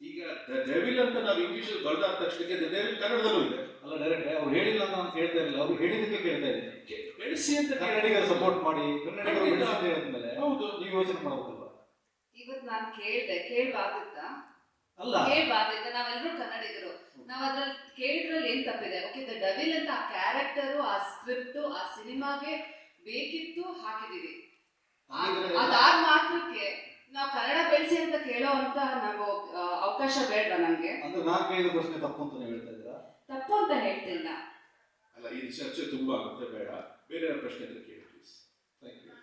ಈಗ ದ ಡೆವಿಲ್ ಅಂತ ನಾವು ಇಂಗ್ಲಿಷಲ್ಲಿ ಬರೆದಾದ ತಕ್ಷಣಕ್ಕೆ ದ ಡೆವಿಲ್ ಕನ್ನಡದಲ್ಲೂ ಇದೆ. ಅಲ್ಲ ಡೈರೆಕ್ಟ್ ಅವ್ರು ಹೇಳಿಲ್ಲ ಅಂತ ನಾನು ಕೇಳ್ತಾ ಇರಲಿಲ್ಲ, ಅವ್ರು ಹೇಳಿದ್ದಕ್ಕೆ ಕೇಳ್ತಾ ಇದ್ದೀನಿ. ಬೆಳೆಸಿ ಅಂತ ಕನ್ನಡಿಗರ ಸಪೋರ್ಟ್ ಮಾಡಿ ಕನ್ನಡಿಗರು ಬೆಳೆಸಿ ಅಂತ ಹೇಳಿದ್ಮೇಲೆ ಹೌದು ನೀವು ಯೋಚನೆ ಮಾಡ್ಬೇಕಲ್ವಾ? ಇವತ್ತು ನಾನು ಕೇಳ್ಬಾರ್ದಿತ್ತ ಅಲ್ಲ ಕೇಳ್ಬಾರ್ದಿತ್ತ, ನಾವೆಲ್ಲರೂ ಕನ್ನಡಿಗರು, ನಾವ್ ಅದ್ರಲ್ಲಿ ಕೇಳಿದ್ರಲ್ಲಿ ಏನ್ ತಪ್ಪಿದೆ? ಓಕೆ, ದ ಡೆವಿಲ್ ಅಂತ ಆ ಕ್ಯಾರೆಕ್ಟರು, ಆ ಸ್ಕ್ರಿಪ್ಟು, ಆ ಸಿನಿಮಾಗೆ ಬೇಕಿತ್ತು, ಹಾಕಿದೀವಿ. ಅದಾದ ಮಾತ್ರಕ್ಕೆ ನಾವು ಕನ್ನಡ ಬೆಳೆಸಿ ಅಂತ ಕೇಳೋ ಅಂತ ನಾವು ಅವಕಾಶ ಬೇಡವಾ ನಮ್ಗೆ? ಅಂದ್ರೆ ನಾನು ಕೇಳಿದ ಪ್ರಶ್ನೆ ತಪ್ಪು ಅಂತ ನೀವು ಹೇಳ್ತಾ ಇದ್ದೀರಾ? ತಪ್ಪು ಅಂತ ಹೇಳ್ತಿಲ್ಲ. ಅಲ್ಲ, ಇದು ಚರ್ಚೆ ತುಂಬಾ ಆಗುತ್ತೆ, ಬೇಡ. ಬೇರೆ ಪ್ರಶ್ನೆ ಇದ್ರೆ ಕೇಳಿ ಪ್ಲೀಸ್. Thank you.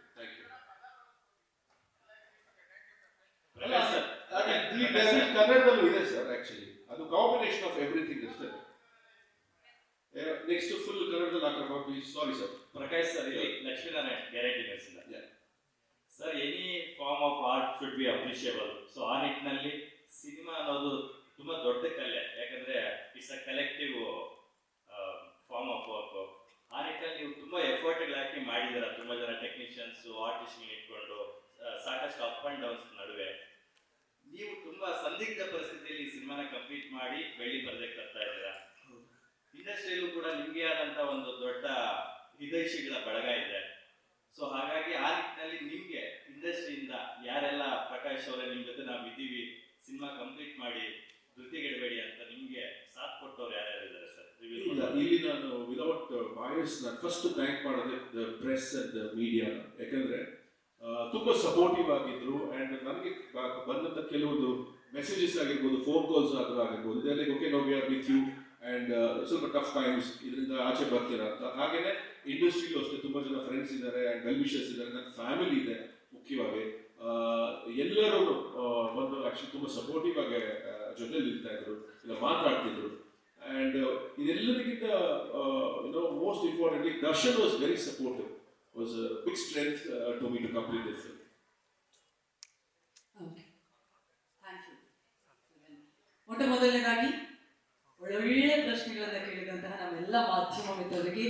ಕನ್ನಡದಲ್ಲೂ ಇದೆ ಸರ್, ಆಕ್ಚುಲಿ ಅದು ಕಾಂಬಿನೇಷನ್ ಆಫ್ ಎವ್ರಿಥಿಂಗ್ ಅಷ್ಟೇ. ನೆಕ್ಸ್ಟ್ ಫುಲ್ ಕನ್ನಡದಲ್ಲಿ ಹಾಕಪ್ಪ please. Sorry sir. Prakash sir, ಇಲ್ಲಿ ಲಕ್ಷ್ಮೀನಾರಾಯಣ ಗ್ಯಾರಂಟಿ ನಡೆಸಿಲ್ಲ sir. Any form of art should be appreciable. So ಆ ನಿಟ್ಟಿನಲ್ಲಿ ಸಿನಿಮಾ ಅನ್ನೋದು ತುಂಬಾ ದೊಡ್ಡ ಕಲೆ, ಯಾಕಂದ್ರೆ it's a collective form of work. ಆ ನಿಟ್ಟಿನಲ್ಲಿ ನೀವು ತುಂಬಾ ಎಫರ್ಟ್ಗಳು ಹಾಕಿ ಮಾಡಿದ್ದೀರಾ, ತುಂಬಾ ಜನ ಟೆಕ್ನಿಷಿಯನ್ಸ್ ಆರ್ಟಿಸ್ಟ್ ಇಟ್ಕೊಂಡು ಸಾಕಷ್ಟು ಅಪ್ ಅಂಡ್ ಡೌನ್ಸ್ ನಡುವೆ ನೀವು ತುಂಬಾ ಸಂದಿಗ್ಧ ಪರಿಸ್ಥಿತಿಯಲ್ಲಿ ಸಿನಿಮಾನ ಕಂಪ್ಲೀಟ್ ಮಾಡಿ ಬೆಳ್ಳಿ ಪರದೆಗೆ ತರ್ತಾ ಇದ್ದೀರಾ. ಇಂಡಸ್ಟ್ರಿಯಲ್ಲೂ ಕೂಡ ನಿಮಗೆ ಆದಂತ ಒಂದು ದೊಡ್ಡ ಹಿತೈಷಿಗಳ ಬಳಗ ಇದೆ. ಸೊ ಹಾಗಾಗಿ ಆ ನಿಟ್ಟಿನಲ್ಲಿ ನಿಮ್ಗೆ ಇಂಡಸ್ಟ್ರಿಯಿಂದ ಯಾರೆಲ್ಲ ಪ್ರಕಾಶ್ ಅವರೇ ನಿಮ್ ಜೊತೆ ನಾವು ಇದ್ದೀವಿ, ಸಿನಿಮಾ ಕಂಪ್ಲೀಟ್ ಮಾಡಿ ಧೃತಿಗೆಡಬೇಡಿ ಅಂತ ನಿಮ್ಗೆ ಸಾಥ್ ಕೊಟ್ಟವ್ರು ಯಾರ್ಯಾರು ಇದ್ದಾರೆ ಸರ್? ಇಲ್ಲಿ ನಾನು ವಿದೌಟ್ ಬಾಯಸ್ ನಾನು ಫಸ್ಟ್ ಥ್ಯಾಂಕ್ ಮಾಡೋದೇ the press and the media. ಯಾಕಂದ್ರೆ ತುಂಬಾ ಸಪೋರ್ಟಿವ್ ಆಗಿದ್ರು ಅಂಡ್ ನನಗೆ ಬಂದಂತ ಕೆಲವೊಂದು ಮೆಸೇಜಸ್ ಆಗಿರ್ಬೋದು, ಫೋನ್ ಕಾಲ್ಸ್ ಆದ್ರೂ ಆಗಿರ್ಬೋದು, ಇದರಲ್ಲಿ okay no we are with you and ಸ್ವಲ್ಪ ಟಫ್ ಟೈಮ್ಸ್, ಇದರಿಂದ ಆಚೆ ಬರ್ತೀರಾ ಅಂತ. ಹಾಗೇನೆ ಇಂಡಸ್ಟ್ರಿಲೂ ಅಷ್ಟೇ ತುಂಬಾ ಜನ ಫ್ರೆಂಡ್ಸ್ ಇದ್ದಾರೆ ಅಂಡ್ ವೆಲ್ ವಿಷರ್ಸ್ ಇದ್ದಾರೆ, ನನ್ನ ಫ್ಯಾಮಿಲಿ ಇದೆ ಮುಖ್ಯವಾಗಿ. ಎಲ್ಲರೂ ಒಂದು ಆಕ್ಚುಲಿ ತುಂಬಾ ಸಪೋರ್ಟಿವ್ ಆಗಿ ಜೊತೆಲಿ ಇರ್ತಾ ಇದ್ರು, ಇಲ್ಲ ಮಾತಾಡ್ತಿದ್ರು. ಅಂಡ್ ಇದೆಲ್ಲದಕ್ಕಿಂತ most importantly Darshan was very supportive, was a big strength to me to complete this film. Thank you. ಮೊಟ್ಟ ಮೊದಲನೇದಾಗಿ ಒಳ್ಳೊಳ್ಳೆ ಪ್ರಶ್ನೆಗಳನ್ನು ಕೇಳಿದಂತಹ ನಮ್ಮೆಲ್ಲ ಮಾಧ್ಯಮ ಮಿತ್ರರಿಗೆ